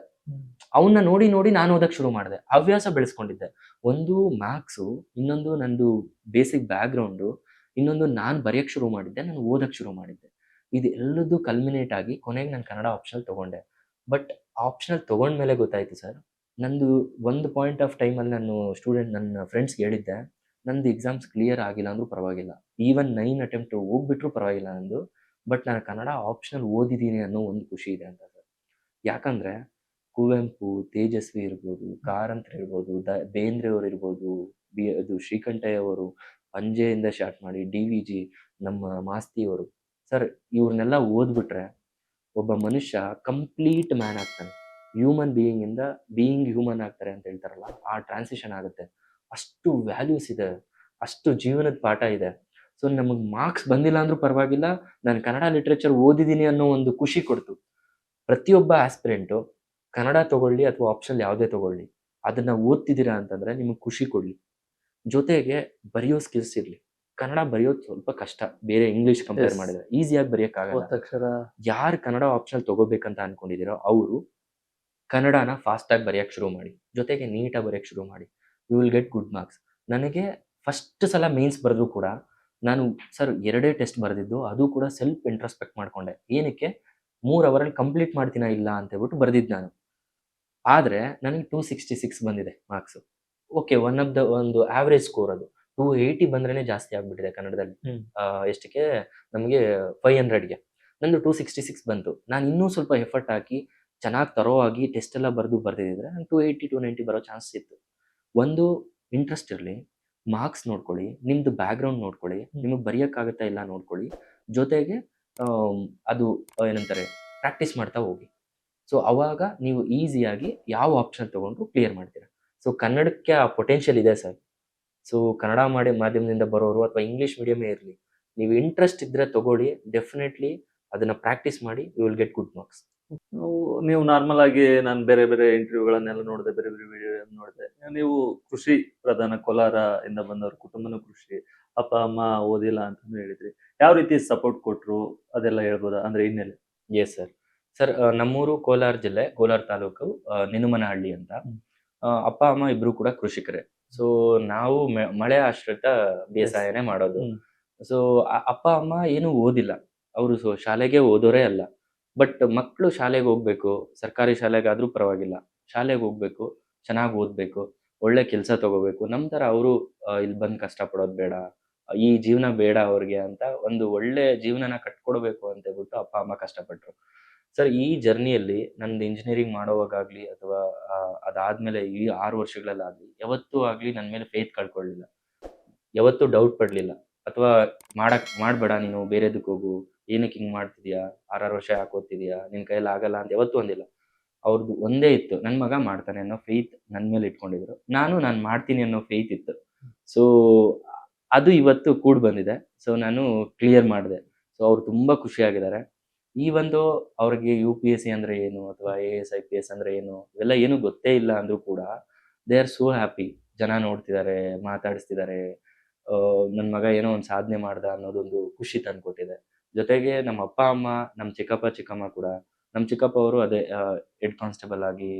ಅವನ್ನ ನೋಡಿ ನೋಡಿ ನಾನು ಓದಕ್ಕೆ ಶುರು ಮಾಡಿದೆ, ಹವ್ಯಾಸ ಬೆಳೆಸ್ಕೊಂಡಿದ್ದೆ. ಒಂದು ಮ್ಯಾಥ್ಸು, ಇನ್ನೊಂದು ನಂದು ಬೇಸಿಕ್ ಬ್ಯಾಕ್ಗ್ರೌಂಡು, ಇನ್ನೊಂದು ನಾನು ಬರೆಯಕ್ಕೆ ಶುರು ಮಾಡಿದ್ದೆ, ನಾನು ಓದಕ್ಕೆ ಶುರು ಮಾಡಿದ್ದೆ. ಇದೆಲ್ಲದೂ ಕಲ್ಮಿನೇಟ್ ಆಗಿ ಕೊನೆಗೆ ನಾನು ಕನ್ನಡ ಆಪ್ಷನಲ್ ತಗೊಂಡೆ. ಬಟ್ ಆಪ್ಷನಲ್ ತಗೊಂಡ್ಮೇಲೆ ಗೊತ್ತಾಯ್ತು ಸರ್, ನಂದು ಒಂದು ಪಾಯಿಂಟ್ ಆಫ್ ಟೈಮಲ್ಲಿ ನಾನು ನನ್ನ ಫ್ರೆಂಡ್ಸ್ಗೆ ಹೇಳಿದ್ದೆ, ನಂದು ಎಕ್ಸಾಮ್ಸ್ ಕ್ಲಿಯರ್ ಆಗಿಲ್ಲ ಅಂದ್ರೂ ಪರವಾಗಿಲ್ಲ, ಈವನ್ 9 ಅಟೆಂಪ್ಟ್ ಹೋಗ್ಬಿಟ್ರೂ ಪರವಾಗಿಲ್ಲ ನಂದು, ಬಟ್ ನಾನು ಕನ್ನಡ ಆಪ್ಷನಲ್ ಓದಿದ್ದೀನಿ ಅನ್ನೋ ಒಂದು ಖುಷಿ ಇದೆ ಅಂತ ಸರ್. ಯಾಕಂದರೆ ಕುವೆಂಪು, ತೇಜಸ್ವಿ ಇರ್ಬೋದು, ಕಾರಂತರು ಇರ್ಬೋದು, ಬೇಂದ್ರೆ ಅವರು ಇರ್ಬೋದು, ಅದು ಶ್ರೀಕಂಠಯ್ಯ ಅವರು, ಪಂಜೆಯಿಂದ ಸ್ಟಾರ್ಟ್ ಮಾಡಿ DVG, ನಮ್ಮ ಮಾಸ್ತಿಯವರು ಸರ್, ಇವ್ರನ್ನೆಲ್ಲ ಓದ್ಬಿಟ್ರೆ ಒಬ್ಬ ಮನುಷ್ಯ ಕಂಪ್ಲೀಟ್ ಮ್ಯಾನ್ ಆಗ್ತಾನೆ. ಹ್ಯೂಮನ್ ಬೀಯಿಂಗಿಂದ ಬೀಯಿಂಗ್ ಹ್ಯೂಮನ್ ಆಗ್ತಾರೆ ಅಂತ ಹೇಳ್ತಾರಲ್ಲ, ಆ ಟ್ರಾನ್ಸಿಷನ್ ಆಗುತ್ತೆ. ಅಷ್ಟು ವ್ಯಾಲ್ಯೂಸ್ ಇದೆ, ಅಷ್ಟು ಜೀವನದ ಪಾಠ ಇದೆ. ಸೊ ನಮಗೆ ಮಾರ್ಕ್ಸ್ ಬಂದಿಲ್ಲ ಅಂದ್ರೂ ಪರವಾಗಿಲ್ಲ, ನಾನು ಕನ್ನಡ ಲಿಟ್ರೇಚರ್ ಓದಿದ್ದೀನಿ ಅನ್ನೋ ಒಂದು ಖುಷಿ ಕೊಡ್ತು. ಪ್ರತಿಯೊಬ್ಬ ಆಸ್ಪಿರೆಂಟು ಕನ್ನಡ ತಗೊಳ್ಳಿ ಅಥವಾ ಆಪ್ಷನಲ್ ಯಾವುದೇ ತಗೊಳ್ಳಿ, ಅದನ್ನು ಓದ್ತಿದ್ದೀರಾ ಅಂತಂದರೆ ನಿಮಗೆ ಖುಷಿ ಕೊಡಲಿ. ಜೊತೆಗೆ ಬರೆಯೋ ಸ್ಕಿಲ್ಸ್ ಇರಲಿ. ಕನ್ನಡ ಬರೆಯೋದು ಸ್ವಲ್ಪ ಕಷ್ಟ, ಬೇರೆ ಇಂಗ್ಲೀಷ್ ಕಂಪೇರ್ Yes. ಮಾಡಿದ್ರೆ ಈಸಿಯಾಗಿ ಬರೆಯೋಕ್ಕಾಗಲ್ಲ. ಒತ್ತಕ್ಷರ. ಯಾರು ಕನ್ನಡ ಆಪ್ಷನಲ್ ತಗೋಬೇಕಂತ ಅನ್ಕೊಂಡಿದ್ದೀರೋ ಅವರು ಕನ್ನಡನ ಫಾಸ್ಟಾಗಿ ಬರೆಯೋಕ್ಕೆ ಶುರು ಮಾಡಿ, ಜೊತೆಗೆ ನೀಟಾಗಿ ಬರೆಯೋಕ್ಕೆ ಶುರು ಮಾಡಿ. You will get good marks. ನನಗೆ ಫಸ್ಟ್ ಸಲ ಮೇನ್ಸ್ ಬರೆದ್ರು ಕೂಡ ನಾನು ಸರ್ 2 ಟೆಸ್ಟ್ ಬರೆದಿದ್ದು, ಅದು ಕೂಡ ಸೆಲ್ಫ್ ಇಂಟ್ರಸ್ಪೆಕ್ಟ್ ಮಾಡಿಕೊಂಡೆ. ಏನಕ್ಕೆ, 3 ಅವರಲ್ಲಿ ಕಂಪ್ಲೀಟ್ ಮಾಡ್ತೀನಾ ಇಲ್ಲ ಅಂತ ಹೇಳ್ಬಿಟ್ಟು ಬರೆದಿದ್ದು ನಾನು. ಆದರೆ ನನಗೆ 266 ಬಂದಿದೆ ಮಾರ್ಕ್ಸು. ಓಕೆ, ಒಂದು ಆವ್ರೇಜ್ ಸ್ಕೋರ್ ಅದು. 280 ಬಂದ್ರೇ ಜಾಸ್ತಿ ಆಗ್ಬಿಟ್ಟಿದೆ ಕನ್ನಡದಲ್ಲಿ. ಎಷ್ಟಕ್ಕೆ, ನಮಗೆ 500ಗೆ. ನಂದು 266 ಬಂತು. ನಾನು ಇನ್ನೂ ಸ್ವಲ್ಪ ಎಫರ್ಟ್ ಹಾಕಿ ಚೆನ್ನಾಗಿ ತರೋವಾಗಿ ಟೆಸ್ಟ್ ಎಲ್ಲ ಬರ್ದಿದ್ದಿದ್ರೆ ನಾನು 280, 290 ಬರೋ ಚಾನ್ಸ್ ಇತ್ತು. ಒಂದು ಇಂಟ್ರೆಸ್ಟ್ ಇರಲಿ, ಮಾರ್ಕ್ಸ್ ನೋಡ್ಕೊಳ್ಳಿ, ನಿಮ್ಮದು ಬ್ಯಾಕ್ಗ್ರೌಂಡ್ ನೋಡ್ಕೊಳ್ಳಿ, ನಿಮಗೆ ಬರೆಯೋಕ್ಕಾಗುತ್ತಾ ಇಲ್ಲ ನೋಡ್ಕೊಳ್ಳಿ, ಜೊತೆಗೆ ಅದು ಏನಂತಾರೆ, ಪ್ರಾಕ್ಟೀಸ್ ಮಾಡ್ತಾ ಹೋಗಿ. ಸೊ ಅವಾಗ ನೀವು ಈಸಿಯಾಗಿ ಯಾವ ಆಪ್ಷನ್ ತೊಗೊಂಡ್ರು ಕ್ಲಿಯರ್ ಮಾಡ್ತೀರಾ. ಸೊ ಕನ್ನಡಕ್ಕೆ ಆ ಪೊಟೆನ್ಷಿಯಲ್ ಇದೆ ಸರ್. ಸೊ ಕನ್ನಡ ಮಾಧ್ಯಮದಿಂದ ಬರೋರು ಅಥವಾ ಇಂಗ್ಲೀಷ್ ಮೀಡಿಯಮೇ ಇರಲಿ, ನೀವು ಇಂಟ್ರೆಸ್ಟ್ ಇದ್ದರೆ ತಗೊಳ್ಳಿ, ಡೆಫಿನೆಟ್ಲಿ ಅದನ್ನು ಪ್ರಾಕ್ಟೀಸ್ ಮಾಡಿ, you will get good marks. ನೀವು ನಾರ್ಮಲ್ ಆಗಿ ನಾನು ಬೇರೆ ಬೇರೆ ಇಂಟರ್ವ್ಯೂಗಳನ್ನೆಲ್ಲ ನೋಡಿದೆ, ಬೇರೆ ಬೇರೆ ವಿಡಿಯೋ ನೋಡಿದೆ. ನೀವು ಕೃಷಿ ಪ್ರಧಾನ, ಕೋಲಾರ ಇಂದ ಬಂದವರು, ಕುಟುಂಬನೂ ಕೃಷಿ, ಅಪ್ಪ ಅಮ್ಮ ಓದಿಲ್ಲ ಅಂತ ಹೇಳಿದ್ರಿ. ಯಾವ ರೀತಿ ಸಪೋರ್ಟ್ ಕೊಟ್ರು ಅದೆಲ್ಲ ಹೇಳ್ಬೋದಾ, ಅಂದ್ರೆ ಹಿನ್ನೆಲೆ? Yes sir. ಸರ್ ನಮ್ಮೂರು ಕೋಲಾರ ಜಿಲ್ಲೆ, ಕೋಲಾರ ತಾಲೂಕು, ನಿನುಮನಹಳ್ಳಿ ಅಂತ. ಅಪ್ಪ ಅಮ್ಮ ಇಬ್ರು ಕೂಡ ಕೃಷಿಕರೇ. ಸೊ ನಾವು ಮಳೆ ಆಶ್ರಿತ ಬೇಸಾಯನೇ ಮಾಡೋದು. ಸೊ ಅಪ್ಪ ಅಮ್ಮ ಏನು ಓದಿಲ್ಲ, ಅವರು ಶಾಲೆಗೆ ಓದೋರೇ ಅಲ್ಲ. ಬಟ್ ಮಕ್ಕಳು ಶಾಲೆಗೆ ಹೋಗ್ಬೇಕು, ಸರ್ಕಾರಿ ಶಾಲೆಗಾದ್ರೂ ಪರವಾಗಿಲ್ಲ, ಶಾಲೆಗೆ ಹೋಗ್ಬೇಕು, ಚೆನ್ನಾಗಿ ಓದಬೇಕು, ಒಳ್ಳೆ ಕೆಲಸ ತಗೋಬೇಕು, ನಮ್ಮ ಥರ ಅವರು ಇಲ್ಲಿ ಬಂದು ಕಷ್ಟಪಡೋದು ಬೇಡ, ಈ ಜೀವನ ಬೇಡ ಅವ್ರಿಗೆ ಅಂತ ಒಂದು ಒಳ್ಳೆ ಜೀವನನ ಕಟ್ಕೊಡ್ಬೇಕು ಅಂತ ಹೇಳ್ಬಿಟ್ಟು ಅಪ್ಪ ಅಮ್ಮ ಕಷ್ಟಪಟ್ಟರು. ಸರ್ ಈ ಜರ್ನಿಯಲ್ಲಿ ನಂದು ಇಂಜಿನಿಯರಿಂಗ್ ಮಾಡೋವಾಗಲಿ ಅಥವಾ ಅದಾದಮೇಲೆ ಈ 6 ವರ್ಷಗಳಲ್ಲಾಗಲಿ ಯಾವತ್ತೂ ಆಗಲಿ ನನ್ನ ಮೇಲೆ ಫೇತ್ ಕಳ್ಕೊಳ್ಳಿಲ್ಲ, ಯಾವತ್ತೂ ಡೌಟ್ ಪಡಲಿಲ್ಲ, ಅಥವಾ ಮಾಡಬೇಡ ನೀನು, ಬೇರೆದಕ್ಕೆ ಹೋಗು, ಏನಕ್ಕೆ ಹಿಂಗೆ ಮಾಡ್ತಿದ್ಯಾ, 6 ವರ್ಷ ಯಾಕೆ ಓದ್ತಿದ್ಯಾ, ನಿನ್ನ ಕೈಯಲ್ಲಿ ಆಗಲ್ಲ ಅಂತ ಯಾವತ್ತೂ ಅಂದಿಲ್ಲ. ಅವ್ರದ್ದು ಒಂದೇ ಇತ್ತು, ನನ್ನ ಮಗ ಮಾಡ್ತಾನೆ ಅನ್ನೋ ಫೇತ್ ನನ್ನ ಮೇಲೆ ಇಟ್ಕೊಂಡಿದ್ರು. ನಾನು ಮಾಡ್ತೀನಿ ಅನ್ನೋ ಫೇತ್ ಇತ್ತು. ಸೊ ಅದು ಇವತ್ತು ಕೂಡಿ ಬಂದಿದೆ. ಸೊ ನಾನು ಕ್ಲಿಯರ್ ಮಾಡಿದೆ. ಸೊ ಅವ್ರು ತುಂಬ ಖುಷಿಯಾಗಿದ್ದಾರೆ. ಈ ಒಂದು ಅವ್ರಿಗೆ UPSC ಅಂದರೆ ಏನು ಅಥವಾ AS IPS ಅಂದರೆ ಏನು ಇವೆಲ್ಲ ಏನೂ ಗೊತ್ತೇ ಇಲ್ಲ ಅಂದರೂ ಕೂಡ ದೇ ಆರ್ ಸೋ ಹ್ಯಾಪಿ. ಜನ ನೋಡ್ತಿದ್ದಾರೆ, ಮಾತಾಡಿಸ್ತಿದ್ದಾರೆ, ನನ್ನ ಮಗ ಏನೋ ಒಂದು ಸಾಧನೆ ಮಾಡ್ದ ಅನ್ನೋದೊಂದು ಖುಷಿ ತಂದುಕೊಟ್ಟಿದೆ. ಜೊತೆಗೆ ನಮ್ಮ ಅಪ್ಪ ಅಮ್ಮ, ನಮ್ಮ ಚಿಕ್ಕಪ್ಪ ಚಿಕ್ಕಮ್ಮ ಕೂಡ, ನಮ್ಮ ಚಿಕ್ಕಪ್ಪ ಅವರು ಅದೇ ಹೆಡ್ ಕಾನ್ಸ್ಟೇಬಲ್ ಆಗಿ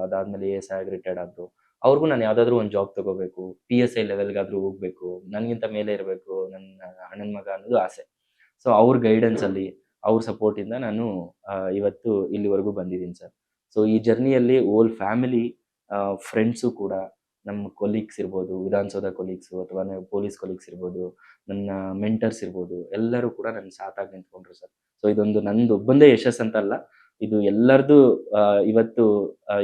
ಅದಾದಮೇಲೆ AS ಆಗಿ ರಿಟೈರ್ಡ್ ಆದರು. ಅವ್ರಿಗೂ ನಾನು ಯಾವುದಾದ್ರೂ ಒಂದು ಜಾಬ್ ತೊಗೋಬೇಕು, PSI ಲೆವೆಲ್ಗಾದರೂ ಹೋಗಬೇಕು, ನನಗಿಂತ ಮೇಲೆ ಇರಬೇಕು ನನ್ನ ಅಣ್ಣನ ಮಗ ಅನ್ನೋದು ಆಸೆ. ಸೊ ಅವ್ರ ಗೈಡೆನ್ಸಲ್ಲಿ, ಅವ್ರ ಸಪೋರ್ಟಿಂದ ನಾನು ಇವತ್ತು ಇಲ್ಲಿವರೆಗೂ ಬಂದಿದ್ದೀನಿ ಸರ್. ಸೊ ಈ ಜರ್ನಿಯಲ್ಲಿ ಓಲ್ ಫ್ಯಾಮಿಲಿ, ಫ್ರೆಂಡ್ಸು ಕೂಡ ನಮ್ಮ ಕೊಲೀಗ್ಸ್ ಇರ್ಬೋದು, ವಿಧಾನಸೌಧ ಕೊಲೀಗ್ಸು ಅಥವಾ ಪೊಲೀಸ್ ಕೊಲೀಗ್ಸ್ ಇರ್ಬೋದು, ನನ್ನ ಮೆಂಟರ್ಸ್ ಇರ್ಬೋದು, ಎಲ್ಲರೂ ಕೂಡ ನನ್ನ ಸಾಥಾಗಿ ನಿಂತ್ಕೊಂಡ್ರು ಸರ್. ಸೊ ಇದೊಂದು ನಂದು ಒಬ್ಬಂದೇ ಯಶಸ್ಸು ಅಂತಲ್ಲ, ಇದು ಎಲ್ಲರದು ಇವತ್ತು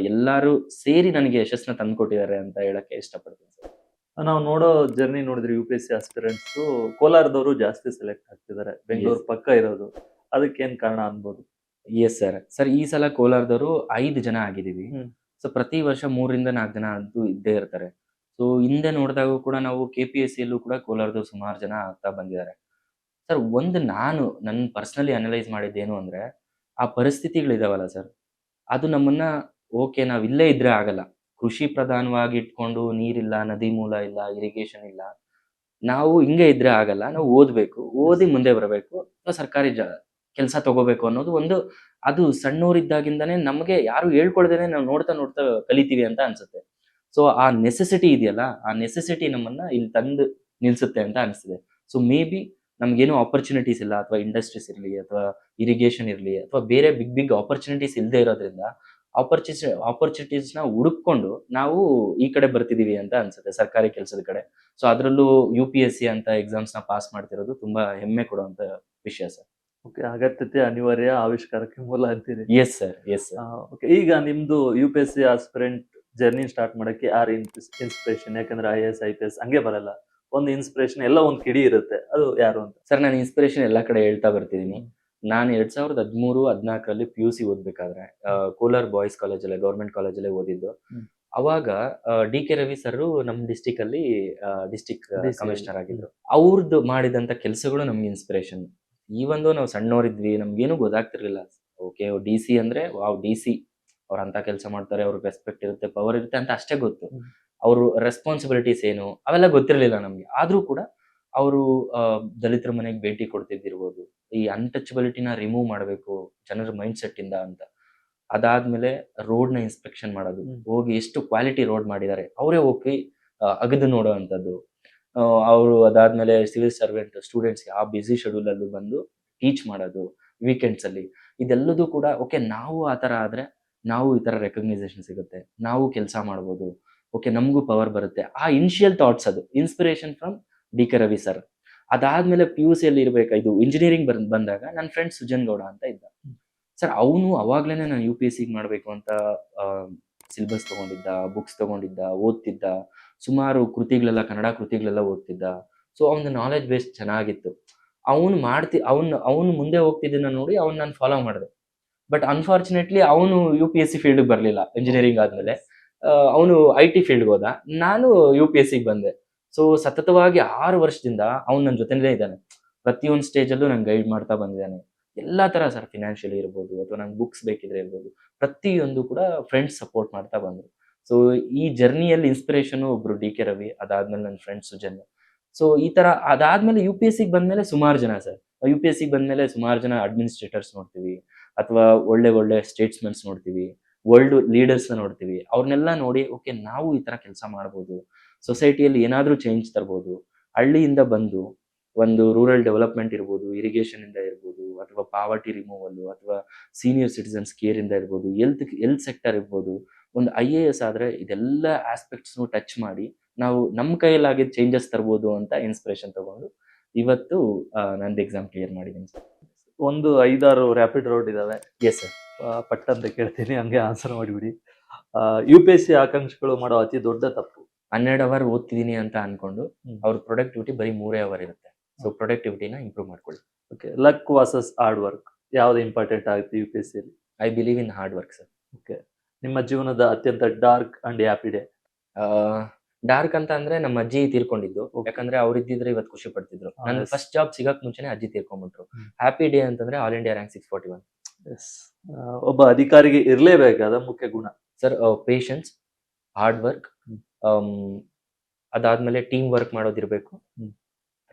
ಎಲ್ಲರೂ ಸೇರಿ ನನಗೆ ಯಶಸ್ಸನ್ನ ತಂದುಕೊಟ್ಟಿದ್ದಾರೆ ಅಂತ ಹೇಳಕ್ಕೆ ಇಷ್ಟಪಡ್ತೀನಿ ಸರ್. ನಾವು ನೋಡೋ ಜರ್ನಿ ನೋಡಿದ್ರೆ UPSC ಆಸ್ಪಿರೆಂಟ್ಸ್ ಕೋಲಾರದವರು ಜಾಸ್ತಿ ಸೆಲೆಕ್ಟ್ ಆಗ್ತಿದ್ದಾರೆ, ಬೆಂಗಳೂರು ಪಕ್ಕ ಇರೋದು. ಅದಕ್ಕೇನ್ ಕಾರಣ ಅನ್ಬೋದು? Yes sir. ಸರ್ ಈ ಸಲ ಕೋಲಾರದವರು 5 ಜನ ಆಗಿದ್ದೀವಿ. ಹ್ಮ್. ಸೊ ಪ್ರತಿ ವರ್ಷ 3 ರಿಂದ 4 ಜನ ಅಂತೂ ಇದ್ದೇ ಇರ್ತಾರೆ. ಸೊ ಹಿಂದೆ ನೋಡಿದಾಗೂ ಕೂಡ ನಾವು KPSCಯಲ್ಲೂ ಕೂಡ ಕೋಲಾರದವ್ರು ಸುಮಾರು ಜನ ಆಗ್ತಾ ಬಂದಿದ್ದಾರೆ. ಸರ್ ನಾನು ನನ್ನ ಪರ್ಸನಲಿ ಅನಲೈಸ್ ಮಾಡಿದ್ದೇನು ಅಂದ್ರೆ, ಆ ಪರಿಸ್ಥಿತಿಗಳಿದಾವಲ್ಲ ಸರ್, ಅದು ನಮ್ಮನ್ನ ಓಕೆ ನಾವ್ ಇಲ್ಲೇ ಇದ್ರೆ ಆಗಲ್ಲ. ಕೃಷಿ ಪ್ರಧಾನವಾಗಿ ಇಟ್ಕೊಂಡು ನೀರಿಲ್ಲ, ನದಿ ಮೂಲ ಇಲ್ಲ, ಇರಿಗೇಷನ್ ಇಲ್ಲ. ನಾವು ಹಿಂಗೆ ಇದ್ರೆ ಆಗಲ್ಲ. ನಾವು ಓದ್ಬೇಕು, ಓದಿ ಮುಂದೆ ಬರಬೇಕು, ಅಥವಾ ಸರ್ಕಾರಿ ಕೆಲಸ ತಗೋಬೇಕು ಅನ್ನೋದು ಒಂದು, ಅದು ಸಣ್ಣವರಿದ್ದಾಗಿಂದಾನೇ ನಮಗೆ ಯಾರು ಹೇಳ್ಕೊಳ್ದೇನೆ ನಾವು ನೋಡ್ತಾ ನೋಡ್ತಾ ಕಲಿತೀವಿ ಅಂತ ಅನ್ಸುತ್ತೆ. ಸೊ ಆ ನೆಸೆಸಿಟಿ ಇದೆಯಲ್ಲ, ಆ ನೆಸೆಸಿಟಿ ನಮ್ಮನ್ನ ಇಲ್ಲಿ ತಂದು ನಿಲ್ಸುತ್ತೆ ಅಂತ ಅನಿಸ್ತಿದೆ. ಸೊ ಮೇ ಬಿ ನಮ್ಗೇನು ಆಪರ್ಚುನಿಟೀಸ್ ಇಲ್ಲ, ಅಥವಾ ಇಂಡಸ್ಟ್ರೀಸ್ ಇರಲಿ, ಅಥವಾ ಇರಿಗೇಷನ್ ಇರಲಿ, ಅಥವಾ ಬೇರೆ ಬಿಗ್ ಬಿಗ್ ಆಪರ್ಚುನಿಟೀಸ್ ಇಲ್ಲದೆ ಇರೋದ್ರಿಂದ ಆಪರ್ಚುನಿಟೀಸ್ನ ಹುಡುಕೊಂಡು ನಾವು ಈ ಕಡೆ ಬರ್ತಿದೀವಿ ಅಂತ ಅನ್ಸುತ್ತೆ, ಸರ್ಕಾರಿ ಕೆಲಸದ ಕಡೆ. ಸೊ ಅದರಲ್ಲೂ UPSC ಅಂತ ಎಕ್ಸಾಮ್ಸ್ನ ಪಾಸ್ ಮಾಡ್ತಿರೋದು ತುಂಬಾ ಹೆಮ್ಮೆ ಕೊಡುವಂತ ವಿಷಯ ಸರ್. ಓಕೆ, ಅಗತ್ಯತೆ ಅನಿವಾರ್ಯ, ಆವಿಷ್ಕಾರಕ್ಕೆ ಮೂಲ ಅಂತೀರಿ. Yes sir, yes sir. Okay, ಈಗ ನಿಮ್ದು UPSC ಆಸ್ಪಿರೆಂಟ್ ಜರ್ನಿ ಸ್ಟಾರ್ಟ್ ಮಾಡಕ್ಕೆ ಯಾರು ಇನ್ಸ್ಪಿರೇಷನ್? ಯಾಕಂದ್ರೆ IAS IPS ಹಂಗೆ ಬರಲ್ಲ, ಒಂದು ಇನ್ಸ್ಪಿರೇಷನ್ ಎಲ್ಲ ಒಂದು ಕಿಡಿ ಇರುತ್ತೆ, ಅದು ಯಾರು ಅಂತ? ಸರ್ ನಾನು ಇನ್ಸ್ಪಿರೇಷನ್ ಎಲ್ಲ ಕಡೆ ಹೇಳ್ತಾ ಬರ್ತಿದ್ದೀನಿ. ನಾನು 2013-14ರಲ್ಲಿ PUC ಓದ್ಬೇಕಾದ್ರೆ ಕೋಲಾರ್ ಬಾಯ್ಸ್ ಕಾಲೇಜಲ್ಲೇ, ಗೌರ್ಮೆಂಟ್ ಕಾಲೇಜಲ್ಲೇ ಓದಿದ್ದು. ಅವಾಗ DK ರವಿ ಸರ್ ನಮ್ಮ ಡಿಸ್ಟಿಕ್ ಅಲ್ಲಿ ಡಿಸ್ಟಿಕ್ ಕಮಿಷನರ್ ಆಗಿದ್ರು. ಅವ್ರದ್ದು ಮಾಡಿದಂತ ಕೆಲಸಗಳು ನಮ್ಗೆ ಇನ್ಸ್ಪಿರೇಷನ್. ಈ ಒಂದು ನಾವು ಸಣ್ಣವರಿದ್ವಿ, ನಮ್ಗೇನು ಗೊತ್ತಾಗ್ತಿರ್ಲಿಲ್ಲ. ಓಕೆ DC ಅಂದ್ರೆ ವಾವ್, DC ಅವ್ರು ಅಂತ ಕೆಲಸ ಮಾಡ್ತಾರೆ, ಅವ್ರಿಗೆ ರೆಸ್ಪೆಕ್ಟ್ ಇರುತ್ತೆ, ಪವರ್ ಇರುತ್ತೆ ಅಂತ ಅಷ್ಟೇ ಗೊತ್ತು. ಅವರು ರೆಸ್ಪಾನ್ಸಿಬಿಲಿಟೀಸ್ ಏನು ಅವೆಲ್ಲ ಗೊತ್ತಿರಲಿಲ್ಲ ನಮ್ಗೆ. ಆದ್ರೂ ಕೂಡ ಅವರು ದಲಿತರ ಮನೆಗೆ ಭೇಟಿ ಕೊಡ್ತಿದ್ದಿರ್ಬೋದು, ಈ ಅನ್ಟಚಬಿಲಿಟಿನ ರಿಮೂವ್ ಮಾಡಬೇಕು ಜನರ ಮೈಂಡ್ ಸೆಟ್ ಇಂದ ಅಂತ. ಅದಾದ್ಮೇಲೆ ರೋಡ್ ನ ಇನ್ಸ್ಪೆಕ್ಷನ್ ಮಾಡೋದು, ಹೋಗಿ ಎಷ್ಟು ಕ್ವಾಲಿಟಿ ರೋಡ್ ಮಾಡಿದ್ದಾರೆ ಅವರೇ ಹೋಗಿ ಅಗದು ನೋಡೋ ಅಂಥದ್ದು. ಅವರು ಅದಾದ್ಮೇಲೆ ಸಿವಿಲ್ ಸರ್ವೆಂಟ್ ಸ್ಟೂಡೆಂಟ್ಸ್ಗೆ ಆ ಬ್ಯುಸಿ ಶೆಡ್ಯೂಲ್ ಅಲ್ಲೂ ಬಂದು ಟೀಚ್ ಮಾಡೋದು ವೀಕೆಂಡ್ಸ್ ಅಲ್ಲಿ. ಇದೆಲ್ಲದೂ ಕೂಡ ಓಕೆ, ನಾವು ಆ ಥರ ಆದ್ರೆ ನಾವು ಈ ಥರ ರೆಕಗ್ನೈಸೇಷನ್ ಸಿಗುತ್ತೆ, ನಾವು ಕೆಲಸ ಮಾಡ್ಬೋದು, ಓಕೆ ನಮಗೂ ಪವರ್ ಬರುತ್ತೆ. ಆ ಇನಿಷಿಯಲ್ ಥಾಟ್ಸ್, ಅದು inspiration from DK Ravi sir. ಅದಾದ್ಮೇಲೆ PUC ಅಲ್ಲಿ ಇದು ಇಂಜಿನಿಯರಿಂಗ್ ಬಂದಾಗ ನನ್ನ ಫ್ರೆಂಡ್ ಸುಜನ್ ಗೌಡ ಅಂತ ಇದ್ದ ಸರ್. ಅವನು ಅವಾಗ್ಲೇನೆ ನಾನು UPSC ಮಾಡಬೇಕು ಅಂತ ಸಿಲೆಬಸ್ ತಗೊಂಡಿದ್ದ, ಬುಕ್ಸ್ ತಗೊಂಡಿದ್ದ, ಓದ್ತಿದ್ದ, ಸುಮಾರು ಕೃತಿಗಳೆಲ್ಲ, ಕನ್ನಡ ಕೃತಿಗಳೆಲ್ಲ ಓದ್ತಿದ್ದ. ಸೊ ಅವನ ನಾಲೆಜ್ ಬೇಸ್ ಚೆನ್ನಾಗಿತ್ತು. ಅವನು ಮುಂದೆ ಹೋಗ್ತಿದ್ದನ್ನ ನೋಡಿ ನಾನು ಫಾಲೋ ಮಾಡಿದೆ. ಬಟ್ ಅನ್ಫಾರ್ಚುನೇಟ್ಲಿ ಅವನು UPSC ಫೀಲ್ಡ್ ಬರಲಿಲ್ಲ. ಇಂಜಿನಿಯರಿಂಗ್ ಆದ್ಮೇಲೆ ಅವನು IT ಫೀಲ್ಡ್ಗೆ ಹೋದ, ನಾನು UPSCಗೆ ಬಂದೆ. ಸೊ ಸತತವಾಗಿ 6 ವರ್ಷದಿಂದ ಅವನು ನನ್ನ ಜೊತೆಲೇ ಇದ್ದಾನೆ. ಪ್ರತಿಯೊಂದು ಸ್ಟೇಜಲ್ಲೂ ನಂಗೆ ಗೈಡ್ ಮಾಡ್ತಾ ಬಂದಿದ್ದಾನೆ. ಎಲ್ಲಾ ತರ ಸರ್, ಫಿನಾನ್ಷಿಯಲಿ ಇರ್ಬೋದು, ಅಥವಾ ನಂಗೆ ಬುಕ್ಸ್ ಬೇಕಿದ್ರೆ ಇರ್ಬೋದು, ಪ್ರತಿಯೊಂದು ಕೂಡ ಫ್ರೆಂಡ್ಸ್ ಸಪೋರ್ಟ್ ಮಾಡ್ತಾ ಬಂದ್ರು. ಸೊ ಈ ಜರ್ನಿಯಲ್ಲಿ ಇನ್ಸ್ಪಿರೇಷನ್ ಒಬ್ರು DK ರವಿ, ಅದಾದ್ಮೇಲೆ ನನ್ನ ಫ್ರೆಂಡ್ ಸುಜನ್. ಸೊ ಈ ತರ ಅದಾದ್ಮೇಲೆ UPSCಗೆ ಬಂದ್ಮೇಲೆ ಸುಮಾರು ಜನ ಸರ್, UPSCಗೆ ಬಂದ್ಮೇಲೆ ಸುಮಾರು ಜನ ಅಡ್ಮಿನಿಸ್ಟ್ರೇಟರ್ಸ್ ನೋಡ್ತೀವಿ, ಅಥವಾ ಒಳ್ಳೆ ಸ್ಟೇಟ್ಸ್ಮನ್ಸ್ ನೋಡ್ತೀವಿ, ವರ್ಲ್ಡ್ ಲೀಡರ್ಸ್ನ ನೋಡ್ತೀವಿ. ಅವ್ರನ್ನೆಲ್ಲ ನೋಡಿ ಓಕೆ ನಾವು ಈ ತರ ಕೆಲಸ ಮಾಡ್ಬೋದು, ಸೊಸೈಟಿಯಲ್ಲಿ ಏನಾದ್ರೂ ಚೇಂಜ್ ತರ್ಬೋದು. ಹಳ್ಳಿಯಿಂದ ಬಂದು ಒಂದು ರೂರಲ್ ಡೆವಲಪ್ಮೆಂಟ್ ಇರ್ಬೋದು, ಇರಿಗೇಷನ್ ಇಂದ ಇರ್ಬೋದು, ಅಥವಾ ಪಾವರ್ಟಿ ರಿಮೂವಲ್, ಅಥವಾ ಸೀನಿಯರ್ ಸಿಟಿಸನ್ಸ್ ಕೇರ್ ಇಂದ ಇರ್ಬೋದು, ಹೆಲ್ತ್ ಸೆಕ್ಟರ್ ಇರ್ಬೋದು. ಒಂದು IAS ಆದ್ರೆ ಇದೆಲ್ಲ ಆಸ್ಪೆಕ್ಟ್ಸ್ನು ಟಚ್ ಮಾಡಿ ನಾವು ನಮ್ಮ ಕೈಯಲ್ಲಾಗಿದ್ದ ಚೇಂಜಸ್ ತರ್ಬೋದು ಅಂತ ಇನ್ಸ್ಪಿರೇಷನ್ ತಗೊಂಡು ಇವತ್ತು ನಂದು ಎಕ್ಸಾಮ್ ಕ್ಲಿಯರ್ ಮಾಡಿದ್ದೀನಿ ಸರ್. ಒಂದು 5-6 ರ್ಯಾಪಿಡ್ ರೋಡ್ ಇದಾವೆ. Yes sir. ಪಟ್ ಅಂತ ಕೇಳ್ತೀನಿ, ಹಂಗೆ ಆನ್ಸರ್ ಮಾಡಿಬಿಡಿ. UPSC ಆಕಾಂಕ್ಷಿಗಳು ಮಾಡೋ ಅತಿ ದೊಡ್ಡ ತಪ್ಪು? 12 ಅವರ್ ಓದ್ತಿದ್ದೀನಿ ಅಂತ ಅನ್ಕೊಂಡು ಅವ್ರ ಪ್ರೊಡಕ್ಟಿವಿಟಿ ಬರೀ 3 ಅವರ್ ಇರುತ್ತೆ. ಸೊ ಪ್ರೊಡಕ್ಟಿವಿಟಿನ ಇಂಪ್ರೂವ್ ಮಾಡ್ಕೊಳ್ಳಿ. Okay, luck versus hard work ಯಾವ್ದು ಇಂಪಾರ್ಟೆಂಟ್ ಆಗುತ್ತೆ UPSC ಅಲ್ಲಿ? I believe in hard work sir. Okay, ನಿಮ್ಮ ಜೀವನದ ಅತ್ಯಂತ dark and happy day? Dark ಅಂತ ಅಂದ್ರೆ ನಮ್ಮ ಅಜ್ಜಿ ತೀರ್ಕೊಂಡಿದ್ದು. ಯಾಕಂದ್ರೆ ಅವ್ರು ಇದ್ದಿದ್ರೆ ಇವತ್ತು ಖುಷಿ ಪಡ್ತಿದ್ರು. ನನ್ನ ಫಸ್ಟ್ ಜಾಬ್ ಸಿಗಕ್ ಮುಂಚೆನೆ ಅಜ್ಜಿ ತೀರ್ಕೊಂಡ್ಬಿಟ್ರು. ಹ್ಯಾಪಿ ಡೇ ಅಂತಂದ್ರೆ ಆಲ್ ಇಂಡಿಯಾ ರ್ಯಾಂಕ್ 641. ಒಬ್ಬ ಅಧಿಕಾರಿಗೆ ಇರ್ಲೇಬೇಕಾದ ಮುಖ್ಯ ಗುಣ? ಸರ್ ಪೇಷನ್ಸ್, ಹಾರ್ಡ್ ವರ್ಕ್, ಅದಾದ್ಮೇಲೆ ಟೀಮ್ ವರ್ಕ್ ಮಾಡೋದಿರ್ಬೇಕು,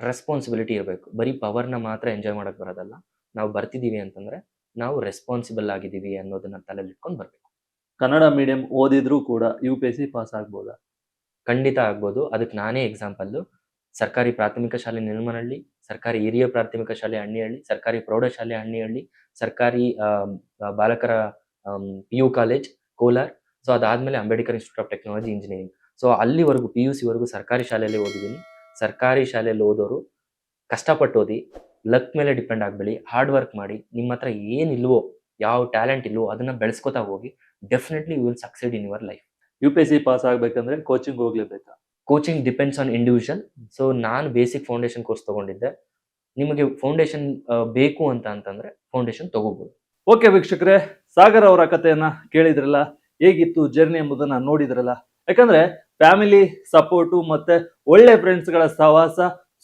ರೆಸ್ಪಾನ್ಸಿಬಿಲಿಟಿ ಇರಬೇಕು. ಬರೀ ಪವರ್ನ ಮಾತ್ರ ಎಂಜಾಯ್ ಮಾಡಕ್ ಬರೋದಲ್ಲ, ನಾವು ಬರ್ತಿದೀವಿ ಅಂತಂದ್ರೆ ನಾವು ರೆಸ್ಪಾನ್ಸಿಬಲ್ ಆಗಿದೀವಿ ಅನ್ನೋದನ್ನ ತಲೆಯಲ್ಲಿ ಇಟ್ಕೊಂಡು ಬರ್ಬೇಕು. ಕನ್ನಡ ಮೀಡಿಯಂ ಓದಿದ್ರು ಕೂಡ UPSC ಪಾಸ್ ಆಗ್ಬೋದಾ? ಖಂಡಿತ ಆಗ್ಬೋದು. ಅದಕ್ಕೆ ನಾನೇ ಎಕ್ಸಾಂಪಲ್. ಸರ್ಕಾರಿ ಪ್ರಾಥಮಿಕ ಶಾಲೆ ನಿಲ್ಮನಹಳ್ಳಿ, ಸರ್ಕಾರಿ ಹಿರಿಯ ಪ್ರಾಥಮಿಕ ಶಾಲೆ ಹಣ್ಣಿಹಳ್ಳಿ, ಸರ್ಕಾರಿ ಪ್ರೌಢಶಾಲೆ ಹಣ್ಣಿಹಳ್ಳಿ, ಸರ್ಕಾರಿ ಬಾಲಕರ PU ಕಾಲೇಜ್ ಕೋಲಾರ್. ಸೊ ಅದಾದ್ಮೇಲೆ Ambedkar institute of technology engineering. So ಅಲ್ಲಿವರೆಗೂ PUC ವರೆಗೂ ಸರ್ಕಾರಿ ಶಾಲೆಯಲ್ಲಿ ಓದಿದ್ದೀನಿ. ಸರ್ಕಾರಿ ಶಾಲೆಯಲ್ಲಿ ಓದೋರು ಕಷ್ಟಪಟ್ಟು ಓದಿ, ಲಕ್ ಮೇಲೆ ಡಿಪೆಂಡ್ ಆಗಬೇಡಿ, ಹಾರ್ಡ್ ವರ್ಕ್ ಮಾಡಿ. ನಿಮ್ಮ ಹತ್ರ ಏನಿಲ್ವೋ, ಯಾವ ಟ್ಯಾಲೆಂಟ್ ಇಲ್ವೋ ಅದನ್ನ ಬೆಳೆಸ್ಕೊತಾ ಹೋಗಿ. Definitely you will succeed in your life. UPSC pass ಆಗ್ಬೇಕಂದ್ರೆ ಕೋಚಿಂಗ್ ಹೋಗ್ಲೇಬೇಕಾ? Coaching depends on individual. So ನಾನು ಬೇಸಿಕ್ ಫೌಂಡೇಶನ್ ಕೋರ್ಸ್ ತಗೊಂಡಿದ್ದೆ. ನಿಮಗೆ ಫೌಂಡೇಶನ್ ಬೇಕು ಅಂತಂದ್ರೆ ಫೌಂಡೇಶನ್ ತಗೋಬಹುದು. ಓಕೆ ವೀಕ್ಷಕರೇ, ಸಾಗರ್ ಅವರ ಕಥೆಯನ್ನ ಕೇಳಿದ್ರಲ್ಲ, ಹೇಗಿತ್ತು ಜರ್ನಿ ಎಂಬುದನ್ನ ನೋಡಿದ್ರಲ್ಲ. ಯಾಕಂದ್ರೆ ಫ್ಯಾಮಿಲಿ ಸಪೋರ್ಟು ಮತ್ತೆ ಒಳ್ಳೆ ಫ್ರೆಂಡ್ಸ್ ಗಳ ಸಹವಾಸ,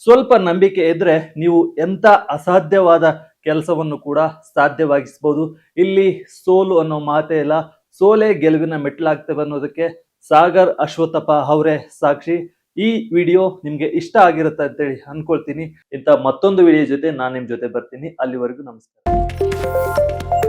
ಸ್ವಲ್ಪ ನಂಬಿಕೆ ಇದ್ರೆ ನೀವು ಎಂತ ಅಸಾಧ್ಯವಾದ ಕೆಲಸವನ್ನು ಕೂಡ ಸಾಧ್ಯವಾಗಿಸಬಹುದು. ಇಲ್ಲಿ ಸೋಲು ಅನ್ನೋ ಮಾತೇ ಇಲ್ಲ, ಸೋಲೆ ಗೆಲುವಿನ ಮೆಟ್ಲಾಗ್ತವೆ ಅನ್ನೋದಕ್ಕೆ ಸಾಗರ್ ಅಶ್ವತ್ಥಪ್ಪ ಅವರೇ ಸಾಕ್ಷಿ. ಈ ವಿಡಿಯೋ ನಿಮ್ಗೆ ಇಷ್ಟ ಆಗಿರುತ್ತೆ ಅಂತೇಳಿ ಅನ್ಕೊಳ್ತೀನಿ. ಇಂಥ ಮತ್ತೊಂದು ವಿಡಿಯೋ ಜೊತೆ ನಾನು ನಿಮ್ ಜೊತೆ ಬರ್ತೀನಿ. ಅಲ್ಲಿವರೆಗೂ ನಮಸ್ಕಾರ.